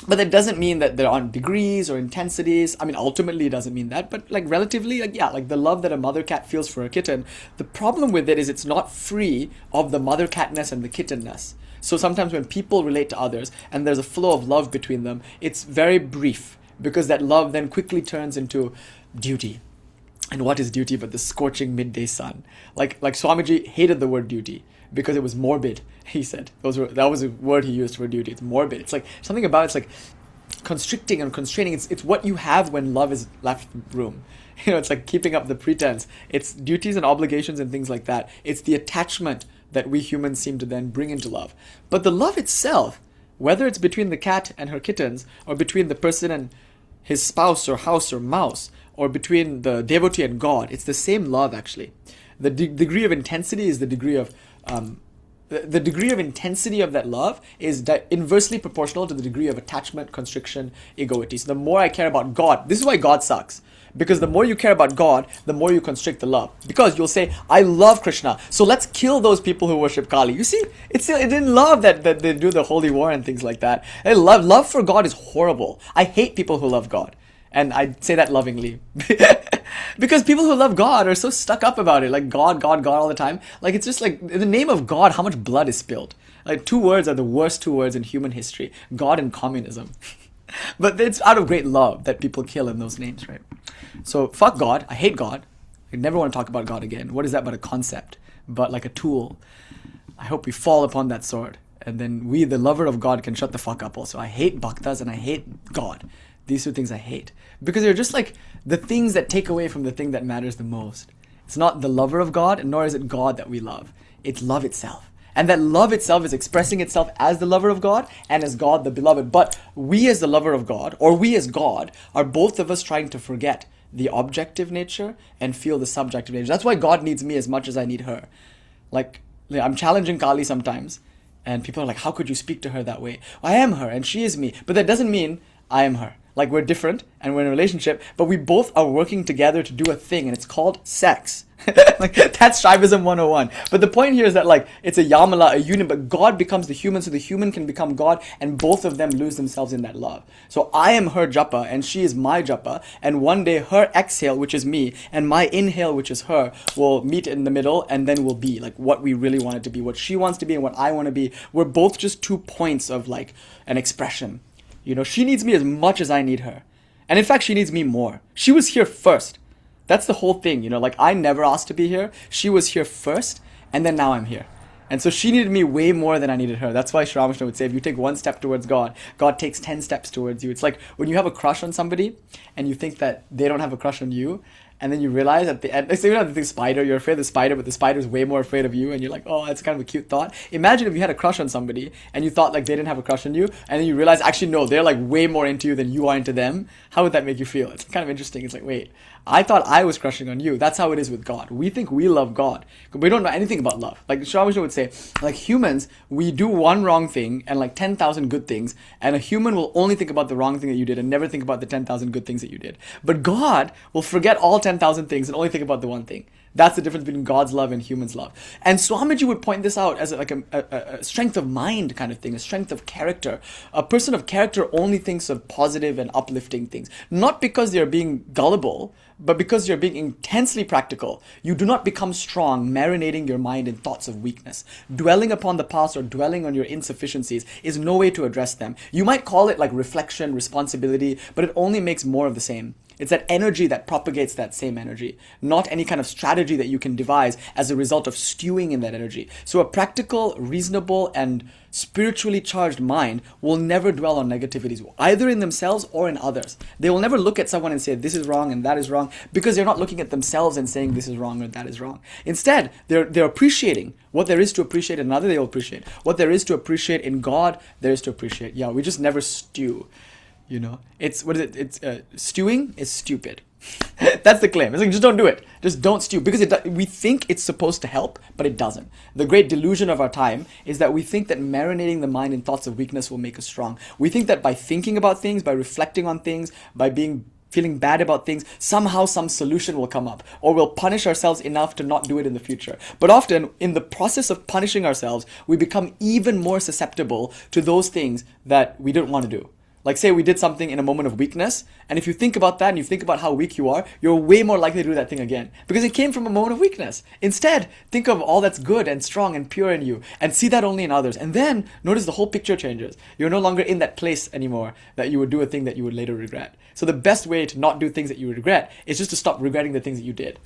But that doesn't mean that there aren't degrees or intensities. I mean, ultimately it doesn't mean that. But like relatively, like the love that a mother cat feels for a kitten, the problem with it is it's not free of the mother catness and the kittenness. So sometimes when people relate to others and there's a flow of love between them, it's very brief. Because that love then quickly turns into duty. And what is duty but the scorching midday sun? Like Swamiji hated the word duty because it was morbid, he said. That was a word he used for duty. It's morbid. It's like something about it's like constricting and constraining. It's what you have when love is left room. You know, it's like keeping up the pretense. It's duties and obligations and things like that. It's the attachment that we humans seem to then bring into love. But the love itself, whether it's between the cat and her kittens, or between the person and his spouse or house or mouse, or between the devotee and God, it's the same love actually. The degree of intensity is the degree of the degree of intensity of that love is inversely proportional to the degree of attachment, constriction, egoity. So the more I care about God, this is why God sucks. Because the more you care about God, the more you constrict the love. Because you'll say, I love Krishna, so let's kill those people who worship Kali. You see, it's in love that they do the holy war and things like that. And love for God is horrible. I hate people who love God. And I say that lovingly. Because people who love God are so stuck up about it. Like God, God, God all the time. Like it's just like, in the name of God, how much blood is spilled? Like 2 words are the worst 2 words in human history. God and communism. But it's out of great love that people kill in those names, right? So fuck God. I hate God. I never want to talk about God again. What is that but a concept? But like a tool. I hope we fall upon that sword. And then we, the lover of God, can shut the fuck up also. I hate bhaktas and I hate God. These 2 things I hate. Because they're just like the things that take away from the thing that matters the most. It's not the lover of God, nor is it God that we love. It's love itself. And that love itself is expressing itself as the lover of God and as God the beloved. But we as the lover of God, or we as God, are both of us trying to forget the objective nature and feel the subjective nature. That's why God needs me as much as I need her. Like, I'm challenging Kali sometimes, and people are like, how could you speak to her that way? I am her, and she is me. But that doesn't mean I am her. Like, we're different, and we're in a relationship, but we both are working together to do a thing, and it's called sex. Like, that's Shaivism 101. But the point here is that, like, it's a yamala, a union, but God becomes the human, so the human can become God, and both of them lose themselves in that love. So I am her japa, and she is my japa, and one day her exhale, which is me, and my inhale, which is her, will meet in the middle, and then we'll be, like, what we really want it to be, what she wants to be, and what I want to be. We're both just 2 points of, like, an expression. You know, she needs me as much as I need her. And in fact, she needs me more. She was here first. That's the whole thing, you know, like I never asked to be here. She was here first, and then now I'm here. And so she needed me way more than I needed her. That's why Ramakrishna would say, if you take 1 step towards God, God takes 10 steps towards you. It's like when you have a crush on somebody, and you think that they don't have a crush on you, and then you realize at the end, like, so you know the spider, you're afraid of the spider, but the spider's way more afraid of you, and you're like, oh, that's kind of a cute thought. Imagine if you had a crush on somebody, and you thought like they didn't have a crush on you, and then you realize, actually, no, they're like way more into you than you are into them. How would that make you feel? It's kind of interesting. It's like, wait, I thought I was crushing on you. That's how it is with God. We think we love God, but we don't know anything about love. Like Ramakrishna would say, like humans, we do 1 wrong thing and like 10,000 good things, and a human will only think about the wrong thing that you did and never think about the 10,000 good things that you did. But God will forget all 10,000 things and only think about the one thing. That's the difference between God's love and humans' love. And Swamiji would point this out as a strength of mind kind of thing, a strength of character. A person of character only thinks of positive and uplifting things. Not because they're being gullible, but because you're being intensely practical. You do not become strong marinating your mind in thoughts of weakness. Dwelling upon the past or dwelling on your insufficiencies is no way to address them. You might call it like reflection, responsibility, but it only makes more of the same. It's that energy that propagates that same energy, not any kind of strategy that you can devise as a result of stewing in that energy. So a practical, reasonable, and spiritually charged mind will never dwell on negativities, either in themselves or in others. They will never look at someone and say, this is wrong and that is wrong, because they're not looking at themselves and saying this is wrong or that is wrong. Instead, they're appreciating what there is to appreciate in another, they'll appreciate. What there is to appreciate in God, there is to appreciate. Yeah, we just never stew. You know, it's, what is it? It's stewing is stupid. That's the claim. It's like, just don't do it. Just don't stew. Because we think it's supposed to help, but it doesn't. The great delusion of our time is that we think that marinating the mind in thoughts of weakness will make us strong. We think that by thinking about things, by reflecting on things, by feeling bad about things, somehow some solution will come up, or we'll punish ourselves enough to not do it in the future. But often, in the process of punishing ourselves, we become even more susceptible to those things that we didn't want to do. Like, say we did something in a moment of weakness, and if you think about that and you think about how weak you are, you're way more likely to do that thing again, because it came from a moment of weakness. Instead, think of all that's good and strong and pure in you, and see that only in others. And then, notice the whole picture changes. You're no longer in that place anymore that you would do a thing that you would later regret. So the best way to not do things that you regret is just to stop regretting the things that you did.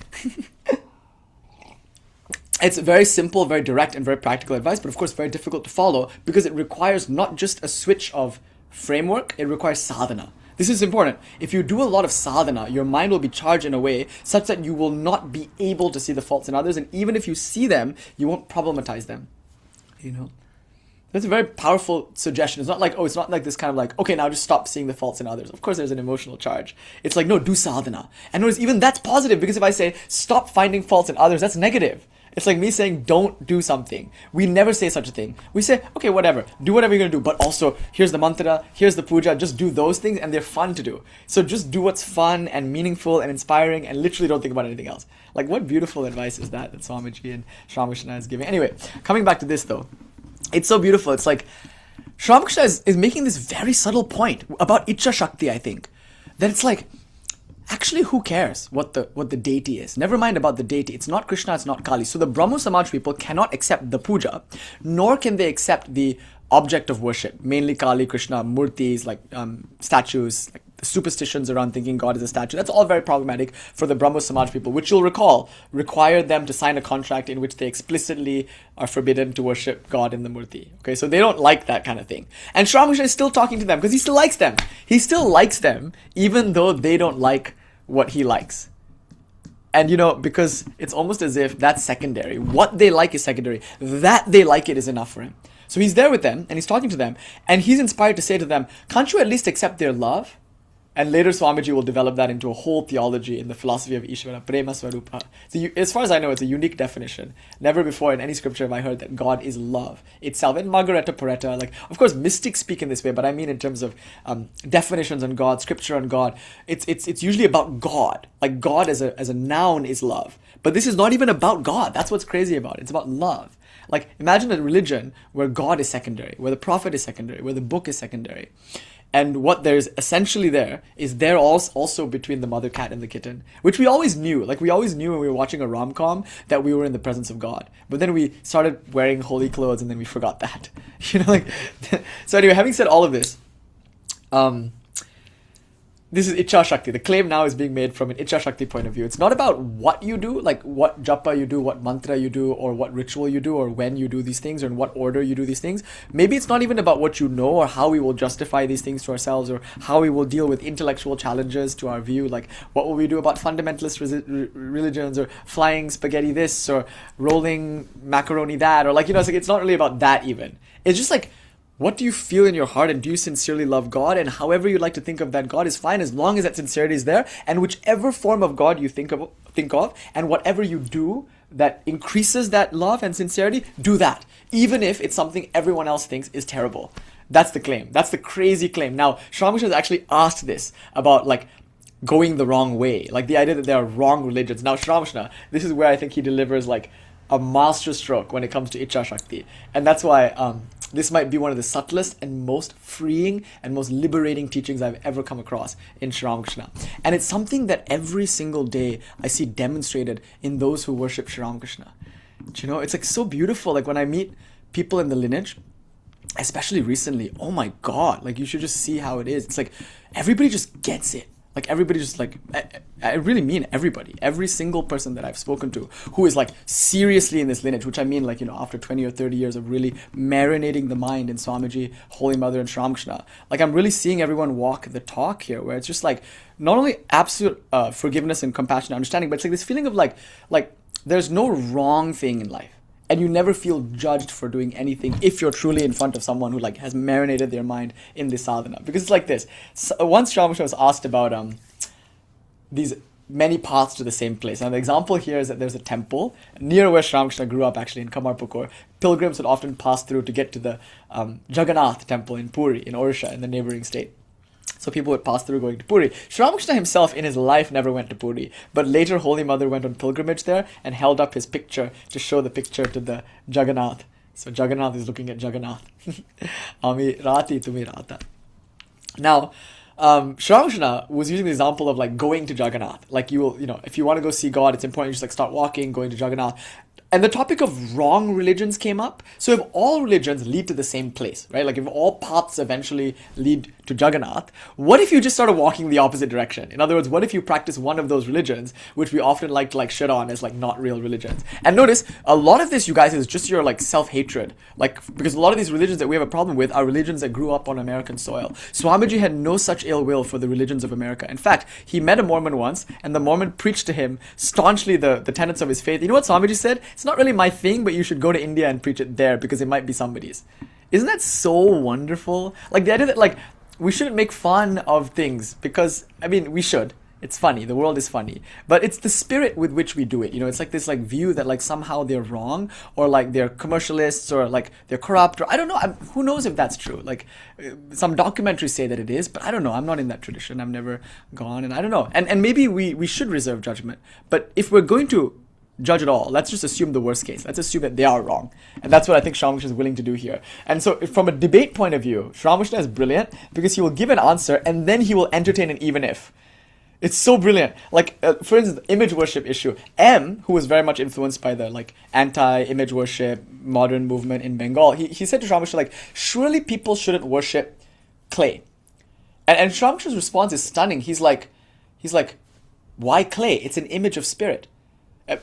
It's very simple, very direct, and very practical advice, but of course very difficult to follow, because it requires not just a switch of framework, it requires sadhana. This is important. If you do a lot of sadhana, your mind will be charged in a way such that you will not be able to see the faults in others, and even if you see them, you won't problematize them. You know? That's a very powerful suggestion. It's not like, it's not like this kind of like, okay, now just stop seeing the faults in others. Of course there's an emotional charge. It's like, no, do sadhana. And notice, even that's positive, because if I say, stop finding faults in others, that's negative. It's like me saying, don't do something. We never say such a thing. We say, okay, whatever, do whatever you're going to do. But also, here's the mantra, here's the puja, just do those things, and they're fun to do. So just do what's fun and meaningful and inspiring, and literally don't think about anything else. Like, what beautiful advice is that Swamiji and Ramakrishna is giving. Anyway, coming back to this though, it's so beautiful. It's like, Ramakrishna is making this very subtle point about Ichcha-shakti, I think. That it's like, actually, who cares what the deity is? Never mind about the deity. It's not Krishna, it's not Kali. So the Brahmo Samaj people cannot accept the puja, nor can they accept the object of worship, mainly Kali, Krishna, murtis, like statues, like superstitions around thinking God is a statue. That's all very problematic for the Brahmo Samaj people, which you'll recall required them to sign a contract in which they explicitly are forbidden to worship God in the murti. Okay, so they don't like that kind of thing. And Sri Ramakrishna is still talking to them because he still likes them. He still likes them, even though they don't like what he likes. And you know, because it's almost as if that's secondary. What they like is secondary. That they like it is enough for him. So he's there with them and he's talking to them, and he's inspired to say to them, can't you at least accept their love? And later Swamiji will develop that into a whole theology in the philosophy of Ishvara, Prema Swarupa. So as far as I know, it's a unique definition. Never before in any scripture have I heard that God is love itself. And Margareta Poretta, like, of course, mystics speak in this way, but I mean in terms of definitions on God, scripture on God, it's usually about God. Like, God as a noun is love. But this is not even about God. That's what's crazy about it. It's about love. Like, imagine a religion where God is secondary, where the prophet is secondary, where the book is secondary. And what there's essentially there is there also between the mother cat and the kitten, which we always knew. Like, we always knew when we were watching a rom-com that we were in the presence of God. But then we started wearing holy clothes and then we forgot that. You know, like, so anyway, having said all of this, this is Ichcha-shakti. The claim now is being made from an Ichcha-shakti point of view. It's not about what you do, like what japa you do, what mantra you do, or what ritual you do, or when you do these things, or in what order you do these things. Maybe it's not even about what you know, or how we will justify these things to ourselves, or how we will deal with intellectual challenges to our view, like what will we do about fundamentalist religions, or flying spaghetti this, or rolling macaroni that, or like, you know, it's not really about that even. It's just like, what do you feel in your heart, and do you sincerely love God? And however you like to think of that God is fine, as long as that sincerity is there. And whichever form of God you think of, and whatever you do that increases that love and sincerity, do that, even if it's something everyone else thinks is terrible. That's the claim. That's the crazy claim. Now, Sri Ramakrishna has actually asked this about, like, going the wrong way, like the idea that there are wrong religions. Now, Sri Ramakrishna, this is where I think he delivers like a master stroke when it comes to Icha Shakti. And that's why this might be one of the subtlest and most freeing and most liberating teachings I've ever come across in Sri Ramakrishna. And it's something that every single day I see demonstrated in those who worship Sri Ramakrishna. You know, it's like so beautiful. Like when I meet people in the lineage, especially recently, oh my God, like you should just see how it is. It's like everybody just gets it. Like everybody just like, I really mean everybody, every single person that I've spoken to who is like seriously in this lineage, which I mean like, you know, after 20 or 30 years of really marinating the mind in Swamiji, Holy Mother and Sri Ramakrishna, like I'm really seeing everyone walk the talk here, where it's just like not only absolute forgiveness and compassion and understanding, but it's like this feeling of like there's no wrong thing in life. And you never feel judged for doing anything if you're truly in front of someone who like has marinated their mind in this sadhana. Because it's like this. So once Ramakrishna was asked about these many paths to the same place. And the example here is that there's a temple near where Sri Ramakrishna grew up, actually in Kamarpukur. Pilgrims would often pass through to get to the Jagannath temple in Puri, in Orissa, in the neighboring state. So people would pass through going to Puri. Sri Ramakrishna himself in his life never went to Puri, but later Holy Mother went on pilgrimage there and held up his picture to show the picture to the Jagannath. So Jagannath is looking at Jagannath. Ami rati tumi rata. Now, Sri Ramakrishna was using the example of like going to Jagannath. Like you will, you know, if you want to go see God, it's important you just like start walking, going to Jagannath. And the topic of wrong religions came up. So if all religions lead to the same place, right? Like if all paths eventually lead to Jagannath, what if you just started walking the opposite direction? In other words, what if you practice one of those religions, which we often like to like shit on as like not real religions? And notice, a lot of this, you guys, is just your like self-hatred. Like, because a lot of these religions that we have a problem with are religions that grew up on American soil. Swamiji had no such ill will for the religions of America. In fact, he met a Mormon once, and the Mormon preached to him staunchly the tenets of his faith. You know what Swamiji said? It's not really my thing, but you should go to India and preach it there because it might be somebody's. Isn't that so wonderful? Like the idea that like we shouldn't make fun of things because, I mean, we should. It's funny. The world is funny. But it's the spirit with which we do it. You know, it's like this like view that like somehow they're wrong or like they're commercialists or like they're corrupt or I don't know. Who knows if that's true? Like some documentaries say that it is, but I don't know. I'm not in that tradition. I've never gone and I don't know. And maybe we should reserve judgment. But if we're going to judge at all, let's just assume the worst case. Let's assume that they are wrong. And that's what I think Sri Ramakrishna is willing to do here. And so from a debate point of view, Sri Ramakrishna is brilliant because he will give an answer and then he will entertain an even if. It's so brilliant. Like, for instance, the image worship issue. M, who was very much influenced by the like anti-image worship modern movement in Bengal, he said to Sri Ramakrishna, like, surely people shouldn't worship clay. And Sri Ramakrishna's response is stunning. He's like, why clay? It's an image of spirit.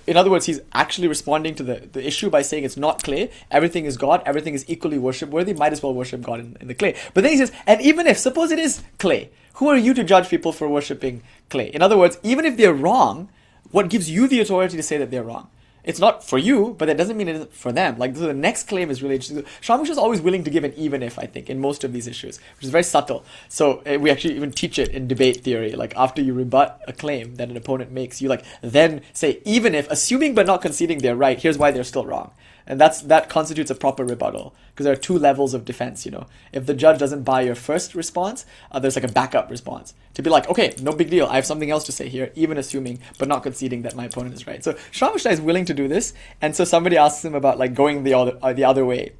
In other words, he's actually responding to the issue by saying it's not clay, everything is God, everything is equally worship worthy, might as well worship God in the clay. But then he says, and even if, suppose it is clay, who are you to judge people for worshipping clay? In other words, even if they're wrong, what gives you the authority to say that they're wrong? It's not for you, but that doesn't mean it isn't for them. Like, so the next claim is really interesting. Sri Ramakrishna is always willing to give an even if, I think, in most of these issues, which is very subtle. So we actually even teach it in debate theory. Like, after you rebut a claim that an opponent makes, you like then say, even if, assuming but not conceding they're right, here's why they're still wrong. And that constitutes a proper rebuttal, because there are two levels of defense, you know. If the judge doesn't buy your first response, there's like a backup response to be like, okay, no big deal, I have something else to say here, even assuming but not conceding that my opponent is right. So Sri Ramakrishna is willing to do this, and so somebody asks him about like going the other way,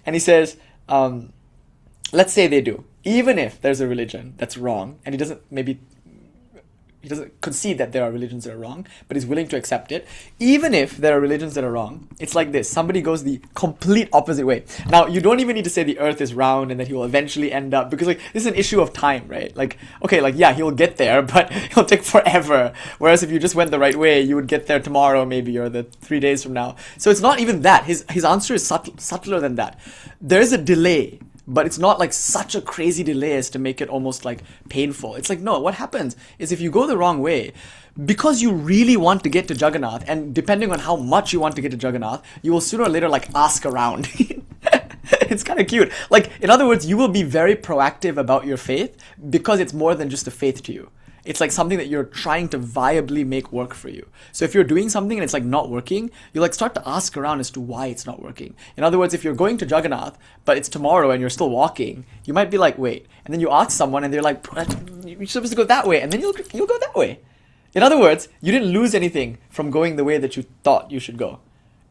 and he says, let's say they do, even if there's a religion that's wrong, and he doesn't concede that there are religions that are wrong, but he's willing to accept it. Even if there are religions that are wrong, it's like this. Somebody goes the complete opposite way. Now, you don't even need to say the earth is round and that he will eventually end up, because like this is an issue of time, right? Like, okay, like yeah, he'll get there, but it'll take forever. Whereas if you just went the right way, you would get there tomorrow maybe, or the 3 days from now. So it's not even that. His answer is subtler than that. There is a delay, but it's not like such a crazy delay as to make it almost like painful. It's like, no, what happens is if you go the wrong way, because you really want to get to Jagannath, and depending on how much you want to get to Jagannath, you will sooner or later like ask around. It's kind of cute. Like, in other words, you will be very proactive about your faith because it's more than just a faith to you. It's like something that you're trying to viably make work for you. So if you're doing something and it's like not working, you like start to ask around as to why it's not working. In other words, if you're going to Jagannath, but it's tomorrow and you're still walking, you might be like, wait. And then you ask someone and they're like, you're supposed to go that way. And then you'll go that way. In other words, you didn't lose anything from going the way that you thought you should go.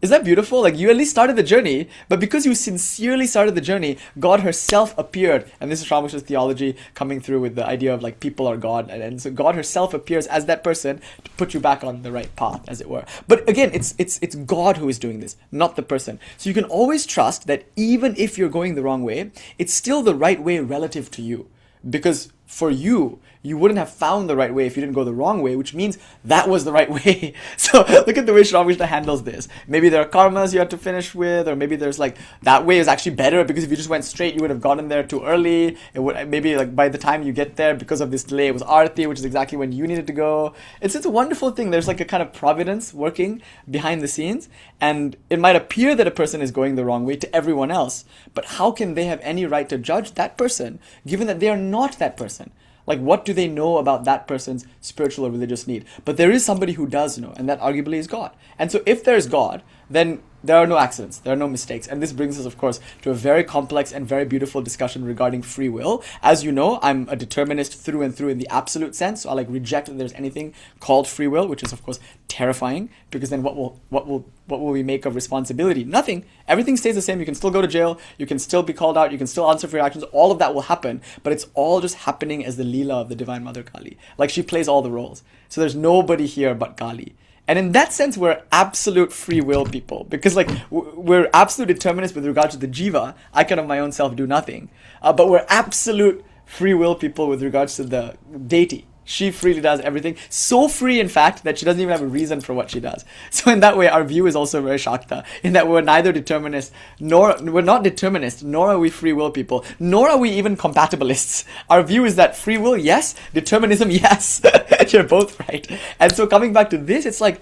Is that beautiful? Like, you at least started the journey, but because you sincerely started the journey, God herself appeared. And this is Ramakrishna's theology coming through with the idea of like people are God. And so God herself appears as that person to put you back on the right path, as it were. But again, it's God who is doing this, not the person. So you can always trust that even if you're going the wrong way, it's still the right way relative to you. Because for you, you wouldn't have found the right way if you didn't go the wrong way, which means that was the right way. So look at the way Ramakrishna handles this. Maybe there are karmas you have to finish with, or maybe there's like, that way is actually better because if you just went straight, you would have gotten there too early. It would maybe like by the time you get there, because of this delay, it was arati, which is exactly when you needed to go. It's a wonderful thing. There's like a kind of providence working behind the scenes, and it might appear that a person is going the wrong way to everyone else, but how can they have any right to judge that person given that they are not that person? Like, what do they know about that person's spiritual or religious need? But there is somebody who does know, and that arguably is God. And so if there's God, then there are no accidents, there are no mistakes. And this brings us, of course, to a very complex and very beautiful discussion regarding free will. As you know, I'm a determinist through and through in the absolute sense. So I like reject that there's anything called free will, which is, of course, terrifying, because then what will we make of responsibility? Nothing. Everything stays the same. You can still go to jail, you can still be called out, you can still answer for your actions. All of that will happen, but it's all just happening as the Leela of the Divine Mother Kali. Like, she plays all the roles. So there's nobody here but Kali. And in that sense, we're absolute free will people, because like we're absolute determinists with regard to the jiva. I can of my own self do nothing, but we're absolute free will people with regards to the deity. She freely does everything. So free, in fact, that she doesn't even have a reason for what she does. So in that way, our view is also very Shakta, in that we're neither determinists, we're not determinists, nor are we free will people, nor are we even compatibilists. Our view is that free will, yes, determinism, yes. You're both right. And so coming back to this, it's like,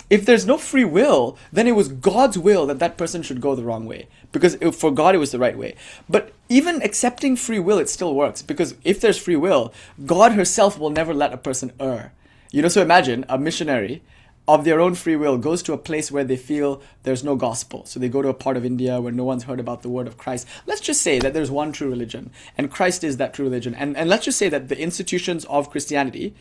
if there's no free will, then it was God's will that that person should go the wrong way. Because for God, it was the right way. But even accepting free will, it still works. Because if there's free will, God herself will never let a person err. You know, so imagine a missionary of their own free will goes to a place where they feel there's no gospel. So they go to a part of India where no one's heard about the word of Christ. Let's just say that there's one true religion, and Christ is that true religion. And let's just say that the institutions of Christianity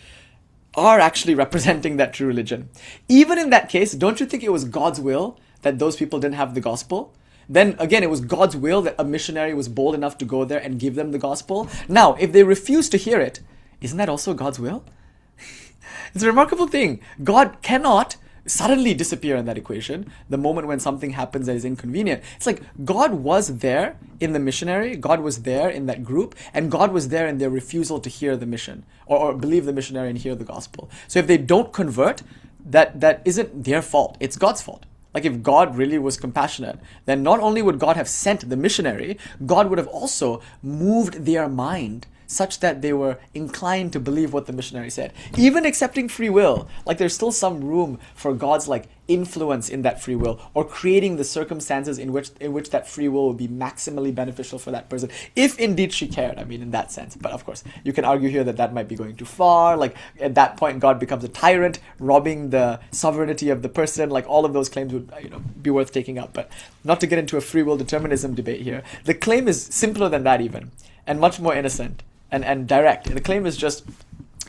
are actually representing that true religion. Even in that case, don't you think it was God's will that those people didn't have the gospel? Then again, it was God's will that a missionary was bold enough to go there and give them the gospel. Now, if they refuse to hear it, isn't that also God's will? It's a remarkable thing. God cannot suddenly disappear in that equation the moment when something happens that is inconvenient. It's like God was there in the missionary, God was there in that group, and God was there in their refusal to hear the mission or believe the missionary and hear the gospel. So if they don't convert, that isn't their fault, it's God's fault. Like, if God really was compassionate, then not only would God have sent the missionary, God would have also moved their mind such that they were inclined to believe what the missionary said. Even accepting free will, like, there's still some room for God's like influence in that free will, or creating the circumstances in which that free will will be maximally beneficial for that person, if indeed she cared. I mean, in that sense. But of course, you can argue here that might be going too far. Like, at that point, God becomes a tyrant, robbing the sovereignty of the person. Like, all of those claims would, be worth taking up. But not to get into a free will determinism debate here. The claim is simpler than that even, and much more innocent and direct. The claim is just,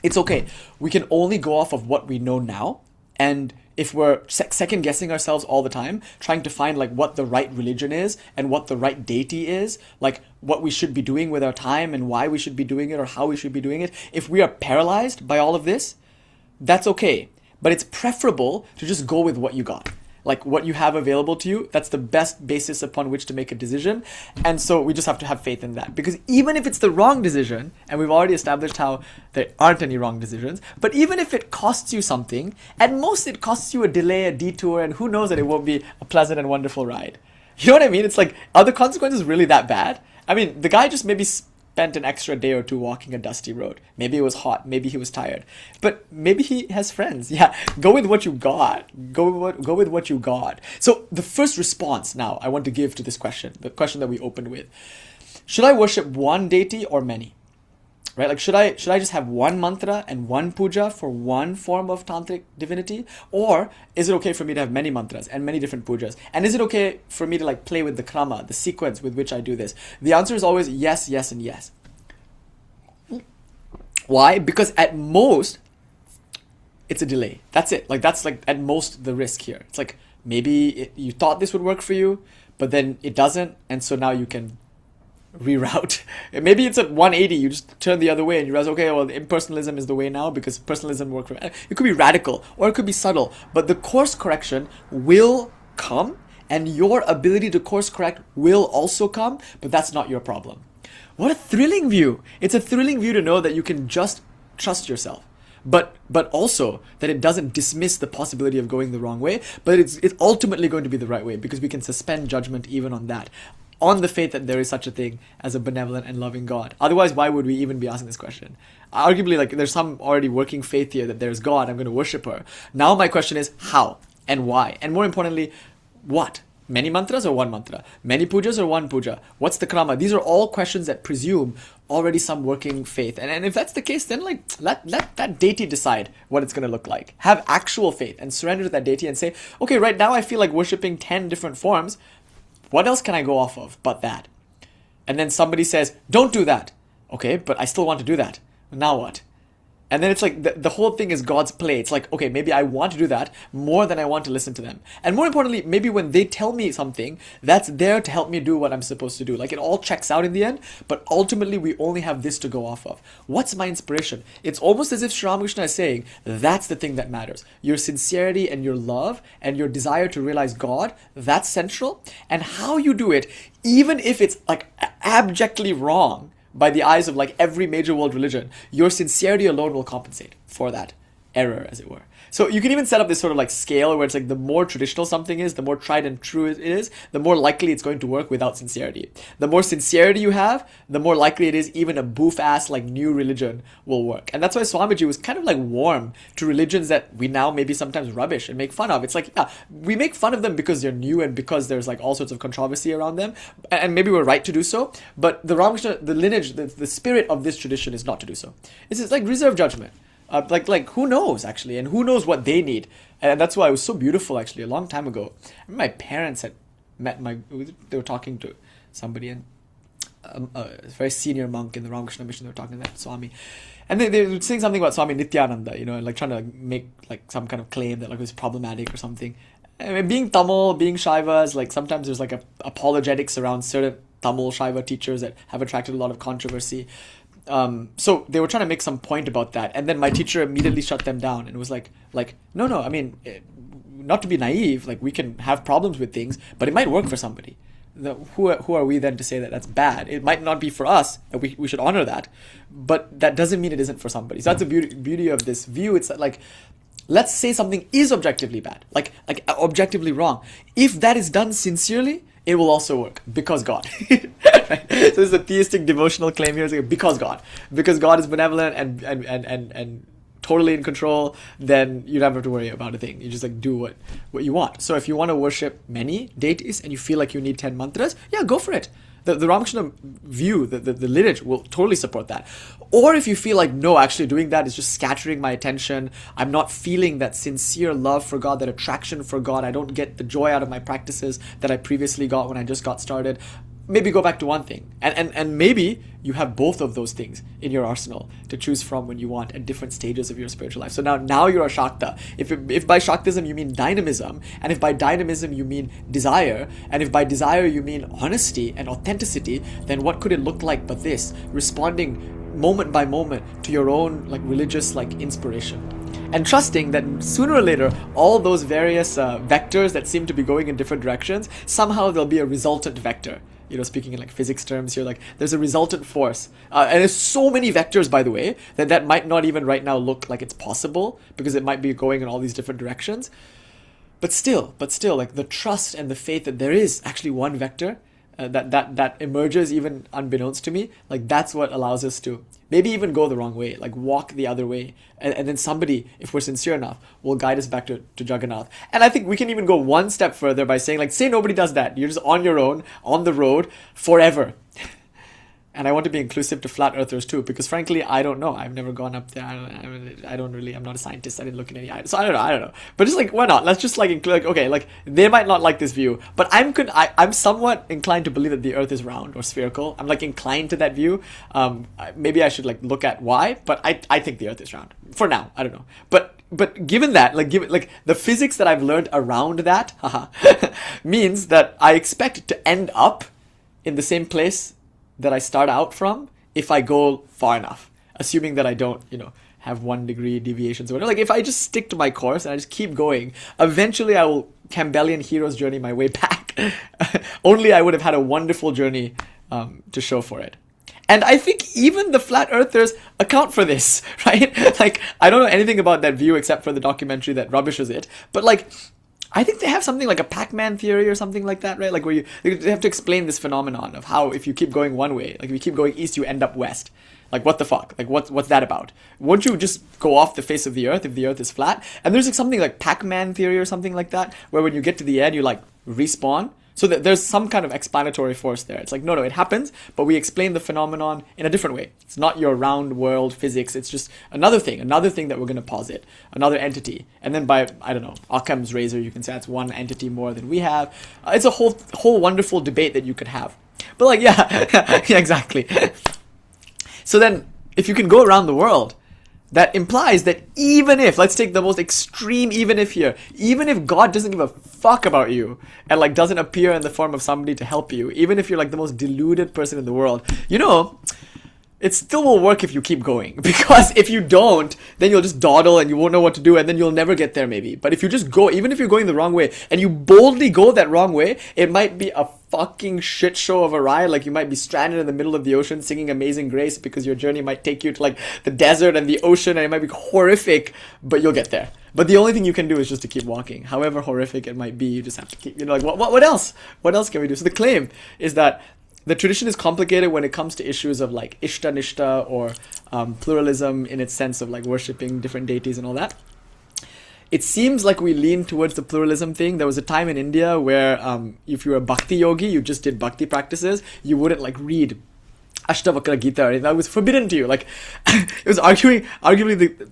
it's okay. We can only go off of what we know now, and if we're second guessing ourselves all the time, trying to find like what the right religion is and what the right deity is, like what we should be doing with our time and why we should be doing it or how we should be doing it, if we are paralyzed by all of this, that's okay. But it's preferable to just go with what you got. Like, what you have available to you, that's the best basis upon which to make a decision. And so we just have to have faith in that. Because even if it's the wrong decision, and we've already established how there aren't any wrong decisions, but even if it costs you something, at most it costs you a delay, a detour, and who knows that it won't be a pleasant and wonderful ride. You know what I mean? It's like, are the consequences really that bad? I mean, the guy just maybe spent an extra day or two walking a dusty road. Maybe it was hot. Maybe he was tired. But maybe he has friends. Yeah, go with what you got. Go with what you got. So the first response now I want to give to this question, the question that we opened with. Should I worship one deity or many? right? Like, should I just have one mantra and one puja for one form of tantric divinity? Or is it okay for me to have many mantras and many different pujas? And is it okay for me to like play with the krama, the sequence with which I do this? The answer is always yes, yes, and yes. Why? Because at most, it's a delay. That's it. Like, that's like at most the risk here. It's like maybe you thought this would work for you, but then it doesn't, and so now you can reroute. Maybe it's at 180, you just turn the other way and you realize, okay, well, impersonalism is the way now because personalism worked for. It could be radical or it could be subtle, but the course correction will come, and your ability to course correct will also come, but that's not your problem. What a thrilling view. It's a thrilling view to know that you can just trust yourself. But also that it doesn't dismiss the possibility of going the wrong way, but it's ultimately going to be the right way, because we can suspend judgment even on that, on the faith that there is such a thing as a benevolent and loving God. Otherwise, why would we even be asking this question? Arguably, like, there's some already working faith here that there's God, I'm going to worship her. Now my question is how and why? And more importantly, what? Many mantras or one mantra? Many pujas or one puja? What's the krama? These are all questions that presume already some working faith. And if that's the case, then like let that deity decide what it's going to look like. Have actual faith and surrender to that deity and say, okay, right now I feel like worshipping 10 different forms. What else can I go off of but that? And then somebody says, don't do that. Okay, but I still want to do that. Now what? And then it's like the whole thing is God's play. It's like, okay, maybe I want to do that more than I want to listen to them. And more importantly, maybe when they tell me something, that's there to help me do what I'm supposed to do. Like, it all checks out in the end, but ultimately we only have this to go off of. What's my inspiration? It's almost as if Sri Ramakrishna is saying, that's the thing that matters. Your sincerity and your love and your desire to realize God, that's central. And how you do it, even if it's like abjectly wrong, by the eyes of like every major world religion, your sincerity alone will compensate for that error, as it were. So you can even set up this sort of like scale where it's like the more traditional something is, the more tried and true it is, the more likely it's going to work without sincerity. The more sincerity you have, the more likely it is even a boof-ass like new religion will work. And that's why Swamiji was kind of like warm to religions that we now maybe sometimes rubbish and make fun of. It's like, yeah, we make fun of them because they're new and because there's like all sorts of controversy around them. And maybe we're right to do so. But the Ramakrishna, the lineage, the spirit of this tradition is not to do so. It's like reserve judgment. Like who knows actually, and who knows what they need. And that's why it was so beautiful actually. A long time ago, I remember my parents had met they were talking to somebody, and a very senior monk in the Ramakrishna mission. They were talking to that Swami, and they were saying something about Swami Nityananda, you know, like trying to make like some kind of claim that like it was problematic or something. I mean, being Tamil, being Shaivas, like sometimes there's like a apologetics around certain Tamil Shaiva teachers that have attracted a lot of controversy. So they were trying to make some point about that, and then my teacher immediately shut them down and was like, no, I mean, not to be naive, like we can have problems with things, but it might work for somebody. Who are we then to say that that's bad? It might not be for us, and we should honor that, but that doesn't mean it isn't for somebody. So that's the beauty of this view. It's like, let's say something is objectively bad, like objectively wrong. If that is done sincerely, it will also work because God. Right? So this is a theistic devotional claim here. It's like, because God is benevolent and totally in control, then you don't have to worry about a thing. You just like do what you want. So if you want to worship many deities and you feel like you need 10 mantras, yeah, go for it. The Ramakrishna view, the lineage will totally support that. Or if you feel like, no, actually doing that is just scattering my attention, I'm not feeling that sincere love for God, that attraction for God, I don't get the joy out of my practices that I previously got when I just got started, maybe go back to one thing. And maybe you have both of those things in your arsenal to choose from when you want at different stages of your spiritual life. So now you're a Shakta. If by Shaktism you mean dynamism, and if by dynamism you mean desire, and if by desire you mean honesty and authenticity, then what could it look like but this? Responding moment by moment to your own like religious like inspiration. And trusting that sooner or later, all those various vectors that seem to be going in different directions, somehow there'll be a resultant vector. You know, speaking in like physics terms here, like there's a resultant force. And there's so many vectors, by the way, that might not even right now look like it's possible because it might be going in all these different directions. But still, like the trust and the faith that there is actually one vector that emerges even unbeknownst to me, like that's what allows us to maybe even go the wrong way, like walk the other way. And then somebody, if we're sincere enough, will guide us back to Jagannath. And I think we can even go one step further by saying, like, say nobody does that. You're just on your own, on the road, forever. And I want to be inclusive to flat earthers too, because frankly, I don't know. I've never gone up there. I'm not a scientist. I didn't look in any eyes. So I don't know. But just like, why not? Let's just like include, like, okay, like they might not like this view, but I'm somewhat inclined to believe that the earth is round or spherical. I'm like inclined to that view. Maybe I should like look at why, but I think the earth is round for now. I don't know. But given that, like the physics that I've learned around that, means that I expect to end up in the same place that I start out from if I go far enough, assuming that I don't, have 1 degree deviations or whatever. Like if I just stick to my course and I just keep going, eventually I will Campbellian hero's journey my way back. Only I would have had a wonderful journey to show for it. And I think even the flat earthers account for this, right? Like, I don't know anything about that view except for the documentary that rubbishes it. But like, I think they have something like a Pac-Man theory or something like that, right? Like where they have to explain this phenomenon of how if you keep going one way, like if you keep going east, you end up west. Like what the fuck? Like what's that about? Won't you just go off the face of the earth if the earth is flat? And there's like something like Pac-Man theory or something like that, where when you get to the end, you like respawn. So that there's some kind of explanatory force there. It's like, no, it happens, but we explain the phenomenon in a different way. It's not your round world physics. It's just another thing that we're going to posit, another entity. And then by, I don't know, Occam's razor, you can say that's one entity more than we have. It's a whole wonderful debate that you could have. But like, yeah, yeah, exactly. So then, if you can go around the world, that implies that even if, let's take the most extreme even if here, even if God doesn't give a fuck about you and like doesn't appear in the form of somebody to help you, even if you're like the most deluded person in the world, it still will work if you keep going. Because if you don't, then you'll just dawdle and you won't know what to do and then you'll never get there maybe. But if you just go, even if you're going the wrong way and you boldly go that wrong way, it might be a fucking shit show of a ride. Like you might be stranded in the middle of the ocean singing Amazing Grace because your journey might take you to like the desert and the ocean and it might be horrific, but you'll get there. But the only thing you can do is just to keep walking. However horrific it might be, you just have to keep, like what else? What else can we do? So the claim is that the tradition is complicated when it comes to issues of like Ishta-nishta or pluralism in its sense of like worshipping different deities and all that. It seems like we lean towards the pluralism thing. There was a time in India where if you were a bhakti yogi, you just did bhakti practices, you wouldn't like read Ashtavakra Gita or anything. That was forbidden to you. Like it was arguably the...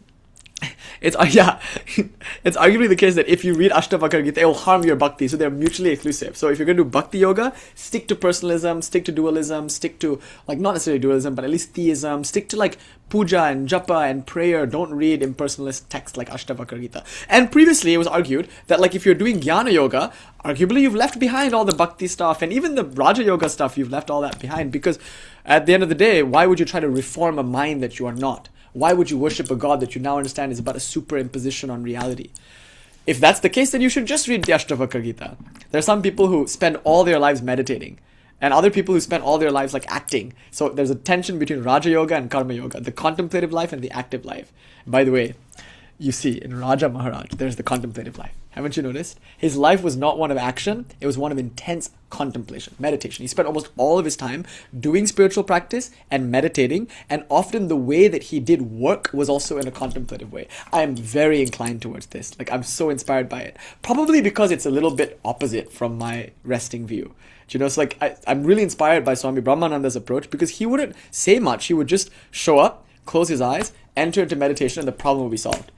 It's arguably the case that if you read Ashtavakra Gita, it will harm your bhakti. So they're mutually exclusive. So if you're going to do bhakti yoga, stick to personalism, stick to dualism, stick to like not necessarily dualism, but at least theism. Stick to like puja and japa and prayer. Don't read impersonalist texts like Ashtavakra Gita. And previously it was argued that like if you're doing jnana yoga, arguably you've left behind all the bhakti stuff and even the raja yoga stuff. You've left all that behind because at the end of the day, why would you try to reform a mind that you are not? Why would you worship a God that you now understand is about a superimposition on reality? If that's the case, then you should just read the Ashtavakra Gita. There are some people who spend all their lives meditating and other people who spend all their lives like acting. So there's a tension between Raja Yoga and Karma Yoga, the contemplative life and the active life. By the way, you see in Raja Maharaj, there's the contemplative life. Haven't you noticed? His life was not one of action. It was one of intense contemplation, meditation. He spent almost all of his time doing spiritual practice and meditating. And often the way that he did work was also in a contemplative way. I am very inclined towards this. Like I'm so inspired by it. Probably because it's a little bit opposite from my resting view. So like I'm really inspired by Swami Brahmananda's approach because he wouldn't say much. He would just show up, close his eyes, enter into meditation, and the problem will be solved.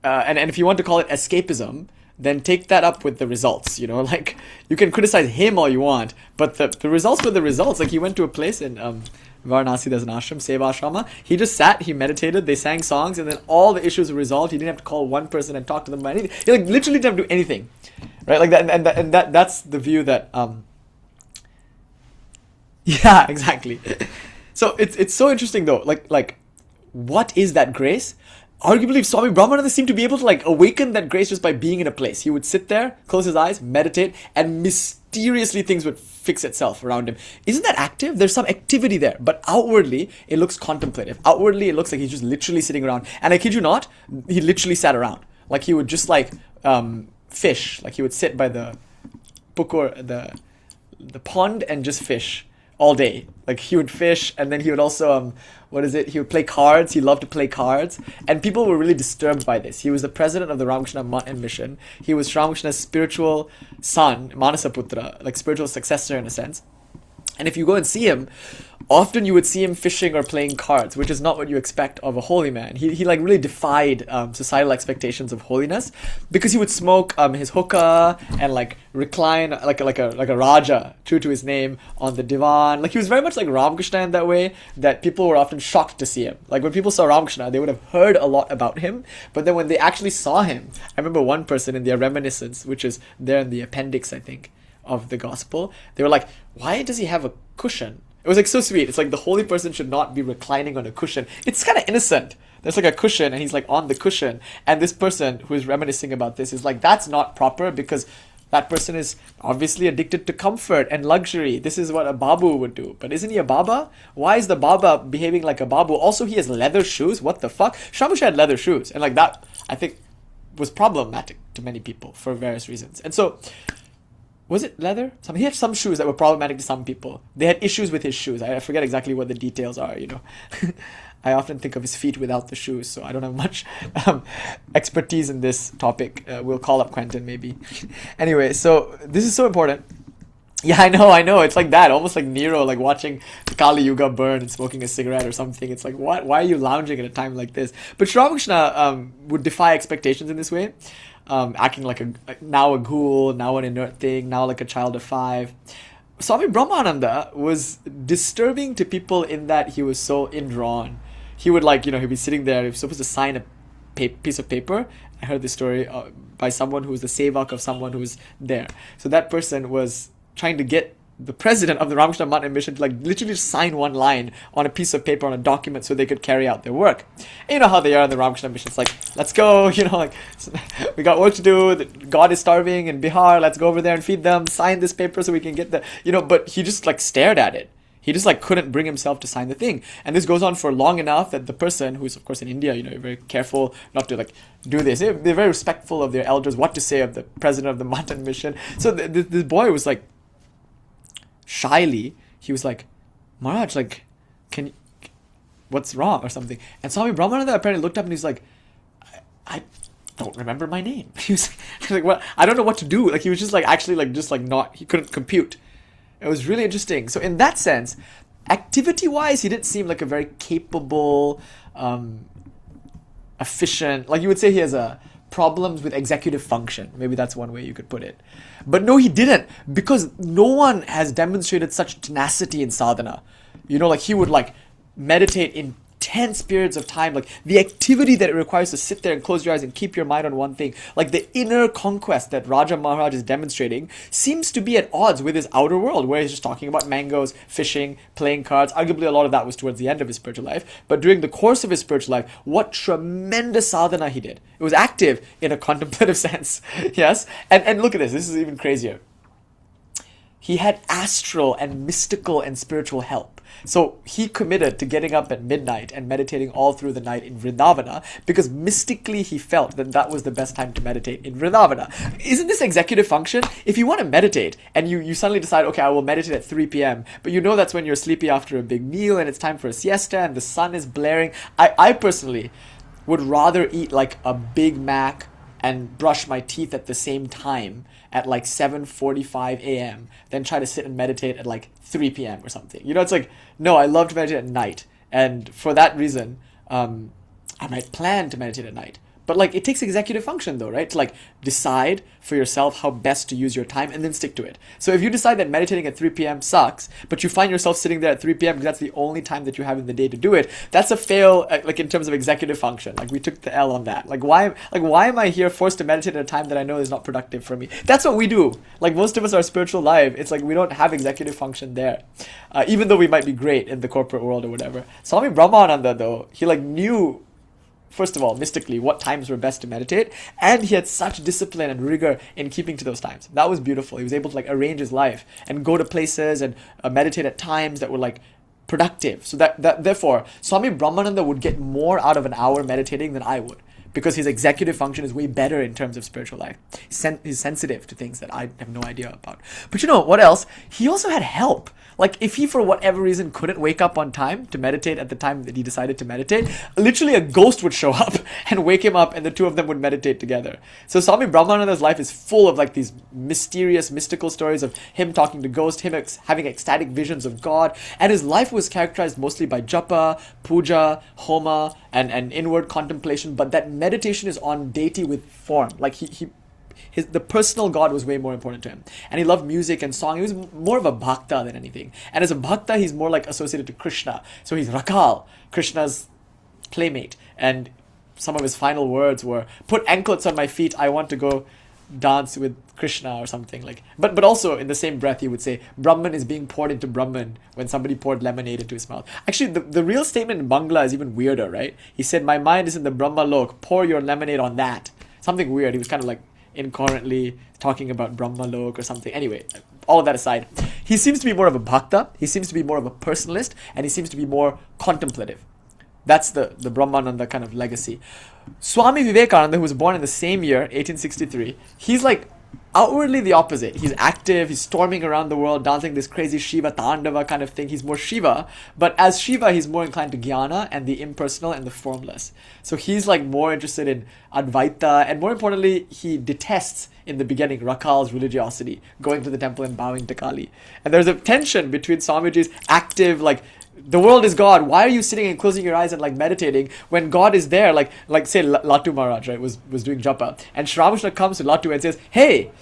And if you want to call it escapism, then take that up with the results. Like you can criticize him all you want, but the results were the results. Like he went to a place in Varanasi, there's an ashram, Seva Ashrama. He just sat, he meditated, they sang songs, and then all the issues were resolved. He didn't have to call one person and talk to them about anything. He like literally didn't have to do anything, right? Like that, and that's the view that. Yeah, exactly. So it's so interesting though. Like what is that grace? Arguably, Swami Brahmananda seemed to be able to like awaken that grace just by being in a place. He would sit there, close his eyes, meditate, and mysteriously things would fix itself around him. Isn't that active? There's some activity there, but outwardly it looks contemplative. Outwardly it looks like he's just literally sitting around. And I kid you not, he literally sat around. Like he would just like fish. Like he would sit by the pukur, the pond and just fish all day. Like he would fish and then he would also he would play cards. He loved to play cards, and people were really disturbed by this. He was the president of the Ramakrishna Mutt and Mission. He was Ramakrishna's spiritual son, Manasaputra, like spiritual successor in a sense. And if you go and see him, often you would see him fishing or playing cards, which is not what you expect of a holy man. He like really defied societal expectations of holiness, because he would smoke his hookah and like recline like a raja, true to his name, on the divan. Like he was very much like Ramakrishna in that way, that people were often shocked to see him. Like when people saw Ramakrishna, they would have heard a lot about him, but then when they actually saw him, I remember one person in their reminiscence, which is there in the appendix, I think, of the gospel, they were like, why does he have a cushion? It was like so sweet. It's like the holy person should not be reclining on a cushion. It's kind of innocent. There's like a cushion and he's like on the cushion. And this person who is reminiscing about this is like, that's not proper, because that person is obviously addicted to comfort and luxury. This is what a babu would do. But isn't he a baba? Why is the baba behaving like a babu? Also, he has leather shoes. What the fuck? Shamusha had leather shoes. And like that, I think, was problematic to many people for various reasons. And so, was it leather? He had some shoes that were problematic to some people. They had issues with his shoes. I forget exactly what the details are, you know. I often think of his feet without the shoes, so I don't have much expertise in this topic. We'll call up Quentin, maybe. Anyway, so this is so important. Yeah, I know. It's like that, almost like Nero, like watching Kali Yuga burn and smoking a cigarette or something. It's like, what? Why are you lounging at a time like this? But Sri Ramakrishna would defy expectations in this way. Acting like now a ghoul, now an inert thing, now like a child of 5. Swami Brahmananda was disturbing to people in that he was so indrawn. He would like, he'd be sitting there, he was supposed to sign a piece of paper. I heard this story by someone who was the sevak of someone who was there. So that person was trying to get the president of the Ramakrishna Mountain Mission to like literally just sign one line on a piece of paper on a document so they could carry out their work. And you know how they are in the Ramakrishna Mission. It's like, let's go, like we got work to do. God is starving in Bihar. Let's go over there and feed them. Sign this paper so we can get the, but he just like stared at it. He just like couldn't bring himself to sign the thing. And this goes on for long enough that the person who's of course in India, very careful not to like do this. They're very respectful of their elders, what to say of the president of the Mountain Mission. So this boy was like, shyly, he was like, Maharaj, like, what's wrong or something? And Swami Brahmananda apparently looked up and he's like, I don't remember my name. He was like, well, I don't know what to do. Like, he was just like, actually, like, just like not, he couldn't compute. It was really interesting. So in that sense, activity-wise, he didn't seem like a very capable, efficient, like you would say he has problems with executive function. Maybe that's one way you could put it. But no, he didn't, because no one has demonstrated such tenacity in sadhana. Like he would like meditate in intense periods of time, like the activity that it requires to sit there and close your eyes and keep your mind on one thing, like the inner conquest that Raja Maharaj is demonstrating seems to be at odds with his outer world, where he's just talking about mangoes, fishing, playing cards. Arguably a lot of that was towards the end of his spiritual life, but during the course of his spiritual life, what tremendous sadhana he did. It was active in a contemplative sense. Yes, and look at this is even crazier. He had astral and mystical and spiritual help. So he committed to getting up at midnight and meditating all through the night in Vrindavana, because mystically he felt that that was the best time to meditate in Vrindavana. Isn't this executive function? If you want to meditate and you suddenly decide, okay, I will meditate at 3 p.m., but that's when you're sleepy after a big meal and it's time for a siesta and the sun is blaring. I personally would rather eat like a Big Mac and brush my teeth at the same time at like 7:45 a.m. than try to sit and meditate at like 3 p.m. or something. It's like, no, I love to meditate at night. And for that reason, I might plan to meditate at night. But like, it takes executive function though, right? To like decide for yourself how best to use your time and then stick to it. So if you decide that meditating at 3 p.m. sucks, but you find yourself sitting there at 3 p.m. because that's the only time that you have in the day to do it, that's a fail, like in terms of executive function. Like we took the L on that. Like why am I here forced to meditate at a time that I know is not productive for me? That's what we do. Like most of us, our spiritual life, it's like we don't have executive function there. Even though we might be great in the corporate world or whatever. Swami Brahmananda though, he like knew, first of all, mystically, what times were best to meditate, and he had such discipline and rigor in keeping to those times. That was beautiful. He was able to like arrange his life and go to places and meditate at times that were like productive. So that therefore, Swami Brahmananda would get more out of an hour meditating than I would, because his executive function is way better in terms of spiritual life. He's sensitive to things that I have no idea about. But you know what else? He also had help. Like, if he, for whatever reason, couldn't wake up on time to meditate at the time that he decided to meditate, literally a ghost would show up and wake him up, and the two of them would meditate together. So Swami Brahmananda's life is full of like these mysterious, mystical stories of him talking to ghosts, him having ecstatic visions of God, and his life was characterized mostly by japa, puja, homa, and inward contemplation, but that meditation is on deity with form. Like, the personal God was way more important to him. And he loved music and song. He was more of a bhakta than anything. And as a bhakta, he's more like associated to Krishna. So he's Rakal, Krishna's playmate. And some of his final words were, "Put anklets on my feet, I want to go dance with Krishna," or something like. But also in the same breath he would say, "Brahman is being poured into Brahman," when somebody poured lemonade into his mouth. Actually, the real statement in Bangla is even weirder, right? He said, "My mind is in the Brahma Lok, pour your lemonade on that." Something weird. He was kind of like incoherently talking about Brahma Lok or something. Anyway, all of that aside, he seems to be more of a bhakta, he seems to be more of a personalist, and he seems to be more contemplative. That's the Brahmananda kind of legacy. Swami Vivekananda, who was born in the same year, 1863, he's like outwardly the opposite. He's active, he's storming around the world, dancing this crazy Shiva Tandava kind of thing. He's more Shiva, but as Shiva, he's more inclined to jnana and the impersonal and the formless. So he's like more interested in Advaita, and more importantly, he detests in the beginning Rakal's religiosity, going to the temple and bowing to Kali. And there's a tension between Swamiji's active, like, the world is God. Why are you sitting and closing your eyes and like meditating when God is there? Like say Latu Maharaj, right, was doing japa, and Sri Ramakrishna comes to Latu and says, "Hey,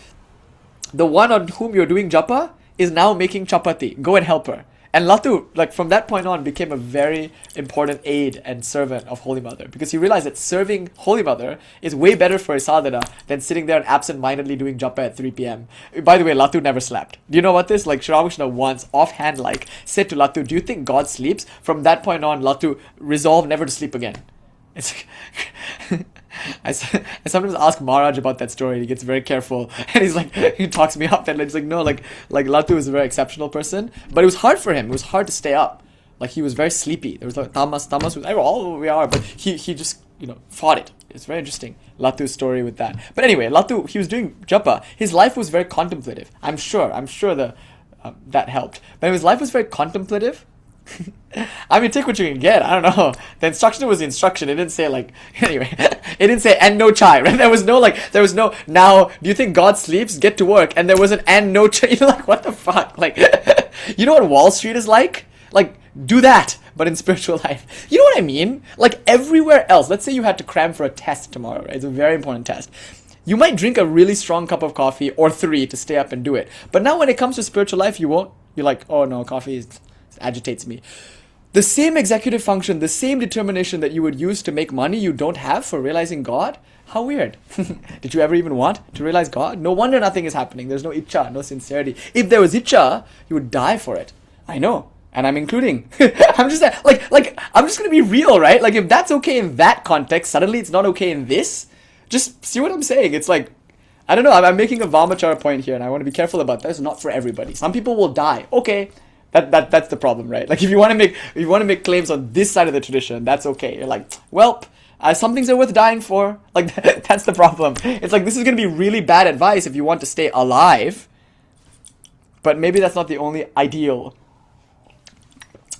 the one on whom you're doing japa is now making chapati. Go and help her." And Latu, like, from that point on, became a very important aide and servant of Holy Mother, because he realized that serving Holy Mother is way better for his sadhana than sitting there and absent-mindedly doing japa at 3 p.m. By the way, Latu never slept. Do you know what this? Like, Sri Ramakrishna once, offhand, like, said to Latu, "Do you think God sleeps?" From that point on, Latu resolved never to sleep again. It's I sometimes ask Maharaj about that story. He gets very careful, and he's like, he talks me up, and it's like, no, like Latu is a very exceptional person, but it was hard for him. It was hard to stay up. Like, he was very sleepy. There was like tamas, all we are, but he just, fought it. It's very interesting, Latu's story with that. But anyway, Latu, he was doing japa. His life was very contemplative. I'm sure that helped. But his life was very contemplative. I mean, take what you can get. I don't know. The instruction was the instruction. It didn't say like, anyway, it didn't say "and no chai," right? There was no, "Now, do you think God sleeps? Get to work." And there was an "and no chai." Like, what the fuck? Like, you know what Wall Street is like? Like, do that, but in spiritual life. You know what I mean? Like, everywhere else, let's say you had to cram for a test tomorrow, right? It's a very important test. You might drink a really strong cup of coffee or 3 to stay up and do it. But now when it comes to spiritual life, you won't. You're like, "Oh no, coffee agitates me." The same executive function, the same determination that you would use to make money, you don't have for realizing God? How weird. Did you ever even want to realize God? No wonder nothing is happening. There's no itcha, no sincerity. If there was itcha, you would die for it. I know. And I'm including. I'm just I'm just going to be real, right? Like, if that's okay in that context, suddenly it's not okay in this. Just see what I'm saying. It's like, I don't know. I'm making a Vamachara point here, and I want to be careful about that. It's not for everybody. Some people will die. Okay. That's the problem, right? Like, if you want to make claims on this side of the tradition, that's okay. You're like, well, some things are worth dying for. Like, that's the problem. It's like, this is going to be really bad advice if you want to stay alive, but maybe that's not the only ideal.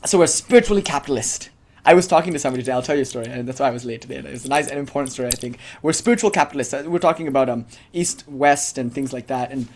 So we're spiritually capitalist. I was talking to somebody today. I'll tell you a story, and that's why I was late today. It's a nice and important story, I think. We're spiritual capitalists. We're talking about East, West, and things like that. And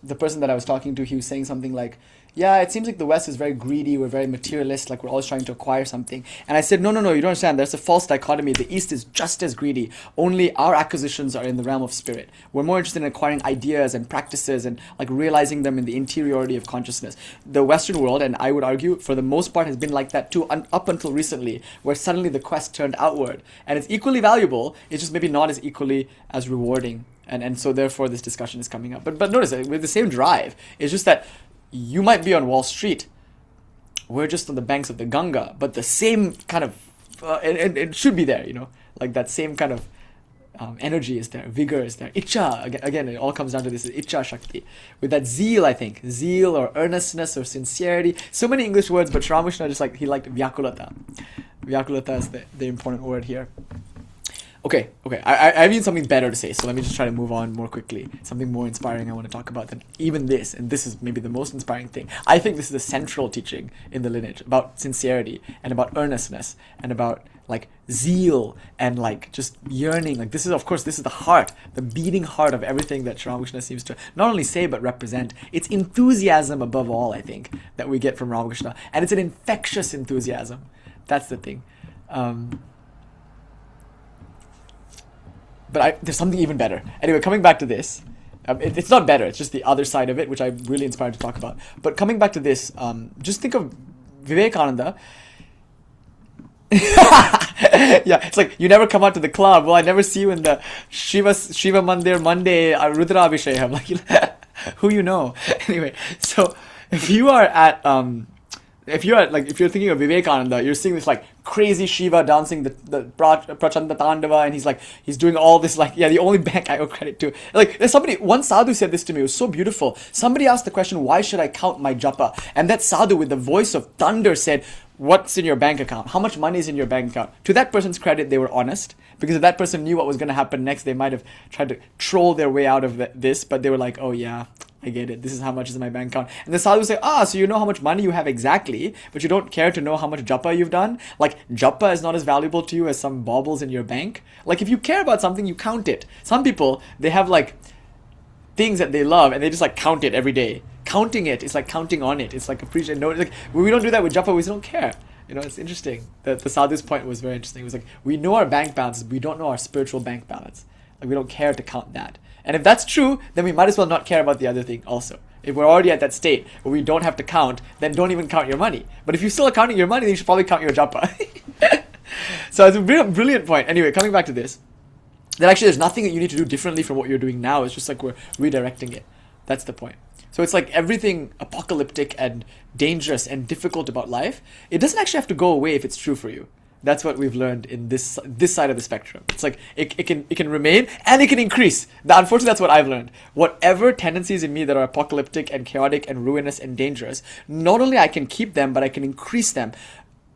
the person that I was talking to, he was saying something like, "Yeah, it seems like the West is very greedy, we're very materialist, like we're always trying to acquire something." And I said, no, you don't understand. There's a false dichotomy. The East is just as greedy. Only our acquisitions are in the realm of spirit. We're more interested in acquiring ideas and practices and like realizing them in the interiority of consciousness. The Western world, and I would argue for the most part, has been like that too, up until recently, where suddenly the quest turned outward. And it's equally valuable, it's just maybe not as equally as rewarding. And so therefore this discussion is coming up. But notice, with the same drive, it's just that you might be on Wall Street. We're just on the banks of the Ganga, but the same kind of, it should be there, like that same kind of energy is there, vigor is there. Icha, again, it all comes down to this Icha Shakti. With that zeal, I think, zeal or earnestness or sincerity. So many English words, but Ramakrishna he liked Vyakulata. Vyakulata is the important word here. Okay. I need something better to say, so let me just try to move on more quickly. Something more inspiring I want to talk about than even this, and this is maybe the most inspiring thing. I think this is the central teaching in the lineage about sincerity and about earnestness and about like zeal and like just yearning. Like this is the heart, the beating heart of everything that Ramakrishna seems to not only say but represent. It's enthusiasm above all, I think, that we get from Ramakrishna, and it's an infectious enthusiasm. That's the thing. But there's something even better. Anyway, coming back to this, it's not better. It's just the other side of it, which I'm really inspired to talk about. But coming back to this, just think of Vivekananda. Yeah, it's like, you never come out to the club. Well, I never see you in the Shiva Mandir Monday Rudra Abhishekam. Like, who you know? Anyway, so if you're thinking of Vivekananda, you're seeing this like crazy Shiva dancing the Prachanda Tandava, and he's doing all this, like, yeah, the only bank I owe credit to. Like, there's one sadhu said this to me, it was so beautiful. Somebody asked the question, why should I count my japa? And that sadhu with the voice of thunder said, what's in your bank account? How much money is in your bank account? To that person's credit, they were honest, because if that person knew what was going to happen next, they might have tried to troll their way out of this, but they were like, oh yeah, I get it. This is how much is in my bank account. And the sadhu will say, so you know how much money you have exactly, but you don't care to know how much japa you've done? Like, japa is not as valuable to you as some baubles in your bank? Like, if you care about something, you count it. Some people, they have like things that they love, and they just like count it every day. Counting it is like counting on it. It's like appreciate. No, like, we don't do that with japa. We just don't care. You know, it's interesting. The sadhu's point was very interesting. It was like, we know our bank balance, we don't know our spiritual bank balance. Like, we don't care to count that. And if that's true, then we might as well not care about the other thing also. If we're already at that state where we don't have to count, then don't even count your money. But if you still are counting your money, then you should probably count your japa. So it's a brilliant point. Anyway, coming back to this, that actually there's nothing that you need to do differently from what you're doing now. It's just like we're redirecting it. That's the point. So it's like everything apocalyptic and dangerous and difficult about life, it doesn't actually have to go away if it's true for you. That's what we've learned in this side of the spectrum. It's like it can remain and it can increase. Unfortunately, that's what I've learned. Whatever tendencies in me that are apocalyptic and chaotic and ruinous and dangerous, not only I can keep them, but I can increase them.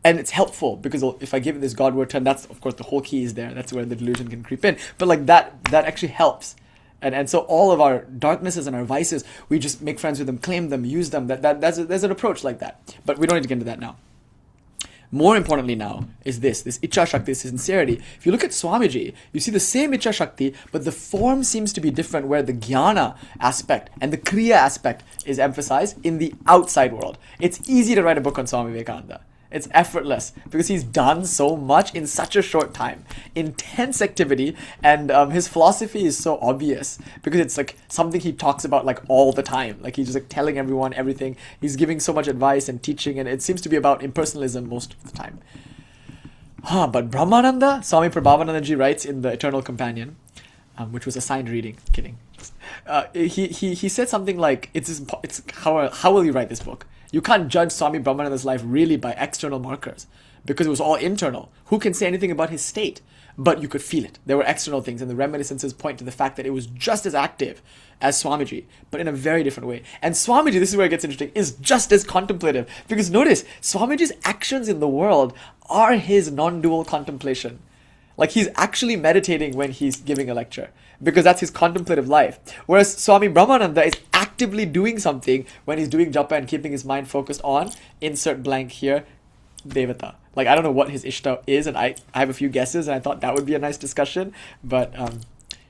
And it's helpful, because if I give it this Godward turn, that's, of course, the whole key is there. That's where the delusion can creep in. But like that actually helps. And so all of our darknesses and our vices, we just make friends with them, claim them, use them. There's an approach like that. But we don't need to get into that now. More importantly now is this Ichcha-shakti, this sincerity. If you look at Swamiji, you see the same Ichcha-shakti, but the form seems to be different, where the jnana aspect and the kriya aspect is emphasized in the outside world. It's easy to write a book on Swami Vivekananda. It's effortless, because he's done so much in such a short time. Intense activity, and his philosophy is so obvious, because it's like something he talks about like all the time. Like, he's just like telling everyone everything. He's giving so much advice and teaching, and it seems to be about impersonalism most of the time. But Brahmananda, Swami Prabhavanandaji writes in the Eternal Companion, which was assigned reading. Kidding. He said something like, it's how will you write this book? You can't judge Swami Brahmananda's life really by external markers, because it was all internal. Who can say anything about his state? But you could feel it. There were external things, and the reminiscences point to the fact that it was just as active as Swamiji, but in a very different way. And Swamiji, this is where it gets interesting, is just as contemplative. Because notice, Swamiji's actions in the world are his non-dual contemplation. Like, he's actually meditating when he's giving a lecture, because that's his contemplative life. Whereas Swami Brahmananda is actively doing something when he's doing japa and keeping his mind focused on, insert blank here, devata. Like, I don't know what his Ishta is, and I have a few guesses, and I thought that would be a nice discussion. But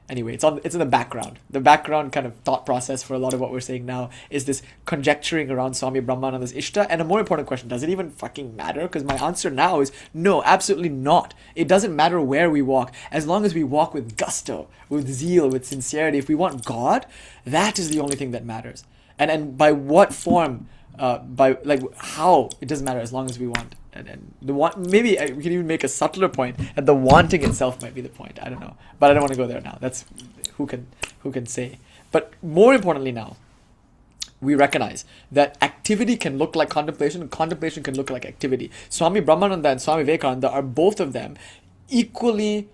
anyway, it's in the background. The background kind of thought process for a lot of what we're saying now is this conjecturing around Swami Brahmananda's Ishta. And a more important question, does it even fucking matter? Because my answer now is no, absolutely not. It doesn't matter where we walk, as long as we walk with gusto, with zeal, with sincerity. If we want God, that is the only thing that matters. And by what form, by like how, it doesn't matter, as long as we want. And the maybe we can even make a subtler point, and the wanting itself might be the point. I don't know, but I don't want to go there now. That's who can say. But more importantly now, we recognize that activity can look like contemplation, and contemplation can look like activity. Swami Brahmananda and Swami Vivekananda are both of them equally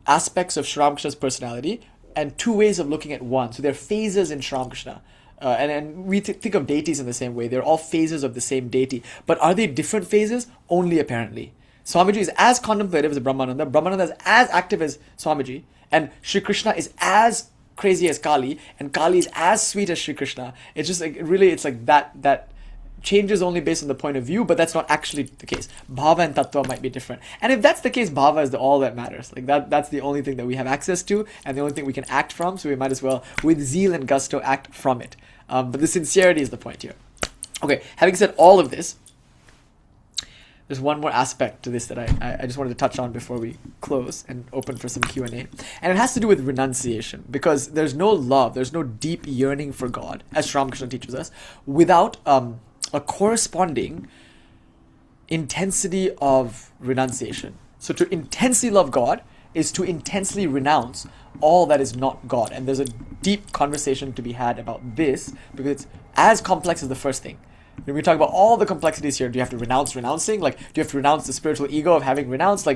aspects of Sri Ramakrishna's personality, and two ways of looking at one. So they're phases in Sri Ramakrishna. And we think of deities in the same way. They're all phases of the same deity. But are they different phases? Only apparently. Swamiji is as contemplative as Brahmananda. Brahmananda is as active as Swamiji. And Shri Krishna is as crazy as Kali. And Kali is as sweet as Shri Krishna. It's just like, really, it's like that changes only based on the point of view, but that's not actually the case. Bhava and Tattva might be different. And if that's the case, Bhava is all that matters. Like that's the only thing that we have access to and the only thing we can act from. So we might as well, with zeal and gusto, act from it. But the sincerity is the point here. Okay, having said all of this, there's one more aspect to this that I just wanted to touch on before we close and open for some Q&A. And it has to do with renunciation, because there's no love, there's no deep yearning for God, as Sri Ramakrishna teaches us, without a corresponding intensity of renunciation. So to intensely love God is to intensely renounce all that is not God. And there's a deep conversation to be had about this, because it's as complex as the first thing. When we talk about all the complexities here, do you have to renounce renouncing? Like, do you have to renounce the spiritual ego of having renounced?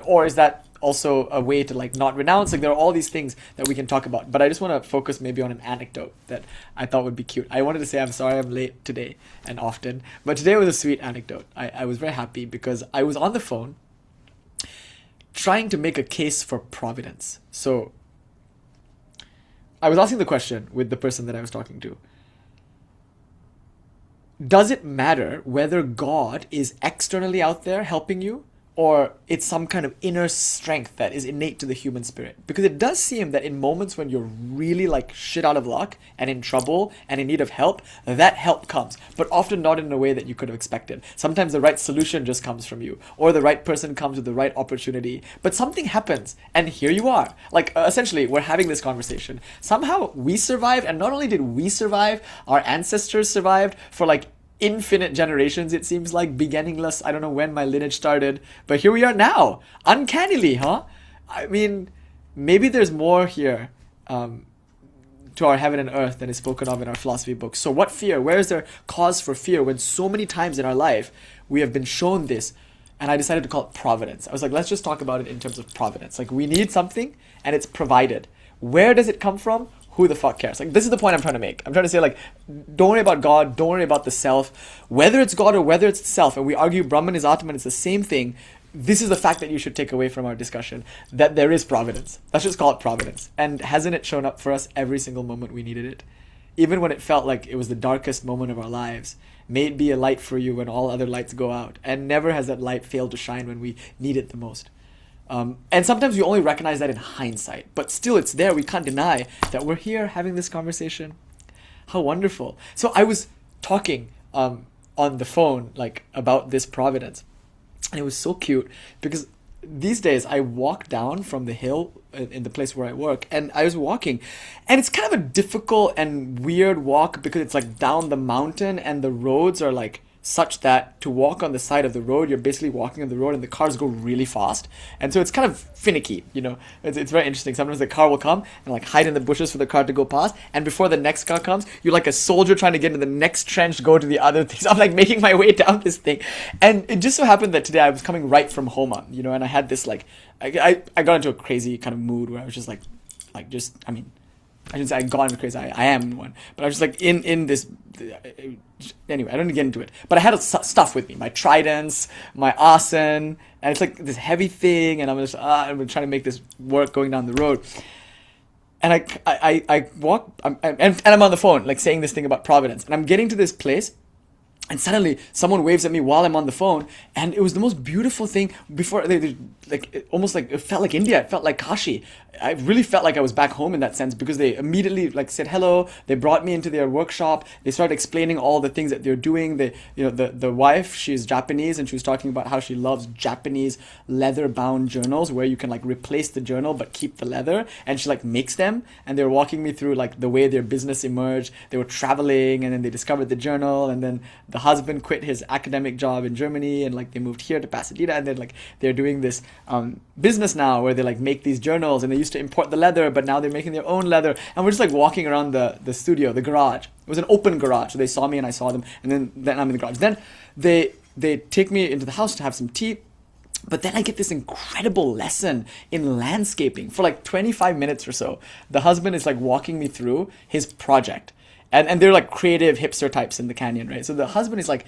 Or is that also a way to like not renounce? Like, there are all these things that we can talk about. But I just want to focus maybe on an anecdote that I thought would be cute. I wanted to say I'm sorry I'm late today and often, but today was a sweet anecdote. I was very happy because I was on the phone trying to make a case for Providence. So I was asking the question with the person that I was talking to. Does it matter whether God is externally out there helping you, or it's some kind of inner strength that is innate to the human spirit? Because it does seem that in moments when you're really like shit out of luck and in trouble and in need of help, that help comes, but often not in a way that you could have expected. Sometimes the right solution just comes from you, or the right person comes with the right opportunity, but something happens and here you are. Like essentially we're having this conversation. Somehow we survived, and not only did we survive, our ancestors survived for like infinite generations, it seems like, beginningless. I don't know when my lineage started, but here we are now. Uncannily, huh? I mean, maybe there's more here to our heaven and earth than is spoken of in our philosophy books. So what fear? Where is there cause for fear when so many times in our life we have been shown this? And I decided to call it Providence. I was like, let's just talk about it in terms of Providence. Like, we need something and it's provided. Where does it come from? Who the fuck cares? Like, this is the point I'm trying to make. I'm trying to say, like, don't worry about God, don't worry about the self. Whether it's God or whether it's the self, and we argue Brahman is Atman, it's the same thing. This is the fact that you should take away from our discussion, that there is providence. Let's just call it Providence. And hasn't it shown up for us every single moment we needed it? Even when it felt like it was the darkest moment of our lives. May it be a light for you when all other lights go out. And never has that light failed to shine when we need it the most. And sometimes you only recognize that in hindsight, but still it's there. We can't deny that we're here having this conversation. How wonderful. So I was talking on the phone like about this Providence, and it was so cute because these days I walk down from the hill in the place where I work, and I was walking, and it's kind of a difficult and weird walk because it's like down the mountain and the roads are like such that to walk on the side of the road, you're basically walking on the road and the cars go really fast. And so it's kind of finicky, you know. It's very interesting. Sometimes the car will come and like hide in the bushes for the car to go past. And before the next car comes, you're like a soldier trying to get into the next trench, go to the other things. I'm like making my way down this thing. And it just so happened that today I was coming right from Homa, you know, and I had this like, I got into a crazy kind of mood where I was just like I mean, I shouldn't say I got into crazy. I am in one, but I was just like in this. Anyway, I don't get into it. But I had stuff with me, my tridents, my asan, and it's like this heavy thing, and I'm just I'm trying to make this work going down the road. And I walk, and I'm on the phone, like saying this thing about Providence, and I'm getting to this place. And suddenly, someone waves at me while I'm on the phone, and it was the most beautiful thing. Before, almost like it felt like India. It felt like Kashi. I really felt like I was back home in that sense because they immediately like said hello. They brought me into their workshop. They started explaining all the things that they're doing. The wife, she's Japanese, and she was talking about how she loves Japanese leather-bound journals where you can like replace the journal but keep the leather. And she like makes them, and they were walking me through like the way their business emerged. They were traveling, and then they discovered the journal, and then the husband quit his academic job in Germany and like they moved here to Pasadena, and then like they're doing this business now where they like make these journals, and they used to import the leather, but now they're making their own leather. And we're just like walking around the studio, the garage. It was an open garage, so they saw me and I saw them, and then I'm in the garage. Then they take me into the house to have some tea. But then I get this incredible lesson in landscaping for like 25 minutes or so. The husband is like walking me through his project. And they're like creative hipster types in the canyon, right? So the husband is like,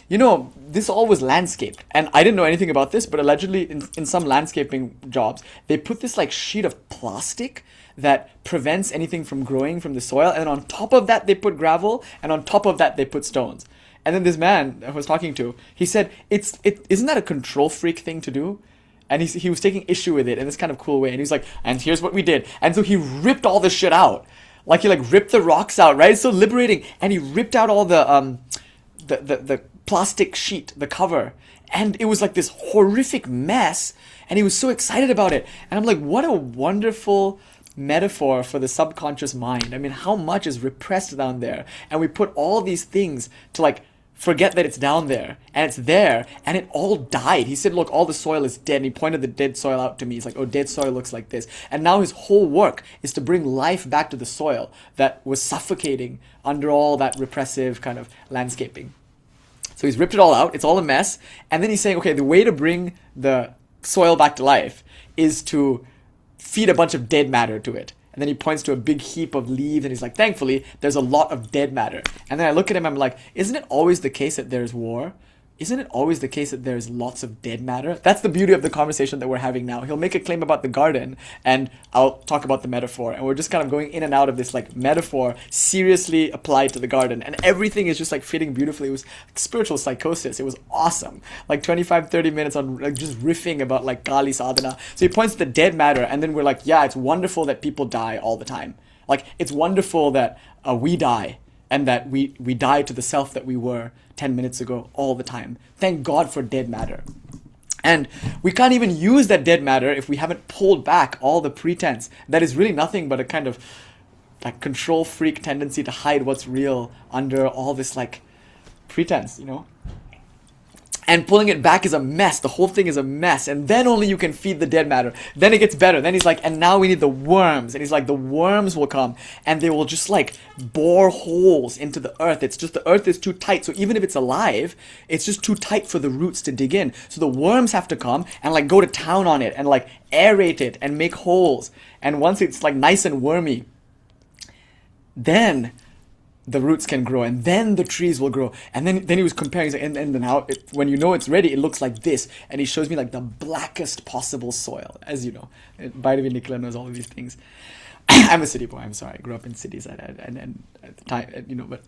this all was landscaped. And I didn't know anything about this, but allegedly in some landscaping jobs, they put this like sheet of plastic that prevents anything from growing from the soil. And on top of that, they put gravel. And on top of that, they put stones. And then this man I was talking to, he said, isn't that a control freak thing to do? And he was taking issue with it in this kind of cool way. And he's like, and here's what we did. And so he ripped all this shit out. Like he like ripped the rocks out, right? It's so liberating. And he ripped out all the plastic sheet, the cover. And it was like this horrific mess. And he was so excited about it. And I'm like, what a wonderful metaphor for the subconscious mind. I mean, how much is repressed down there? And we put all these things to like forget that it's down there, and it's there, and it all died. He said, look, all the soil is dead, and he pointed the dead soil out to me. He's like, oh, dead soil looks like this. And now his whole work is to bring life back to the soil that was suffocating under all that repressive kind of landscaping. So he's ripped it all out, it's all a mess, and then he's saying, okay, the way to bring the soil back to life is to feed a bunch of dead matter to it. And then he points to a big heap of leaves and he's like, thankfully, there's a lot of dead matter. And then I look at him, I'm like, isn't it always the case that there's war? Isn't it always the case that there's lots of dead matter? That's the beauty of the conversation that we're having now. He'll make a claim about the garden and I'll talk about the metaphor. And we're just kind of going in and out of this like metaphor seriously applied to the garden. And everything is just like fitting beautifully. It was like spiritual psychosis. It was awesome. Like 25, 30 minutes on like just riffing about like Kali sadhana. So he points to the dead matter and then we're like, yeah, it's wonderful that people die all the time. Like it's wonderful that we die. And that we die to the self that we were 10 minutes ago all the time. Thank God for dead matter. And we can't even use that dead matter if we haven't pulled back all the pretense. That is really nothing but a kind of like control freak tendency to hide what's real under all this like pretense, And pulling it back is a mess. The whole thing is a mess. And then only you can feed the dead matter. Then it gets better. Then he's like, and now we need the worms. And he's like, the worms will come and they will just like bore holes into the earth. It's just the earth is too tight. So even if it's alive, it's just too tight for the roots to dig in. So the worms have to come and like go to town on it and like aerate it and make holes. And once it's like nice and wormy, then the roots can grow and then the trees will grow. And then he was comparing, he's like, and now when you know it's ready, it looks like this. And he shows me like the blackest possible soil, as you know. Bhairavi Nicola knows all of these things. I'm a city boy, I'm sorry. I grew up in cities and at the time, but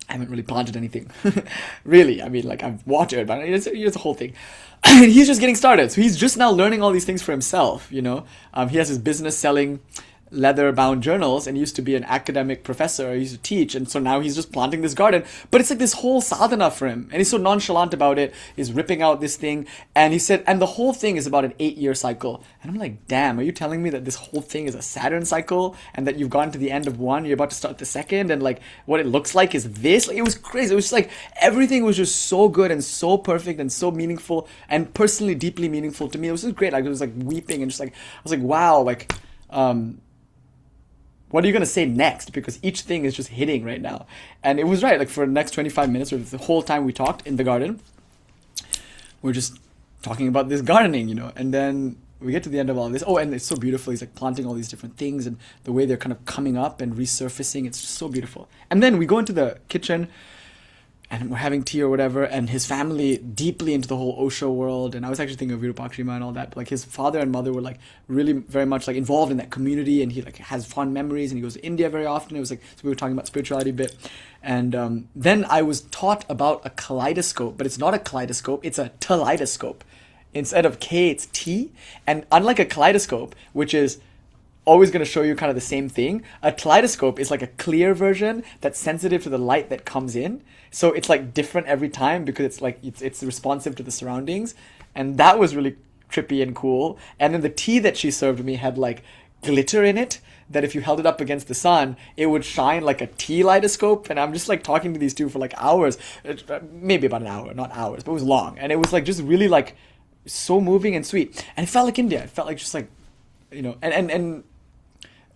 I haven't really planted anything. Really, I mean, like I've watered, but it's a whole thing. And he's just getting started. So he's just now learning all these things for himself, He has his business selling leather-bound journals and he used to be an academic professor. He used to teach, and so now he's just planting this garden. But it's like this whole sadhana for him, and he's so nonchalant about it. He's ripping out this thing, and he said, and the whole thing is about an 8-year cycle. And I'm like, damn, are you telling me that this whole thing is a Saturn cycle, and that you've gotten to the end of one, you're about to start the second, and like what it looks like is this? Like it was crazy. It was just like everything was just so good and so perfect and so meaningful and personally deeply meaningful to me. It was just great. Like, I was like weeping and just like I was like, wow, like what are you going to say next? Because each thing is just hitting right now. And it was right. Like for the next 25 minutes or the whole time we talked in the garden, we're just talking about this gardening, And then we get to the end of all of this. Oh, and it's so beautiful. He's like planting all these different things and the way they're kind of coming up and resurfacing. It's just so beautiful. And then we go into the kitchen and we're having tea or whatever, and his family deeply into the whole Osho world. And I was actually thinking of Virupakshrima and all that. But like his father and mother were like really very much like involved in that community, and he like has fond memories, and he goes to India very often. It was like, so we were talking about spirituality a bit. And then I was taught about a kaleidoscope, but it's not a kaleidoscope, it's a teleidoscope. Instead of K, it's T. And unlike a kaleidoscope, which is always going to show you kind of the same thing, a kaleidoscope is like a clear version that's sensitive to the light that comes in. So it's like different every time because it's like it's responsive to the surroundings. And that was really trippy and cool. And then the tea that she served me had like glitter in it that if you held it up against the sun, it would shine like a tea kaleidoscope. And I'm just like talking to these two for like hours, maybe about an hour, not hours, but it was long. And it was like just really like so moving and sweet. And it felt like India. It felt like just like, and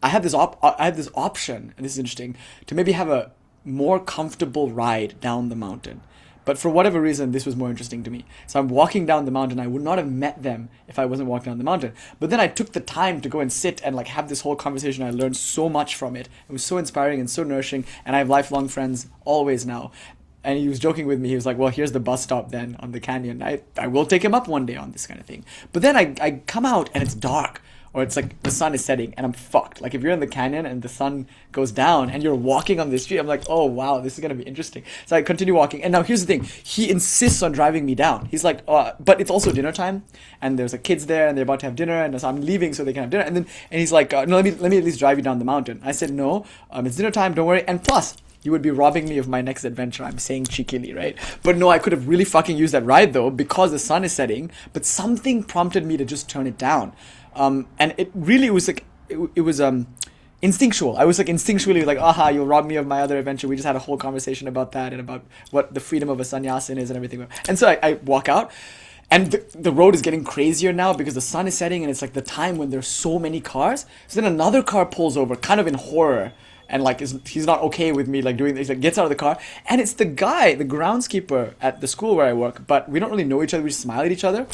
I had this option, and this is interesting, to maybe have a more comfortable ride down the mountain. But for whatever reason, this was more interesting to me. So I'm walking down the mountain. I would not have met them if I wasn't walking down the mountain. But then I took the time to go and sit and like have this whole conversation. I learned so much from it. It was so inspiring and so nourishing. And I have lifelong friends always now. And he was joking with me. He was like, well, here's the bus stop then on the canyon. I will take him up one day on this kind of thing. But then I come out and it's dark. Or it's like the sun is setting and I'm fucked. Like if you're in the canyon and the sun goes down and you're walking on this street, I'm like, oh wow, this is going to be interesting. So I continue walking. And now here's the thing. He insists on driving me down. He's like, but it's also dinner time and there's like kids there and they're about to have dinner and so I'm leaving so they can have dinner. And he's like, no, let me at least drive you down the mountain. I said, no, it's dinner time. Don't worry. And plus, you would be robbing me of my next adventure. I'm saying cheekily, right? But no, I could have really fucking used that ride though because the sun is setting. But something prompted me to just turn it down. And it really was like, it was instinctual. I was like instinctually like, aha, you'll rob me of my other adventure. We just had a whole conversation about that and about what the freedom of a sannyasin is and everything. And so I walk out and the road is getting crazier now because the sun is setting and it's like the time when there's so many cars. So then another car pulls over kind of in horror. And like he's not okay with me like doing this. He like gets out of the car and it's the guy, the groundskeeper at the school where I work, but we don't really know each other. We just smile at each other.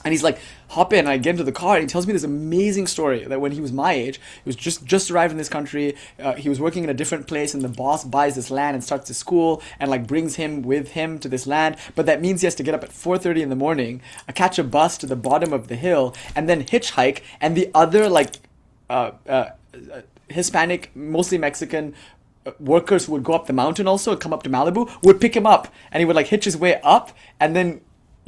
And he's like, hop in. And I get into the car and he tells me this amazing story that when he was my age, he was just arrived in this country. He was working in a different place and the boss buys this land and starts the school and like brings him with him to this land. But that means he has to get up at 4:30 in the morning, catch a bus to the bottom of the hill and then hitchhike. And the other like Hispanic, mostly Mexican workers who would go up the mountain also, come up to Malibu, would pick him up and he would like hitch his way up and then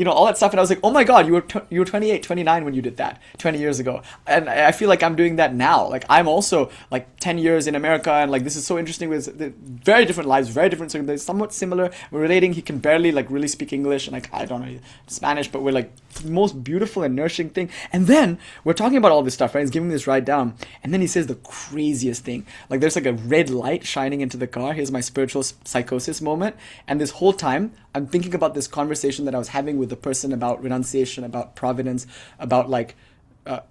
all that stuff. And I was like, oh my God, you were 28, 29 when you did that 20 years ago. And I feel like I'm doing that now. Like I'm also like 10 years in America and like this is so interesting with the very different lives, very different. So they're somewhat similar. We're relating. He can barely like really speak English and like, I don't know Spanish, but we're like the most beautiful and nourishing thing. And then we're talking about all this stuff, right? He's giving me this ride down. And then he says the craziest thing. Like there's like a red light shining into the car. Here's my spiritual psychosis moment. And this whole time I'm thinking about this conversation that I was having with the person about renunciation, about providence, about like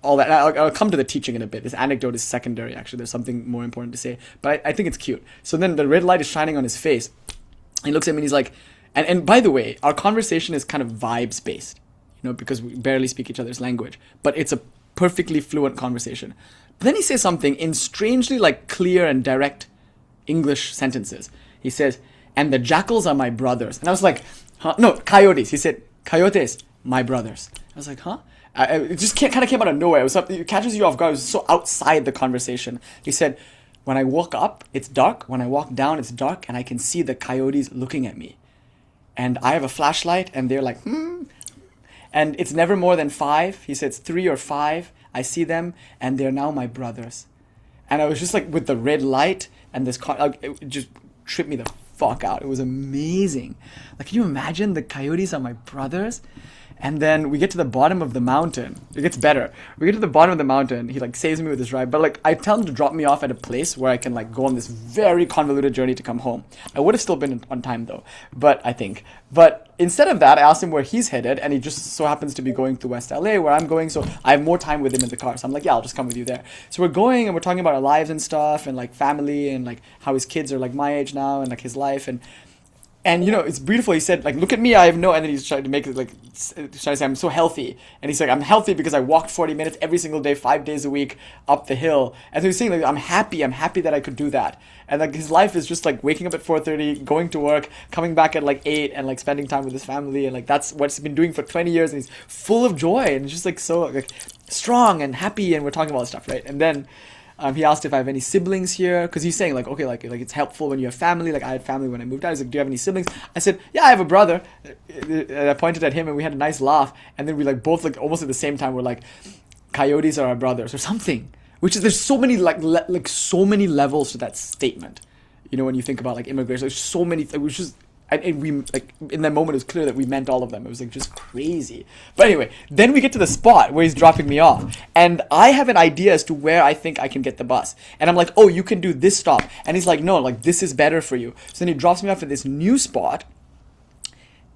all that. I'll come to the teaching in a bit. This anecdote is secondary, actually. There's something more important to say. But I think it's cute. So then the red light is shining on his face. He looks at me and he's like, and by the way, our conversation is kind of vibes based, because we barely speak each other's language. But it's a perfectly fluent conversation. But then he says something in strangely like clear and direct English sentences. He says, and the jackals are my brothers. And I was like, huh? No, coyotes. He said, coyotes, my brothers. I was like, huh? It just kind of came out of nowhere. It catches you off guard. It was so outside the conversation. He said, when I walk up, it's dark. When I walk down, it's dark. And I can see the coyotes looking at me. And I have a flashlight and they're like, And it's never more than 5. He said, it's 3 or 5. I see them and they're now my brothers. And I was just like with the red light and this it just tripped me the fuck out. It was amazing. Like, can you imagine the coyotes are my brothers? And then we get to the bottom of the mountain. It gets better. We get to the bottom of the mountain. He like saves me with his ride. But like I tell him to drop me off at a place where I can like go on this very convoluted journey to come home. I would have still been on time though. But instead of that, I asked him where he's headed. And he just so happens to be going to West LA where I'm going. So I have more time with him in the car. So I'm like, yeah, I'll just come with you there. So we're going and we're talking about our lives and stuff and like family and like how his kids are like my age now and like his life. And it's beautiful. He said, like, look at me, I have no... And then he's trying to make it, like, trying to say, I'm so healthy. And he's like, I'm healthy because I walked 40 minutes every single day, 5 days a week, up the hill. And so he's saying, like, I'm happy that I could do that. And, like, his life is just, like, waking up at 4:30, going to work, coming back at, like, 8, and, like, spending time with his family. And, like, that's what he's been doing for 20 years. And he's full of joy. And just, like, so, like, strong and happy. And we're talking about stuff, right? And then... he asked if I have any siblings here, because he's saying like, okay, like it's helpful when you have family. Like I had family when I moved out. He's like, do you have any siblings? I said, yeah, I have a brother. And I pointed at him and we had a nice laugh. And then we like both like almost at the same time were like, coyotes are our brothers or something. Which is there's so many like so many levels to that statement. When you think about like immigration, there's so many. It was just. And we like in that moment it was clear that we meant all of them. It was like just crazy. But anyway, then we get to the spot where he's dropping me off, and I have an idea as to where I think I can get the bus. And I'm like, oh, you can do this stop. And he's like, no, like this is better for you. So then he drops me off at this new spot,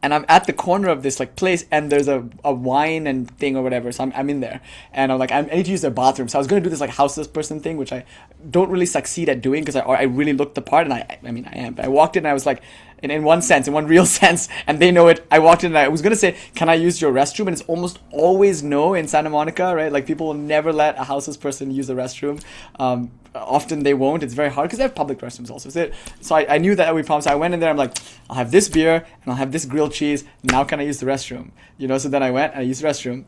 and I'm at the corner of this like place, and there's a wine and thing or whatever. So I'm in there, and I'm like, I need to use their bathroom. So I was going to do this like houseless person thing, which I don't really succeed at doing because I really looked the part, and I mean I am. But I walked in and I was like, in one sense, in one real sense, and they know it. I walked in and I was going to say, can I use your restroom? And it's almost always no in Santa Monica, right? Like people will never let a houseless person use the restroom. Often they won't. It's very hard because they have public restrooms also. So I knew that we promised. I went in there. I'm like, I'll have this beer and I'll have this grilled cheese. Now can I use the restroom? So then I went and I used the restroom.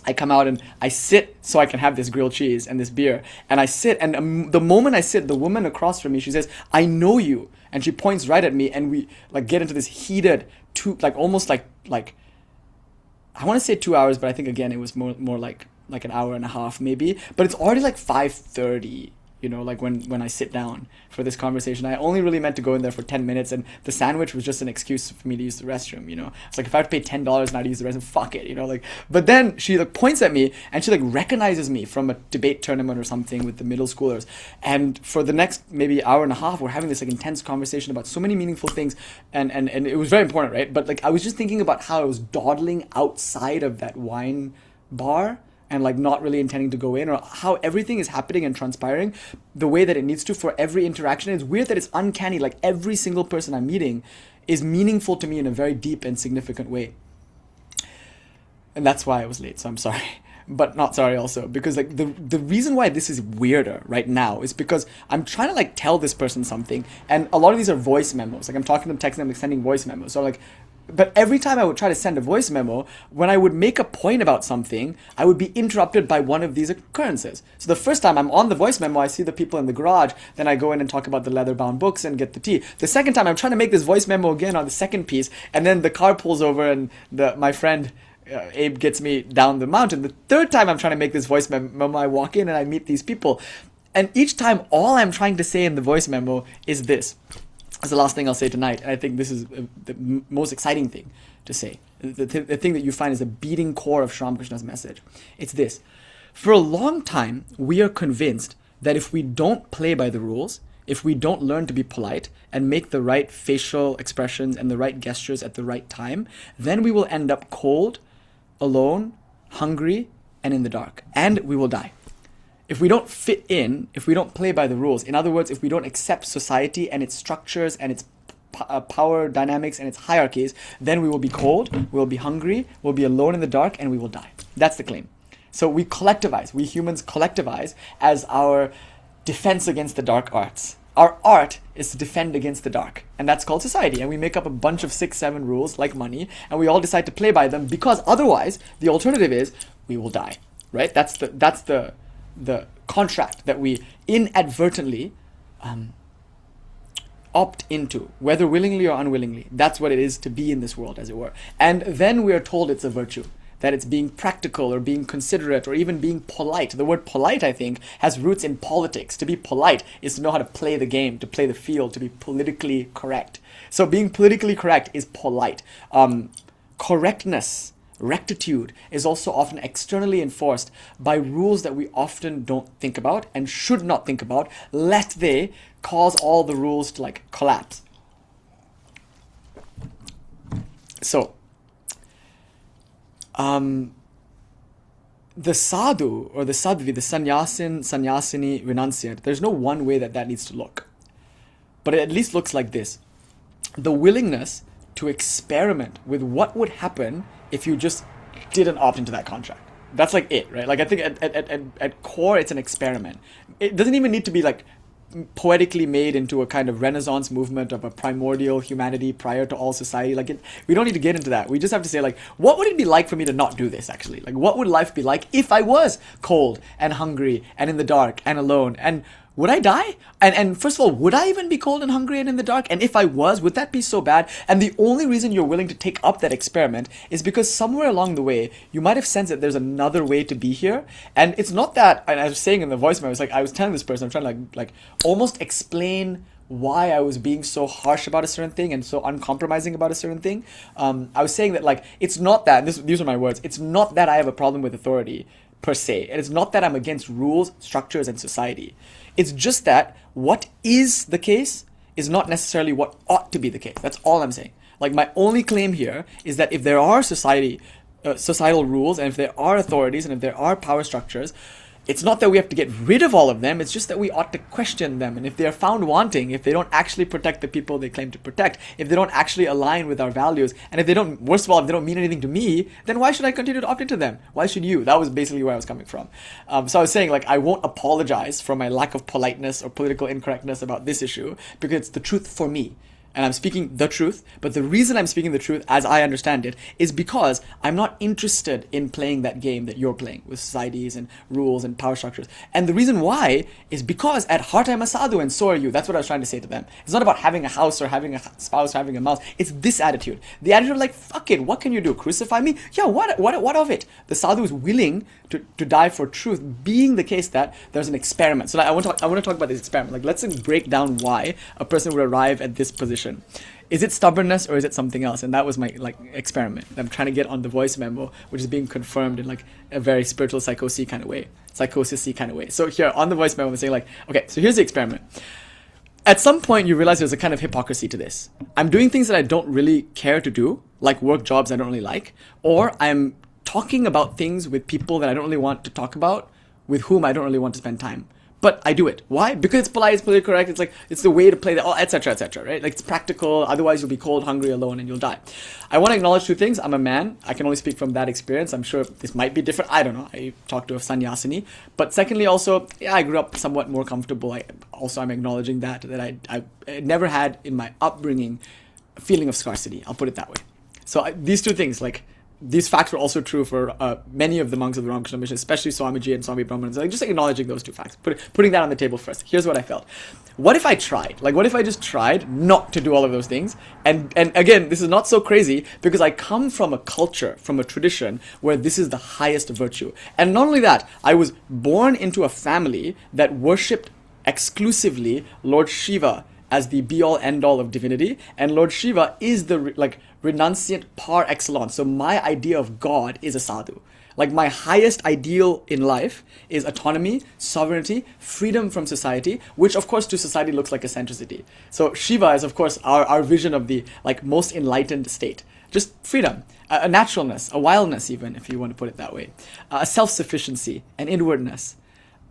I come out and I sit so I can have this grilled cheese and this beer. And I sit, and the moment I sit, the woman across from me, she says, "I know you," and she points right at me, and we like get into this heated, almost like I want to say 2 hours, but I think again it was more like an hour and a half maybe. But it's already like 5:30. Like when I sit down for this conversation. I only really meant to go in there for 10 minutes, and the sandwich was just an excuse for me to use the restroom, It's like if I have to pay $10 now to use the restroom, fuck it, But then she like points at me and she like recognizes me from a debate tournament or something with the middle schoolers. And for the next maybe hour and a half, we're having this like intense conversation about so many meaningful things, and it was very important, right? But like I was just thinking about how I was dawdling outside of that wine bar and like not really intending to go in, or how everything is happening and transpiring the way that it needs to for every interaction. It's weird that it's uncanny, like every single person I'm meeting is meaningful to me in a very deep and significant way. And that's why I was late, so I'm sorry. But not sorry also, because like the reason why this is weirder right now is because I'm trying to like tell this person something, and a lot of these are voice memos. Like I'm talking to them, texting them, like sending voice memos. So like, but every time I would try to send a voice memo, when I would make a point about something, I would be interrupted by one of these occurrences. So the first time I'm on the voice memo, I see the people in the garage, then I go in and talk about the leather-bound books and get the tea. The second time I'm trying to make this voice memo again on the second piece, and then the car pulls over and my friend Abe gets me down the mountain. The third time I'm trying to make this voice memo, I walk in and I meet these people. And each time, all I'm trying to say in the voice memo is this. That's the last thing I'll say tonight, and I think this is the most exciting thing to say. The thing that you find is the beating core of Sri Ramakrishna's message. It's this. For a long time, we are convinced that if we don't play by the rules, if we don't learn to be polite and make the right facial expressions and the right gestures at the right time, then we will end up cold, alone, hungry, and in the dark, and we will die. If we don't fit in, if we don't play by the rules, in other words, if we don't accept society and its structures and its power dynamics and its hierarchies, then we will be cold, we'll be hungry, we'll be alone in the dark, and we will die. That's the claim. So we collectivize, we humans collectivize as our defense against the dark arts. Our art is to defend against the dark, and that's called society. And we make up a bunch of 6-7 rules like money, and we all decide to play by them, because otherwise the alternative is we will die, right? That's the contract that we inadvertently opt into, whether willingly or unwillingly. That's what it is to be in this world, as it were. And then we are told it's a virtue, that it's being practical or being considerate or even being polite. The word polite, I think, has roots in politics. To be polite is to know how to play the game, to play the field, to be politically correct. So being politically correct is polite. Correctness, rectitude, is also often externally enforced by rules that we often don't think about and should not think about, lest they cause all the rules to like collapse. So, the sadhu or the sadhvi, the sannyasin, sannyasini, renunciant, there's no one way that needs to look. But it at least looks like this. The willingness to experiment with what would happen if you just didn't opt into that contract. That's like it, right? Like I think at core, it's an experiment. It doesn't even need to be like poetically made into a kind of Renaissance movement of a primordial humanity prior to all society. Like we don't need to get into that. We just have to say like, what would it be like for me to not do this actually? Like what would life be like if I was cold and hungry and in the dark and alone? And would I die? And first of all, would I even be cold and hungry and in the dark? And if I was, would that be so bad? And the only reason you're willing to take up that experiment is because somewhere along the way, you might have sensed that there's another way to be here. And it's not that, and I was saying in the voice memo, I was telling this person, I'm trying to like almost explain why I was being so harsh about a certain thing and so uncompromising about a certain thing. I was saying that like, it's not that, these are my words, it's not that I have a problem with authority per se. And it's not that I'm against rules, structures, and society. It's just that what is the case is not necessarily what ought to be the case. That's all I'm saying. Like my only claim here is that if there are societal rules, and if there are authorities, and if there are power structures, it's not that we have to get rid of all of them, it's just that we ought to question them. And if they are found wanting, if they don't actually protect the people they claim to protect, if they don't actually align with our values, and if they don't, worst of all, if they don't mean anything to me, then why should I continue to opt into them? Why should you? That was basically where I was coming from. So I was saying, like, I won't apologize for my lack of politeness or political incorrectness about this issue, because it's the truth for me. And I'm speaking the truth, but the reason I'm speaking the truth, as I understand it, is because I'm not interested in playing that game that you're playing with societies and rules and power structures. And the reason why is because at heart I'm a sadhu and so are you. That's what I was trying to say to them. It's not about having a house or having a spouse or having a mouse. It's this attitude. The attitude of like, fuck it, what can you do? Crucify me? Yeah, what of it? The sadhu is willing to die for truth, being the case that there's an experiment. So I want to talk about this experiment. Like, let's break down why a person would arrive at this position. Is it stubbornness or is it something else? And that was my experiment. I'm trying to get on the voice memo, which is being confirmed in like a very spiritual psychosis kind of way. So here on the voice memo, I'm saying like, okay, so here's the experiment. At some point, you realize there's a kind of hypocrisy to this. I'm doing things that I don't really care to do, like work jobs I don't really like, or I'm talking about things with people that I don't really want to talk about, with whom I don't really want to spend time. But I do it. Why? Because it's polite, it's politically correct, it's like, it's the way to play that, etc., right? Like, it's practical, otherwise you'll be cold, hungry, alone, and you'll die. I want to acknowledge two things. I'm a man. I can only speak from that experience. I'm sure this might be different. I don't know. I talked to a sannyasini. But secondly, also, yeah, I grew up somewhat more comfortable. I'm acknowledging that I never had in my upbringing a feeling of scarcity. I'll put it that way. So these two things, like, these facts were also true for many of the monks of the Ramakrishna mission, especially Swamiji and Swami Brahmananda. So just acknowledging those two facts, putting that on the table first. Here's what I felt. What if I tried? Like, what if I just tried not to do all of those things? And again, this is not so crazy because I come from a culture, from a tradition where this is the highest virtue. And not only that, I was born into a family that worshipped exclusively Lord Shiva as the be-all, end-all of divinity, and Lord Shiva is the renunciant par excellence. So my idea of God is a sadhu. Like, my highest ideal in life is autonomy, sovereignty, freedom from society, which of course to society looks like eccentricity. So Shiva is of course our vision of the most enlightened state. Just freedom, a naturalness, a wildness even, if you want to put it that way, a self-sufficiency, an inwardness.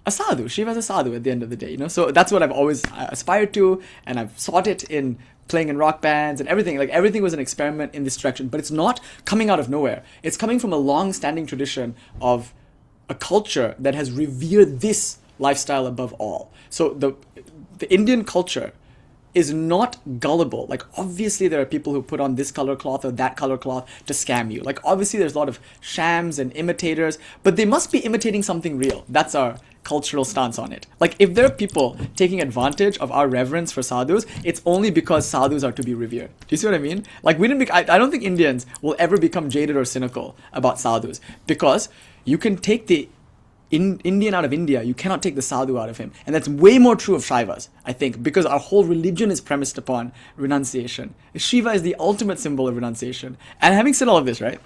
A sadhu. Shiva is a sadhu at the end of the day, So that's what I've always aspired to, and I've sought it in playing in rock bands and everything. Like, everything was an experiment in this direction, but it's not coming out of nowhere. It's coming from a long-standing tradition of a culture that has revered this lifestyle above all. So the Indian culture is not gullible. Like, obviously there are people who put on this color cloth or that color cloth to scam you. Like, obviously there's a lot of shams and imitators, but they must be imitating something real. That's our cultural stance on it. Like, if there are people taking advantage of our reverence for sadhus, it's only because sadhus are to be revered. Do you see what I mean? Like, I don't think Indians will ever become jaded or cynical about sadhus, because you can take the Indian out of India, you cannot take the sadhu out of him. And that's way more true of Shaivas, I think, because our whole religion is premised upon renunciation. Shiva is the ultimate symbol of renunciation. And having said all of this, right,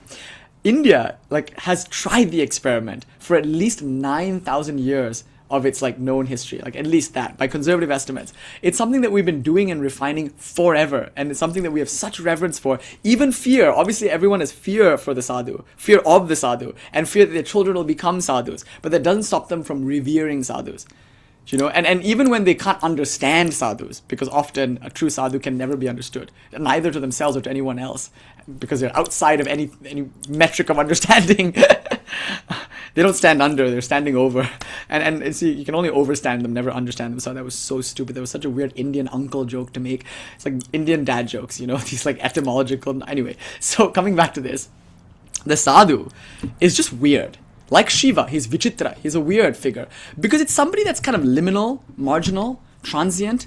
India has tried the experiment for at least 9,000 years of its known history, at least that, by conservative estimates. It's something that we've been doing and refining forever, and it's something that we have such reverence for. Even fear, obviously everyone has fear for the sadhu, fear of the sadhu, and fear that their children will become sadhus, but that doesn't stop them from revering sadhus. And even when they can't understand sadhus, because often a true sadhu can never be understood, neither to themselves or to anyone else, because they're outside of any metric of understanding. They don't stand under, they're standing over. And see, you can only overstand them, never understand them. So that was so stupid. That was such a weird Indian uncle joke to make. It's like Indian dad jokes, these etymological. Anyway, so coming back to this, the sadhu is just weird. Like Shiva, he's Vichitra, he's a weird figure. Because it's somebody that's kind of liminal, marginal, transient.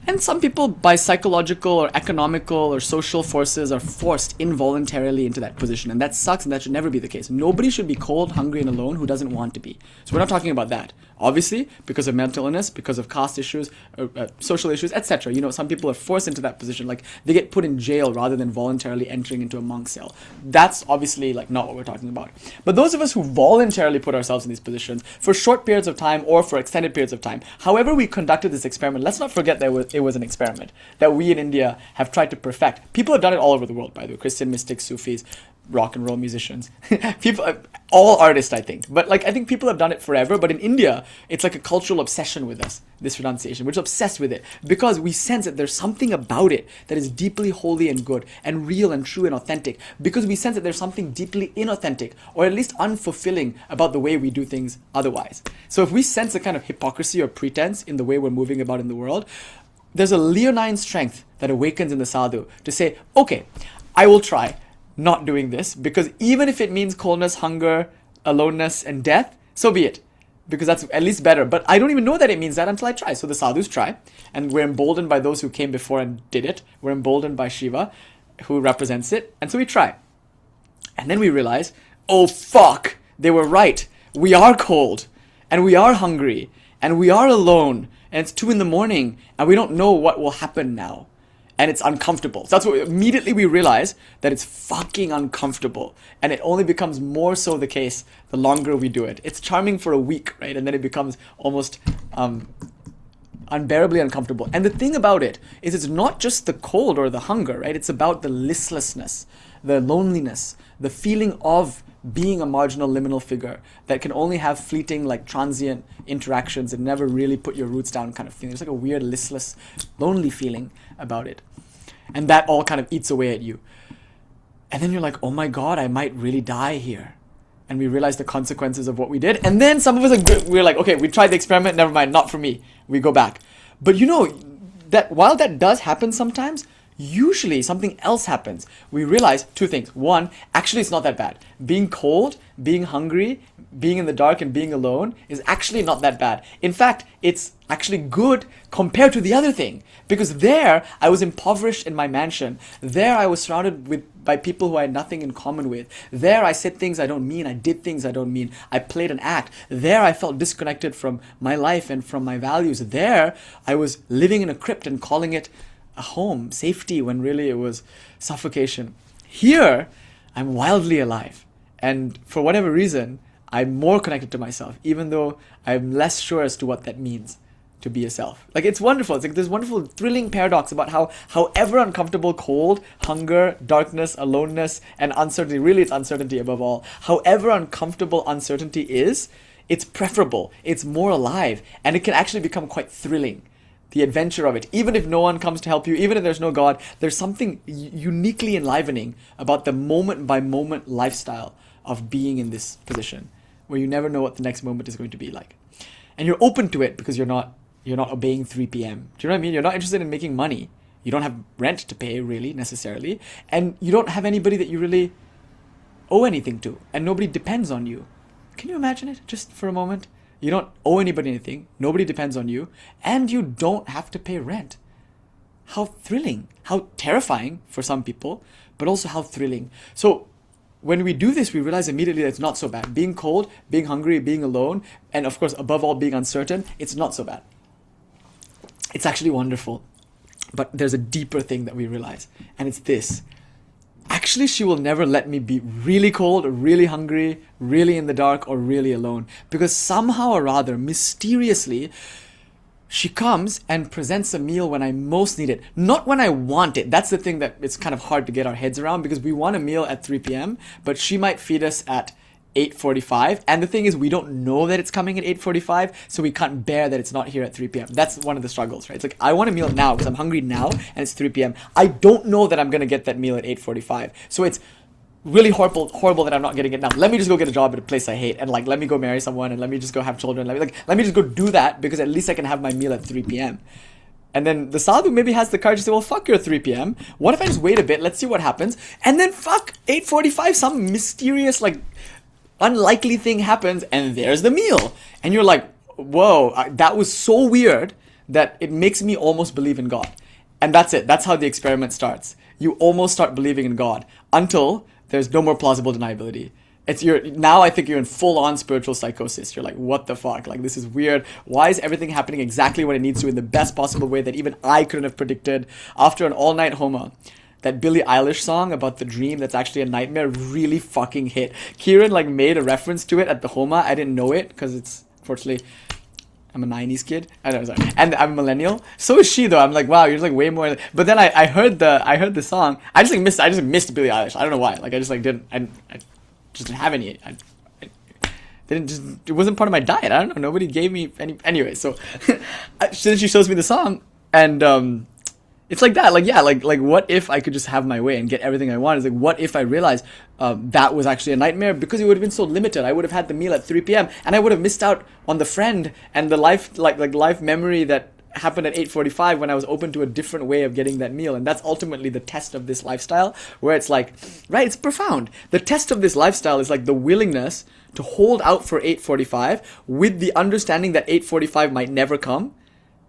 And some people, by psychological or economical or social forces, are forced involuntarily into that position. And that sucks, and that should never be the case. Nobody should be cold, hungry, and alone who doesn't want to be. So we're not talking about that. Obviously, because of mental illness, because of caste issues, social issues, etc. Some people are forced into that position. They get put in jail rather than voluntarily entering into a monk cell. That's obviously not what we're talking about. But those of us who voluntarily put ourselves in these positions for short periods of time or for extended periods of time, however we conducted this experiment, let's not forget that it was an experiment that we in India have tried to perfect. People have done it all over the world, by the way. Christian mystics, Sufis, rock and roll musicians, people, all artists, I think. But like, I think people have done it forever. But in India, it's like a cultural obsession with us, this renunciation. We're just obsessed with it because we sense that there's something about it that is deeply holy and good and real and true and authentic. Because we sense that there's something deeply inauthentic or at least unfulfilling about the way we do things otherwise. So if we sense a kind of hypocrisy or pretense in the way we're moving about in the world, there's a leonine strength that awakens in the sadhu to say, okay, I will try not doing this, because even if it means coldness, hunger, aloneness, and death, so be it, because that's at least better. But I don't even know that it means that until I try. So the sadhus try, and we're emboldened by those who came before and did it. We're emboldened by Shiva, who represents it, and so we try. And then we realize, oh fuck, they were right. We are cold, and we are hungry, and we are alone, and it's 2 a.m, and we don't know what will happen now. And it's uncomfortable. So that's what immediately we realize, that it's fucking uncomfortable. And it only becomes more so the case the longer we do it. It's charming for a week, right? And then it becomes almost unbearably uncomfortable. And the thing about it is, it's not just the cold or the hunger, right? It's about the listlessness, the loneliness, the feeling of being a marginal liminal figure that can only have fleeting, like transient interactions and never really put your roots down kind of feeling. There's like a weird, listless, lonely feeling about it. And that all kind of eats away at you. And then you're like, oh my God, I might really die here. And we realize the consequences of what we did. And then some of us, we're like, okay, we tried the experiment, never mind, not for me. We go back. But you know, that while that does happen sometimes, usually something else happens. We realize 2 things. 1, actually it's not that bad. Being cold, being hungry, being in the dark and being alone is actually not that bad. In fact, it's actually good compared to the other thing. Because there, I was impoverished in my mansion. There, I was surrounded by people who I had nothing in common with. There, I said things I don't mean. I did things I don't mean. I played an act. There, I felt disconnected from my life and from my values. There, I was living in a crypt and calling it a home, safety, when really it was suffocation. Here, I'm wildly alive. And for whatever reason, I'm more connected to myself, even though I'm less sure as to what that means to be a self. Like, it's wonderful. It's like this wonderful, thrilling paradox about how, however uncomfortable cold, hunger, darkness, aloneness, and uncertainty, really it's uncertainty above all, however uncomfortable uncertainty is, it's preferable, it's more alive, and it can actually become quite thrilling. The adventure of it, even if no one comes to help you, even if there's no God, there's something uniquely enlivening about the moment by moment lifestyle of being in this position, where you never know what the next moment is going to be like. And you're open to it because you're not obeying 3 p.m. Do you know what I mean? You're not interested in making money. You don't have rent to pay, really, necessarily. And you don't have anybody that you really owe anything to. And nobody depends on you. Can you imagine it, just for a moment? You don't owe anybody anything. Nobody depends on you. And you don't have to pay rent. How thrilling. How terrifying for some people, but also how thrilling. So when we do this, we realize immediately that it's not so bad. Being cold, being hungry, being alone, and of course, above all, being uncertain, it's not so bad. It's actually wonderful. But there's a deeper thing that we realize, and it's this. Actually, she will never let me be really cold, or really hungry, really in the dark, or really alone. Because somehow or rather, mysteriously, she comes and presents a meal when I most need it. Not when I want it. That's the thing that it's kind of hard to get our heads around, because we want a meal at 3 p.m., but she might feed us at 8:45. And the thing is, we don't know that it's coming at 8:45, so we can't bear that it's not here at 3 p.m. That's one of the struggles, right? It's like, I want a meal now because I'm hungry now and it's 3 p.m. I don't know that I'm going to get that meal at 8:45. So it's really horrible that I'm not getting it now. Let me just go get a job at a place I hate, and like, let me go marry someone, and let me just go have children. Let me just go do that, because at least I can have my meal at 3 p.m. And then the sadhu maybe has the courage to say, well, fuck your 3 p.m. What if I just wait a bit? Let's see what happens. And then fuck 8:45, some mysterious, like, unlikely thing happens, and there's the meal. And you're like, whoa, that was so weird that it makes me almost believe in God. And that's it. That's how the experiment starts. You almost start believing in God until there's no more plausible deniability. Now I think you're in full-on spiritual psychosis. You're like, what the fuck? Like, this is weird. Why is everything happening exactly what it needs to in the best possible way that even I couldn't have predicted? After an all-night Homa, that Billie Eilish song about the dream that's actually a nightmare really fucking hit. Kieran like made a reference to it at the Homa. I didn't know it because it's, unfortunately, I'm a 90s kid. I don't know, sorry. And I'm a millennial. So is she though. I'm like, wow, you're like way more. But then I heard the song. I just missed Billie Eilish. I don't know why. Like I just like didn't. I just didn't have any. It wasn't part of my diet. I don't know. Nobody gave me any. Anyway, so then she shows me the song, and it's like that. Like, yeah, like what if I could just have my way and get everything I want? It's like, what if I realized that was actually a nightmare, because it would have been so limited. I would have had the meal at 3 p.m. and I would have missed out on the friend and the life, like life memory that happened at 8:45 when I was open to a different way of getting that meal. And that's ultimately the test of this lifestyle, where it's like, right, it's profound. The test of this lifestyle is like the willingness to hold out for 8:45 with the understanding that 8:45 might never come,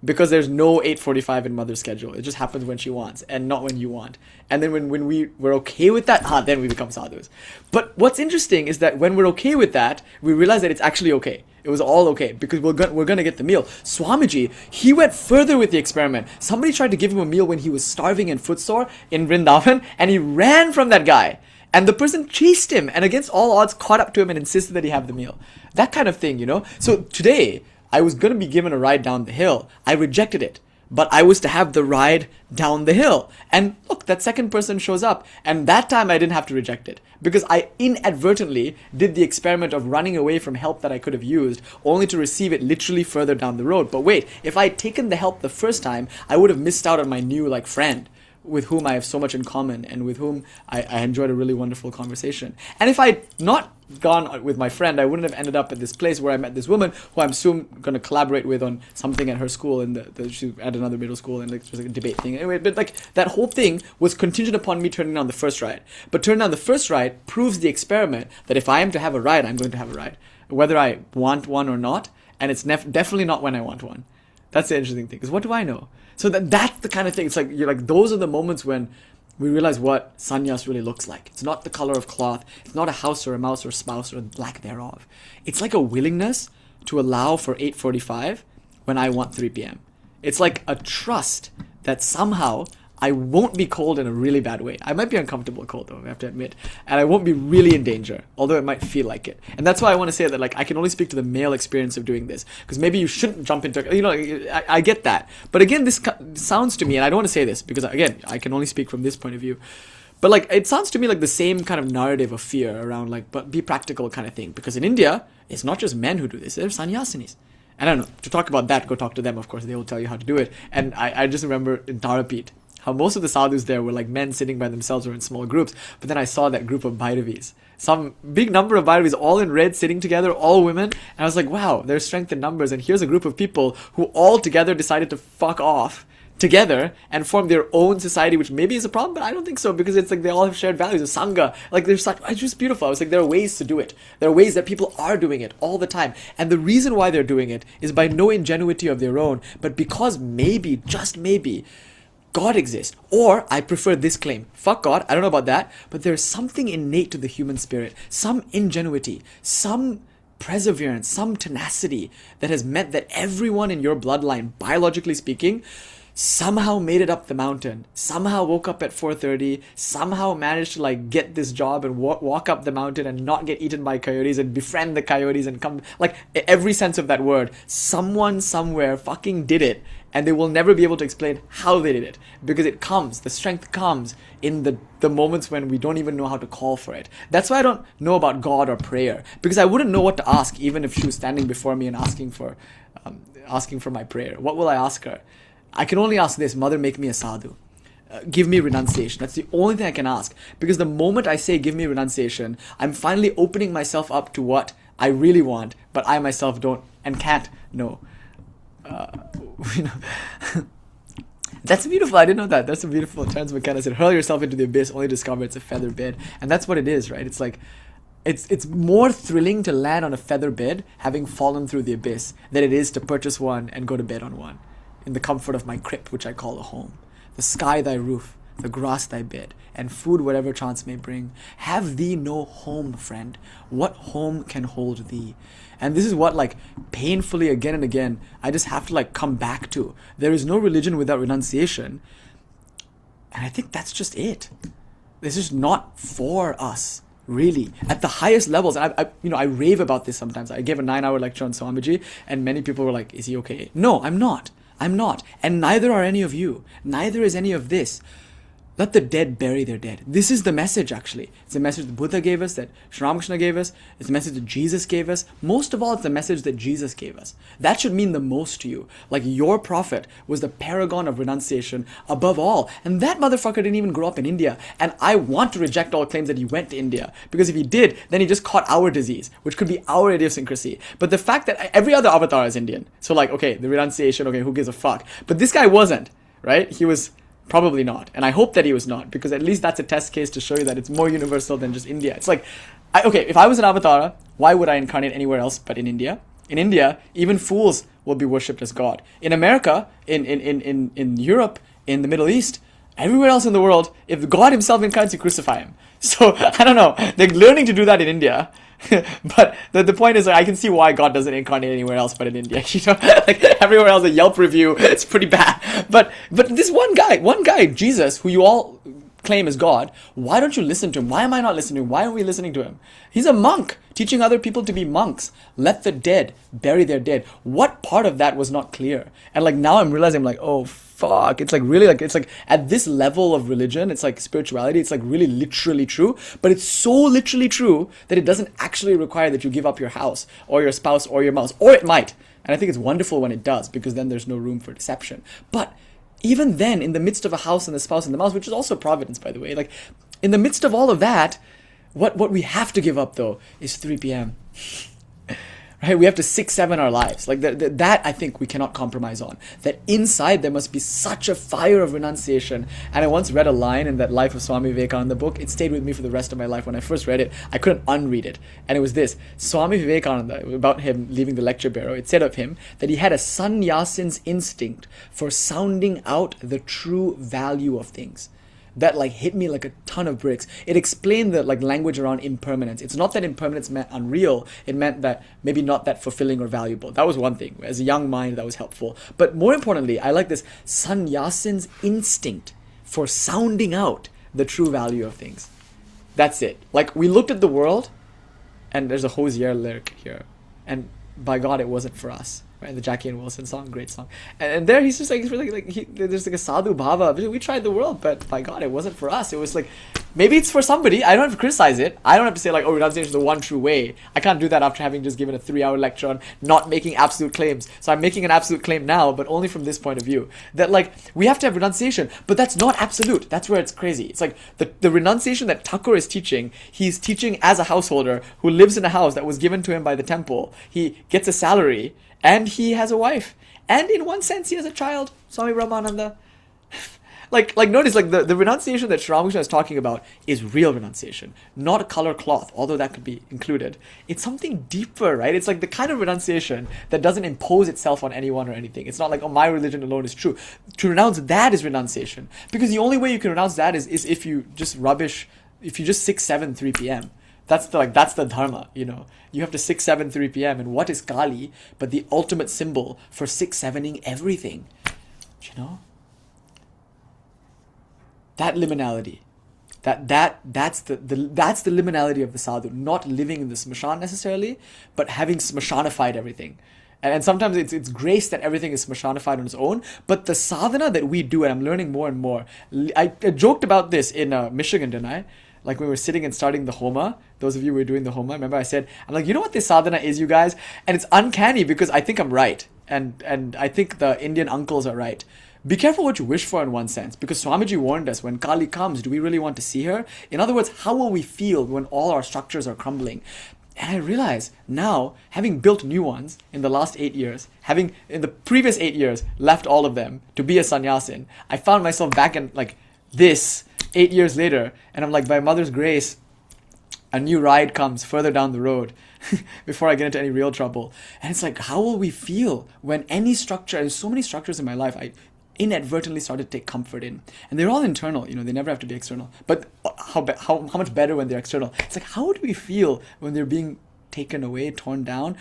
because there's no 8:45 in mother's schedule. It just happens when she wants and not when you want. And then when we're okay with that, then we become sadhus. But what's interesting is that when we're okay with that, we realize that it's actually okay. It was all okay, because we're going to get the meal. Swamiji, he went further with the experiment. Somebody tried to give him a meal when he was starving and footsore in Vrindavan, and he ran from that guy. And the person chased him and against all odds caught up to him and insisted that he have the meal. That kind of thing, you know? So today, I was going to be given a ride down the hill. I rejected it. But I was to have the ride down the hill. And look, that second person shows up. And that time I didn't have to reject it, because I inadvertently did the experiment of running away from help that I could have used, only to receive it literally further down the road. But wait, if I had taken the help the first time, I would have missed out on my new friend, with whom I have so much in common and with whom I enjoyed a really wonderful conversation. And if I'd not gone with my friend, I wouldn't have ended up at this place where I met this woman who I'm soon going to collaborate with on something at her school, and she's at another middle school, and there's a debate thing. Anyway, but that whole thing was contingent upon me turning down the first ride. But turning down the first ride proves the experiment that if I am to have a ride, I'm going to have a ride, whether I want one or not. And it's definitely not when I want one. That's the interesting thing, because what do I know? So that's the kind of thing. It's like, you're like, those are the moments when we realize what sannyas really looks like. It's not the color of cloth. It's not a house or a mouse or a spouse or lack thereof. It's like a willingness to allow for 8:45 when I want 3 p.m. It's like a trust that somehow I won't be cold in a really bad way. I might be uncomfortable cold though, I have to admit. And I won't be really in danger, although it might feel like it. And that's why I want to say that I can only speak to the male experience of doing this. Because maybe you shouldn't jump into, I get that. But again, this sounds to me, and I don't want to say this because again, I can only speak from this point of view. But it sounds to me like the same kind of narrative of fear around but be practical kind of thing. Because in India, it's not just men who do this, they're sannyasinis. And I don't know, to talk about that, go talk to them, of course, they will tell you how to do it. And I just remember in Tarapet, how most of the sadhus there were men sitting by themselves or in small groups. But then I saw that group of Bhairavis. Some big number of Bhairavis, all in red, sitting together, all women. And I was like, wow, there's strength in numbers. And here's a group of people who all together decided to fuck off together and form their own society, which maybe is a problem, but I don't think so, because it's they all have shared values of Sangha. It's just beautiful. I was like, there are ways to do it. There are ways that people are doing it all the time. And the reason why they're doing it is by no ingenuity of their own, but because maybe, just maybe, God exists. Or I prefer this claim. Fuck God, I don't know about that, but there's something innate to the human spirit, some ingenuity, some perseverance, some tenacity that has meant that everyone in your bloodline, biologically speaking, somehow made it up the mountain, somehow woke up at 4:30, somehow managed to get this job and walk up the mountain and not get eaten by coyotes and befriend the coyotes and come, every sense of that word. Someone somewhere fucking did it, and they will never be able to explain how they did it, because the strength comes in the moments when we don't even know how to call for it. That's why I don't know about God or prayer, because I wouldn't know what to ask even if she was standing before me and asking for my prayer. What will I ask her? I can only ask this: Mother, make me a sadhu. Give me renunciation. That's the only thing I can ask. Because the moment I say, give me renunciation, I'm finally opening myself up to what I really want, but I myself don't and can't know. That's beautiful. I didn't know that. That's a beautiful. Terence McKenna said, hurl yourself into the abyss, only discover it's a feather bed. And that's what it is, right? It's it's more thrilling to land on a feather bed, having fallen through the abyss, than it is to purchase one and go to bed on one, in the comfort of my crypt, which I call a home. The sky thy roof, the grass thy bed, and food whatever chance may bring. Have thee no home, friend. What home can hold thee? And this is what, painfully again and again, I just have to, come back to. There is no religion without renunciation. And I think that's just it. This is not for us. Really, at the highest levels. And I rave about this sometimes. I gave a 9-hour lecture on Swamiji, and many people were like, is he okay? No, I'm not. I'm not. And neither are any of you. Neither is any of this. Let the dead bury their dead. This is the message, actually. It's the message that Buddha gave us, that Sri Ramakrishna gave us. It's the message that Jesus gave us. Most of all, it's the message that Jesus gave us. That should mean the most to you. Like, your prophet was the paragon of renunciation above all. And that motherfucker didn't even grow up in India. And I want to reject all claims that he went to India. Because if he did, then he just caught our disease, which could be our idiosyncrasy. But the fact that every other avatar is Indian. So like, okay, the renunciation, okay, who gives a fuck? But this guy wasn't, right? He was... Probably not. And I hope that he was not, because at least that's a test case to show you that it's more universal than just India. It's like, okay, if I was an avatar, why would I incarnate anywhere else but in India? In India, even fools will be worshipped as God. In America, in Europe, in the Middle East, everywhere else in the world, if God himself incarnates, you crucify him. So, I don't know. They're learning to do that in India. But the point is, like, I can see why God doesn't incarnate anywhere else but in India. You know, like everywhere else, a Yelp review, it's pretty bad. But this one guy, Jesus, who you all claim is God, why don't you listen to him? Why am I not listening to him? Why aren't we listening to him? He's a monk teaching other people to be monks. Let the dead bury their dead. What part of that was not clear? And like now I'm realizing, I'm like, oh fuck, it's like really like, it's like at this level of religion, it's like spirituality, it's like really literally true, but it's so literally true that it doesn't actually require that you give up your house or your spouse or your mouse, or it might. And I think it's wonderful when it does, because then there's no room for deception. But even then, in the midst of a house and the spouse and the mouse, which is also Providence, by the way, like in the midst of all of that, what we have to give up though is 3 p.m. Right? We have to 6-7 our lives. Like that I think we cannot compromise on. That inside there must be such a fire of renunciation. And I once read a line in that Life of Swami Vivekananda book. It stayed with me for the rest of my life. When I first read it, I couldn't unread it. And it was this. Swami Vivekananda, about him leaving the lecture bureau, it said of him that he had a sannyasin's instinct for sounding out the true value of things. That like hit me like a ton of bricks. It explained the like language around impermanence. It's not that impermanence meant unreal. It meant that maybe not that fulfilling or valuable. That was one thing. As a young mind, that was helpful. But more importantly, I like this sannyasin's instinct for sounding out the true value of things. That's it. Like we looked at the world, and there's a Hosier lyric here, and by God, it wasn't for us. Right, the Jackie and Wilson song, great song. And there he's just like, it's really like there's like a sadhu bhava. We tried the world, but by God, it wasn't for us. It was like, maybe it's for somebody. I don't have to criticize it. I don't have to say like, oh, renunciation is the one true way. I can't do that after having just given a 3-hour lecture on not making absolute claims. So I'm making an absolute claim now, but only from this point of view. That like, we have to have renunciation, but that's not absolute. That's where it's crazy. It's like the renunciation that Thakur is teaching, he's teaching as a householder who lives in a house that was given to him by the temple. He gets a salary, and he has a wife. And in one sense, he has a child. Swami Brahmananda. like notice, like the renunciation that Sri Ramakrishna is talking about is real renunciation. Not a color cloth, although that could be included. It's something deeper, right? It's like the kind of renunciation that doesn't impose itself on anyone or anything. It's not like, oh, my religion alone is true. To renounce that is renunciation. Because the only way you can renounce that is if you just rubbish, if you just 6-7 3 p.m. That's the dharma, you know. You have to 6-7 3 p.m. And what is Kali but the ultimate symbol for 6-7ing everything? You know? That liminality. That's the liminality of the sadhu. Not living in the smashan necessarily, but having smashanified everything. And sometimes it's grace that everything is smashanified on its own. But the sadhana that we do, and I'm learning more and more. I joked about this in Michigan, didn't I? Like when we were sitting and starting the Homa, those of you who were doing the Homa, remember I said, I'm like, you know what this sadhana is, you guys? And it's uncanny because I think I'm right. And I think the Indian uncles are right. Be careful what you wish for in one sense, because Swamiji warned us, when Kali comes, do we really want to see her? In other words, how will we feel when all our structures are crumbling? And I realize now, having built new ones in the last 8 years, having in the previous 8 years left all of them to be a sannyasin, I found myself back in like this 8 years later, and I'm like, by mother's grace, a new ride comes further down the road before I get into any real trouble. And it's like, how will we feel when any structure, there's so many structures in my life I inadvertently started to take comfort in. And they're all internal, you know, they never have to be external. But how much better when they're external? It's like, how do we feel when they're being taken away, torn down?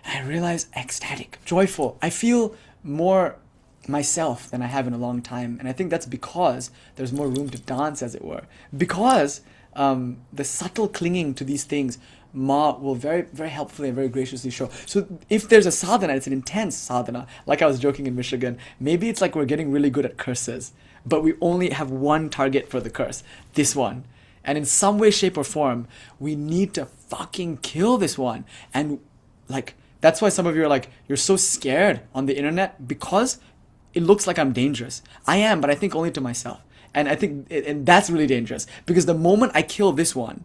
And I realize ecstatic, joyful. I feel more myself than I have in a long time. And I think that's because there's more room to dance, as it were. Because the subtle clinging to these things, Ma will very, very helpfully and very graciously show. So if there's a sadhana, it's an intense sadhana. Like I was joking in Michigan, maybe it's like we're getting really good at curses, but we only have one target for the curse, this one. And in some way, shape, or form, we need to fucking kill this one. And like, that's why some of you are like, you're so scared on the internet because it looks like I'm dangerous. I am, but I think only to myself. And I think, and that's really dangerous, because the moment I kill this one,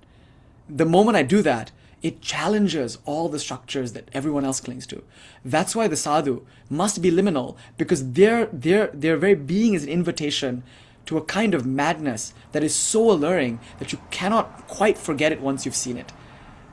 the moment I do that, it challenges all the structures that everyone else clings to. That's why the sadhu must be liminal, because their very being is an invitation to a kind of madness that is so alluring that you cannot quite forget it once you've seen it.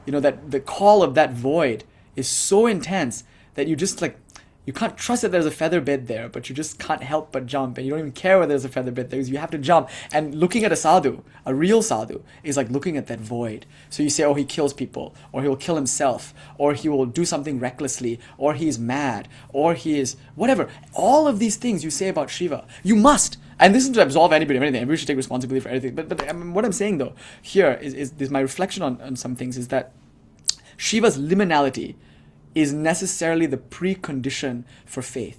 You know, that the call of that void is so intense that you just like, you can't trust that there's a feather bed there, but you just can't help but jump, and you don't even care whether there's a feather bed there, because you have to jump. And looking at a sadhu, a real sadhu, is like looking at that void. So you say, oh, he kills people, or he will kill himself, or he will do something recklessly, or he's mad, or he is whatever. All of these things you say about Shiva, you must. And this isn't to absolve anybody of anything. Everybody should take responsibility for everything. But I mean, what I'm saying though here is my reflection on some things is that Shiva's liminality is necessarily the precondition for faith,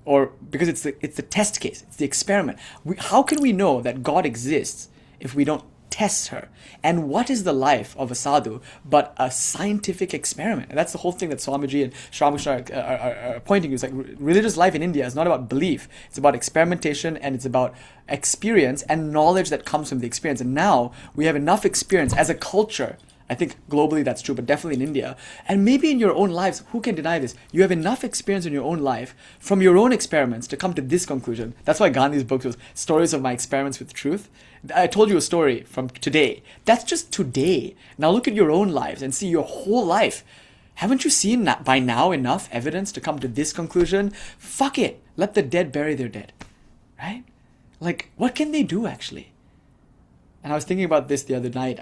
or because it's the test case, it's the experiment. How can we know that God exists if we don't test her? And what is the life of a sadhu but a scientific experiment? And that's the whole thing that Swamiji and Ramakrishna are pointing to. It's like religious life in India is not about belief. It's about experimentation, and it's about experience and knowledge that comes from the experience. And now we have enough experience as a culture. I think globally that's true, but definitely in India. And maybe in your own lives, who can deny this? You have enough experience in your own life from your own experiments to come to this conclusion. That's why Gandhi's book was Stories of My Experiments with Truth. I told you a story from today. That's just today. Now look at your own lives and see your whole life. Haven't you seen by now enough evidence to come to this conclusion? Fuck it. Let the dead bury their dead. Right? Like, what can they do actually? And I was thinking about this the other night.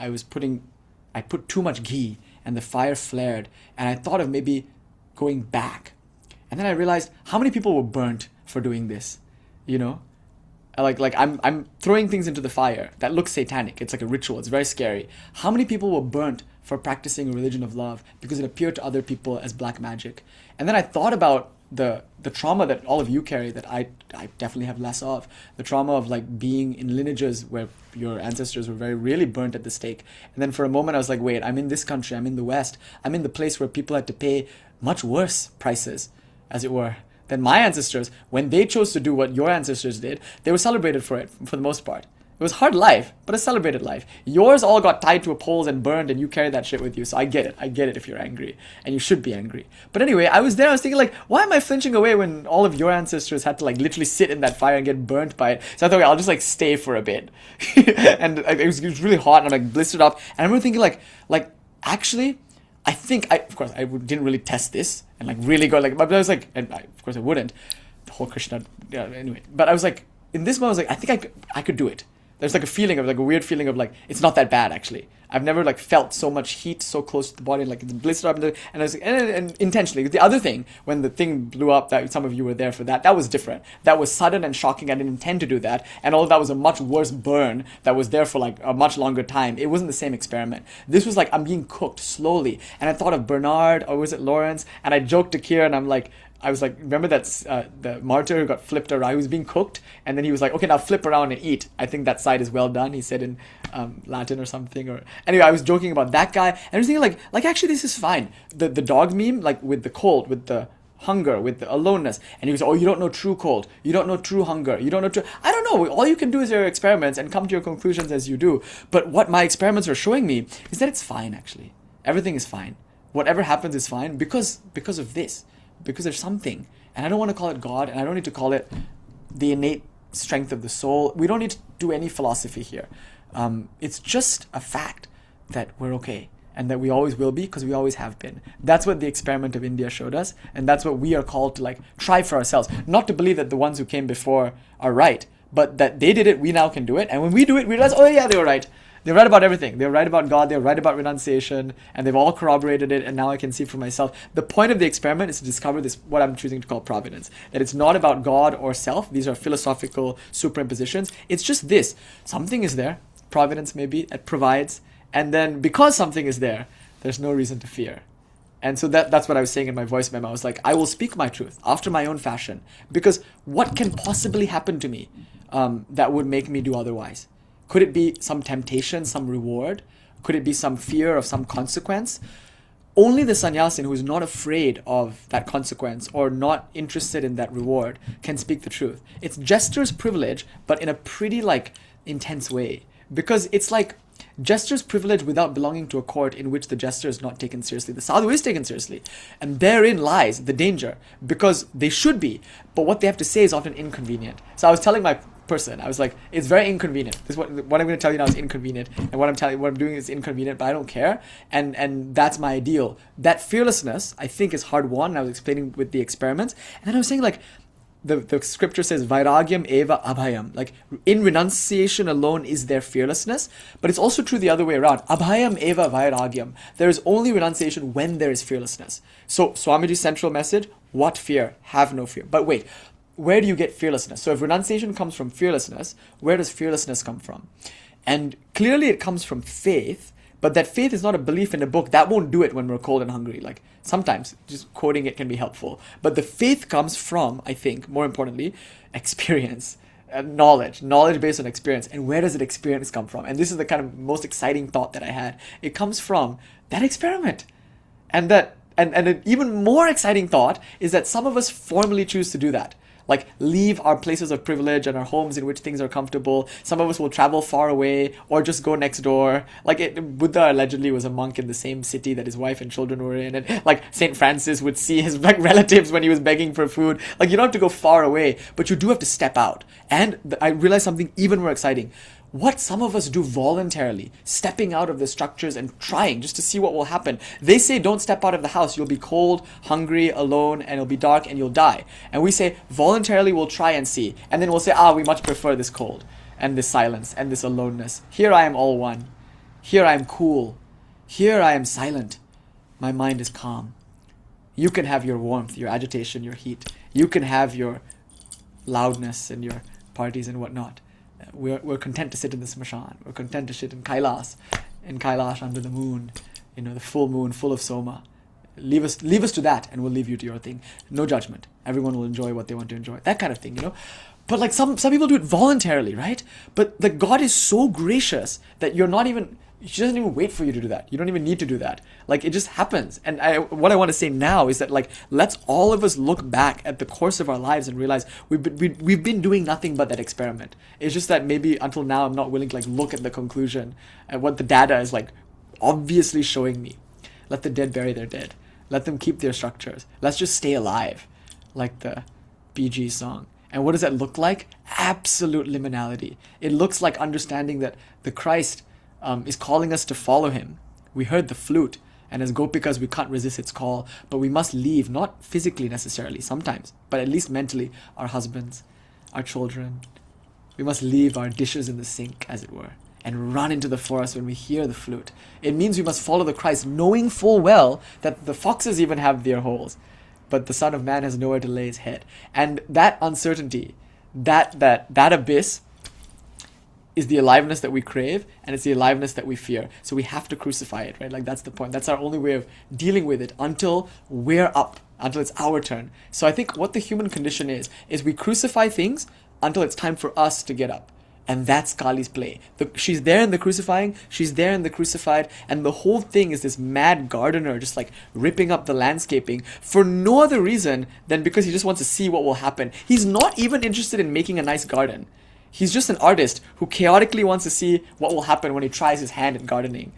I put too much ghee and the fire flared, and I thought of maybe going back. And then I realized how many people were burnt for doing this, you know? Like I'm throwing things into the fire that looks satanic. It's like a ritual. It's very scary. How many people were burnt for practicing a religion of love because it appeared to other people as black magic? And then I thought about the trauma that all of you carry that I definitely have less of. The trauma of like being in lineages where your ancestors were very really burnt at the stake. And then for a moment I was like, wait, I'm in this country, I'm in the West. I'm in the place where people had to pay much worse prices, as it were, than my ancestors. When they chose to do what your ancestors did, they were celebrated for it, for the most part. It was a hard life, but a celebrated life. Yours all got tied to a pole and burned, and you carried that shit with you. So I get it if you're angry, and you should be angry. But anyway, I was thinking like, why am I flinching away when all of your ancestors had to like literally sit in that fire and get burnt by it? So I thought, okay, I'll just like stay for a bit. And it was really hot, and I'm like blistered up. And I remember thinking like actually, of course I didn't really test this and like really go like, but I was like, of course I wouldn't. The whole Krishna, yeah, anyway. But I was like, in this moment, I was like, I think I could do it. There's like a feeling of like a weird feeling of like, it's not that bad actually. I've never like felt so much heat so close to the body, like it's blistered up, and I was like, and intentionally. The other thing, when the thing blew up, that some of you were there for that was different. That was sudden and shocking. I didn't intend to do that, and all of that was a much worse burn that was there for like a much longer time. It wasn't the same experiment. This was like I'm being cooked slowly, and I thought of Bernard, or was it Lawrence? And I joked to Kira, and I was like, remember that the martyr who got flipped around? He was being cooked, and then he was like, okay, now flip around and eat. I think that side is well done, he said in Latin or something. Or anyway, I was joking about that guy, and I was thinking like actually this is fine. The dog meme, like with the cold, with the hunger, with the aloneness, and he was, oh, you don't know true cold, you don't know true hunger, you don't know true. I don't know. All you can do is your experiments and come to your conclusions as you do. But what my experiments are showing me is that it's fine actually. Everything is fine. Whatever happens is fine because of this. Because there's something, and I don't want to call it God, and I don't need to call it the innate strength of the soul. We don't need to do any philosophy here. It's just a fact that we're okay, and that we always will be because we always have been. That's what the experiment of India showed us, and that's what we are called to like try for ourselves. Not to believe that the ones who came before are right, but that they did it, we now can do it, and when we do it, we realize, oh yeah, they were right. They're right about everything. They're right about God. They're right about renunciation. And they've all corroborated it. And now I can see for myself. The point of the experiment is to discover this, what I'm choosing to call providence. That it's not about God or self. These are philosophical superimpositions. It's just this. Something is there. Providence maybe, it provides. And then because something is there, there's no reason to fear. And so that's what I was saying in my voice memo. I was like, I will speak my truth after my own fashion, because what can possibly happen to me that would make me do otherwise? Could it be some temptation, some reward? Could it be some fear of some consequence? Only the sannyasin who is not afraid of that consequence or not interested in that reward can speak the truth. It's jester's privilege, but in a pretty intense way, because it's like jester's privilege without belonging to a court in which the jester is not taken seriously. The sadhu is taken seriously, and therein lies the danger, because they should be, but what they have to say is often inconvenient. So I was telling my person, I was like, it's very inconvenient. This what I'm going to tell you now is inconvenient, and what I'm doing is inconvenient, but I don't care, and that's my ideal. That fearlessness, I think, is hard won. And I was explaining with the experiments, and then I was saying the scripture says vairagyam eva abhayam, in renunciation alone is there fearlessness, but it's also true the other way around. Abhayam eva vairagyam, there is only renunciation when there is fearlessness. So Swamiji's central message, what fear? Have no fear. But wait, where do you get fearlessness? So if renunciation comes from fearlessness, where does fearlessness come from? And clearly it comes from faith, but that faith is not a belief in a book. That won't do it when we're cold and hungry. Sometimes just quoting it can be helpful. But the faith comes from, I think, more importantly, experience, knowledge based on experience. And where does that experience come from? And this is the kind of most exciting thought that I had. It comes from that experiment. And an even more exciting thought is that some of us formally choose to do that. Leave our places of privilege and our homes in which things are comfortable. Some of us will travel far away or just go next door. Buddha allegedly was a monk in the same city that his wife and children were in. And St. Francis would see his relatives when he was begging for food. You don't have to go far away, but you do have to step out. And I realized something even more exciting. What some of us do voluntarily, stepping out of the structures and trying just to see what will happen. They say don't step out of the house, you'll be cold, hungry, alone, and it'll be dark and you'll die. And we say voluntarily we'll try and see. And then we'll say, we much prefer this cold and this silence and this aloneness. Here I am all one. Here I am cool. Here I am silent. My mind is calm. You can have your warmth, your agitation, your heat. You can have your loudness and your parties and whatnot. We're content to sit in the smashan. We're content to sit in Kailash under the moon, the full moon, full of soma. Leave us to that, and we'll leave you to your thing. No judgment. Everyone will enjoy what they want to enjoy. That kind of thing, But some people do it voluntarily, right? But God is so gracious that she doesn't even wait for you to do that. You don't even need to do that. It just happens. And what I want to say now is that let's all of us look back at the course of our lives and realize we've been doing nothing but that experiment. It's just that maybe until now I'm not willing to look at the conclusion and what the data is obviously showing me. Let the dead bury their dead. Let them keep their structures. Let's just stay alive, like the Bee Gees song. And what does that look like? Absolute liminality. It looks like understanding that the Christ is calling us to follow him. We heard the flute, and as Gopikas we can't resist its call, but we must leave, not physically necessarily, sometimes, but at least mentally, our husbands, our children. We must leave our dishes in the sink, as it were, and run into the forest when we hear the flute. It means we must follow the Christ, knowing full well that the foxes even have their holes, but the Son of Man has nowhere to lay his head. And that uncertainty, that abyss, is the aliveness that we crave, and it's the aliveness that we fear. So we have to crucify it, right? That's the point. That's our only way of dealing with it until we're up, until it's our turn. So I think what the human condition is we crucify things until it's time for us to get up. And that's Kali's play. She's there in the crucifying, she's there in the crucified, and the whole thing is this mad gardener just ripping up the landscaping for no other reason than because he just wants to see what will happen. He's not even interested in making a nice garden. He's just an artist who chaotically wants to see what will happen when he tries his hand at gardening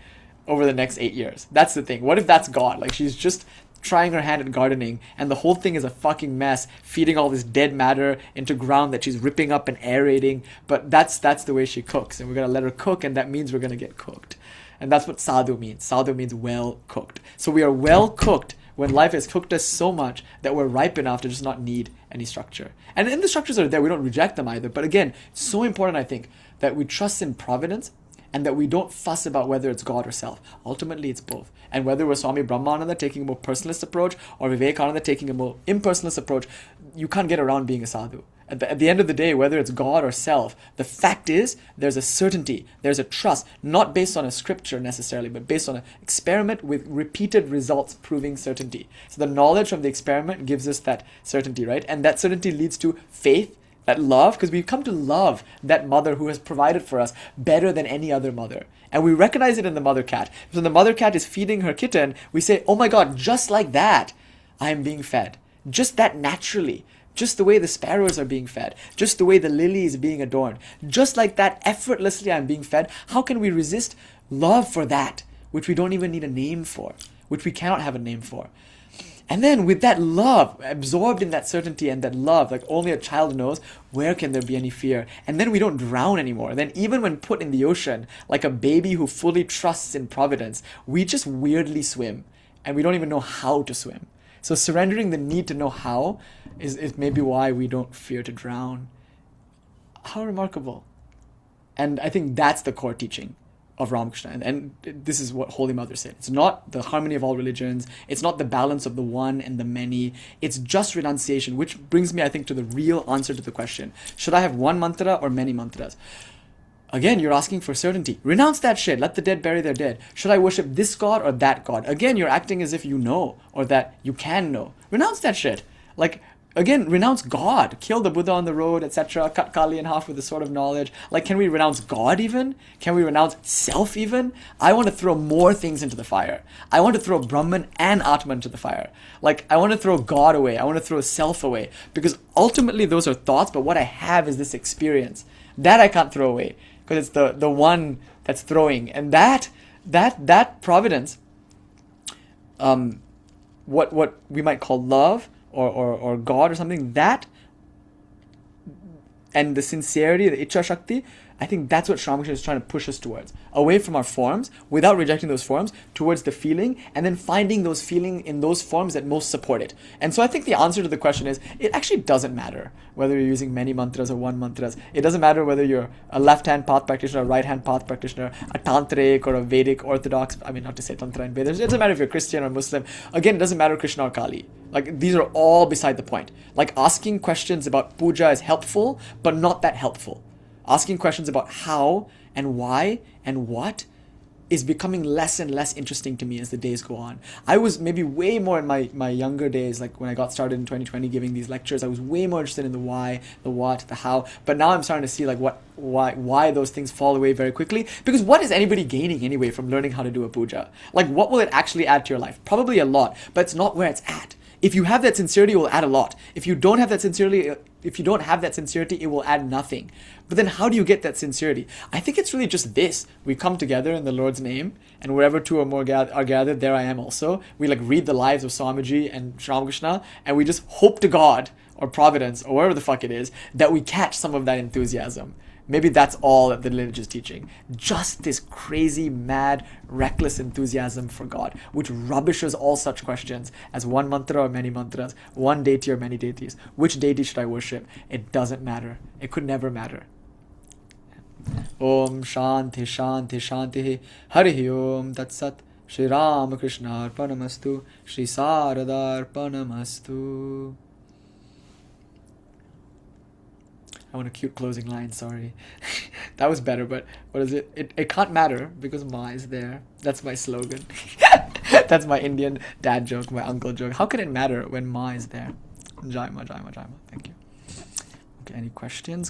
over the next 8 years. That's the thing. What if that's God? She's just trying her hand at gardening, and the whole thing is a fucking mess, feeding all this dead matter into ground that she's ripping up and aerating. But that's the way she cooks, and we're going to let her cook, and that means we're going to get cooked. And that's what sadhu means. Sadhu means well cooked. So we are well cooked when life has cooked us so much that we're ripe enough to just not need any structure. And the structures are there. We don't reject them either. But again, it's so important, I think, that we trust in Providence and that we don't fuss about whether it's God or self. Ultimately, it's both. And whether we're Swami Brahmananda taking a more personalist approach or Vivekananda taking a more impersonalist approach, you can't get around being a sadhu. At the end of the day, whether it's God or self, the fact is there's a certainty, there's a trust, not based on a scripture necessarily, but based on an experiment with repeated results proving certainty. So the knowledge from the experiment gives us that certainty, right? And that certainty leads to faith, that love, because we've come to love that mother who has provided for us better than any other mother. And we recognize it in the mother cat. So when the mother cat is feeding her kitten, we say, oh my God, just like that, I am being fed. Just that naturally. Just the way the sparrows are being fed. Just the way the lily is being adorned. Just like that, effortlessly I'm being fed. How can we resist love for that, which we don't even need a name for, which we cannot have a name for? And then with that love, absorbed in that certainty and that love, like only a child knows, where can there be any fear? And then we don't drown anymore. Then even when put in the ocean, like a baby who fully trusts in Providence, we just weirdly swim. And we don't even know how to swim. So surrendering the need to know how is maybe why we don't fear to drown. How remarkable. And I think that's the core teaching of Ramakrishna. And this is what Holy Mother said. It's not the harmony of all religions. It's not the balance of the one and the many. It's just renunciation, which brings me, I think, to the real answer to the question. Should I have one mantra or many mantras? Again, you're asking for certainty. Renounce that shit. Let the dead bury their dead. Should I worship this God or that God? Again, you're acting as if you know or that you can know. Renounce that shit. Like, again, renounce God. Kill the Buddha on the road, etc. Cut Kali in half with the sword of knowledge. Like, can we renounce God even? Can we renounce self even? I want to throw more things into the fire. I want to throw Brahman and Atman into the fire. Like, I want to throw God away. I want to throw self away. Because ultimately those are thoughts, but what I have is this experience. That I can't throw away. Because it's the one that's throwing. And that Providence, what we might call love, or God or something, that and the sincerity, the Icha Shakti, I think that's what Ramakrishna is trying to push us towards. Away from our forms, without rejecting those forms, towards the feeling, and then finding those feeling in those forms that most support it. And so I think the answer to the question is, it actually doesn't matter whether you're using many mantras or one mantras. It doesn't matter whether you're a left-hand path practitioner, a right-hand path practitioner, a Tantric or a Vedic Orthodox, I mean, not to say Tantra and Vedas, it doesn't matter if you're Christian or Muslim. Again, it doesn't matter Krishna or Kali. Like, these are all beside the point. Like, asking questions about puja is helpful, but not that helpful. Asking questions about how and why and what is becoming less and less interesting to me as the days go on. I was maybe way more in my younger days, like when I got started in 2020 giving these lectures, I was way more interested in the why, the what, the how. But now I'm starting to see like why those things fall away very quickly. Because what is anybody gaining anyway from learning how to do a puja? Like, what will it actually add to your life? Probably a lot, but it's not where it's at. If you have that sincerity, it will add a lot. If you don't have that sincerity, it will add nothing. But then how do you get that sincerity? I think it's really just this. We come together in the Lord's name, and wherever two or more are gathered, there I am also. We like read the lives of Swamiji and Ramakrishna, and we just hope to God, or Providence, or wherever the fuck it is, that we catch some of that enthusiasm. Maybe that's all that the lineage is teaching. Just this crazy, mad, reckless enthusiasm for God, which rubbishes all such questions as one mantra or many mantras, one deity or many deities. Which deity should I worship? It doesn't matter. It could never matter. Om Shanti Shanti Shanti Harihi Om Tat Sat Shri Ramakrishna Arpanamastu Shri Sarada Arpanamastu. I want a cute closing line, sorry. That was better, but what is it? It can't matter because Ma is there. That's my slogan. That's my Indian dad joke, my uncle joke. How can it matter when Ma is there? Jai Ma, Jai Ma, Jai Ma. Thank you. Okay, any questions?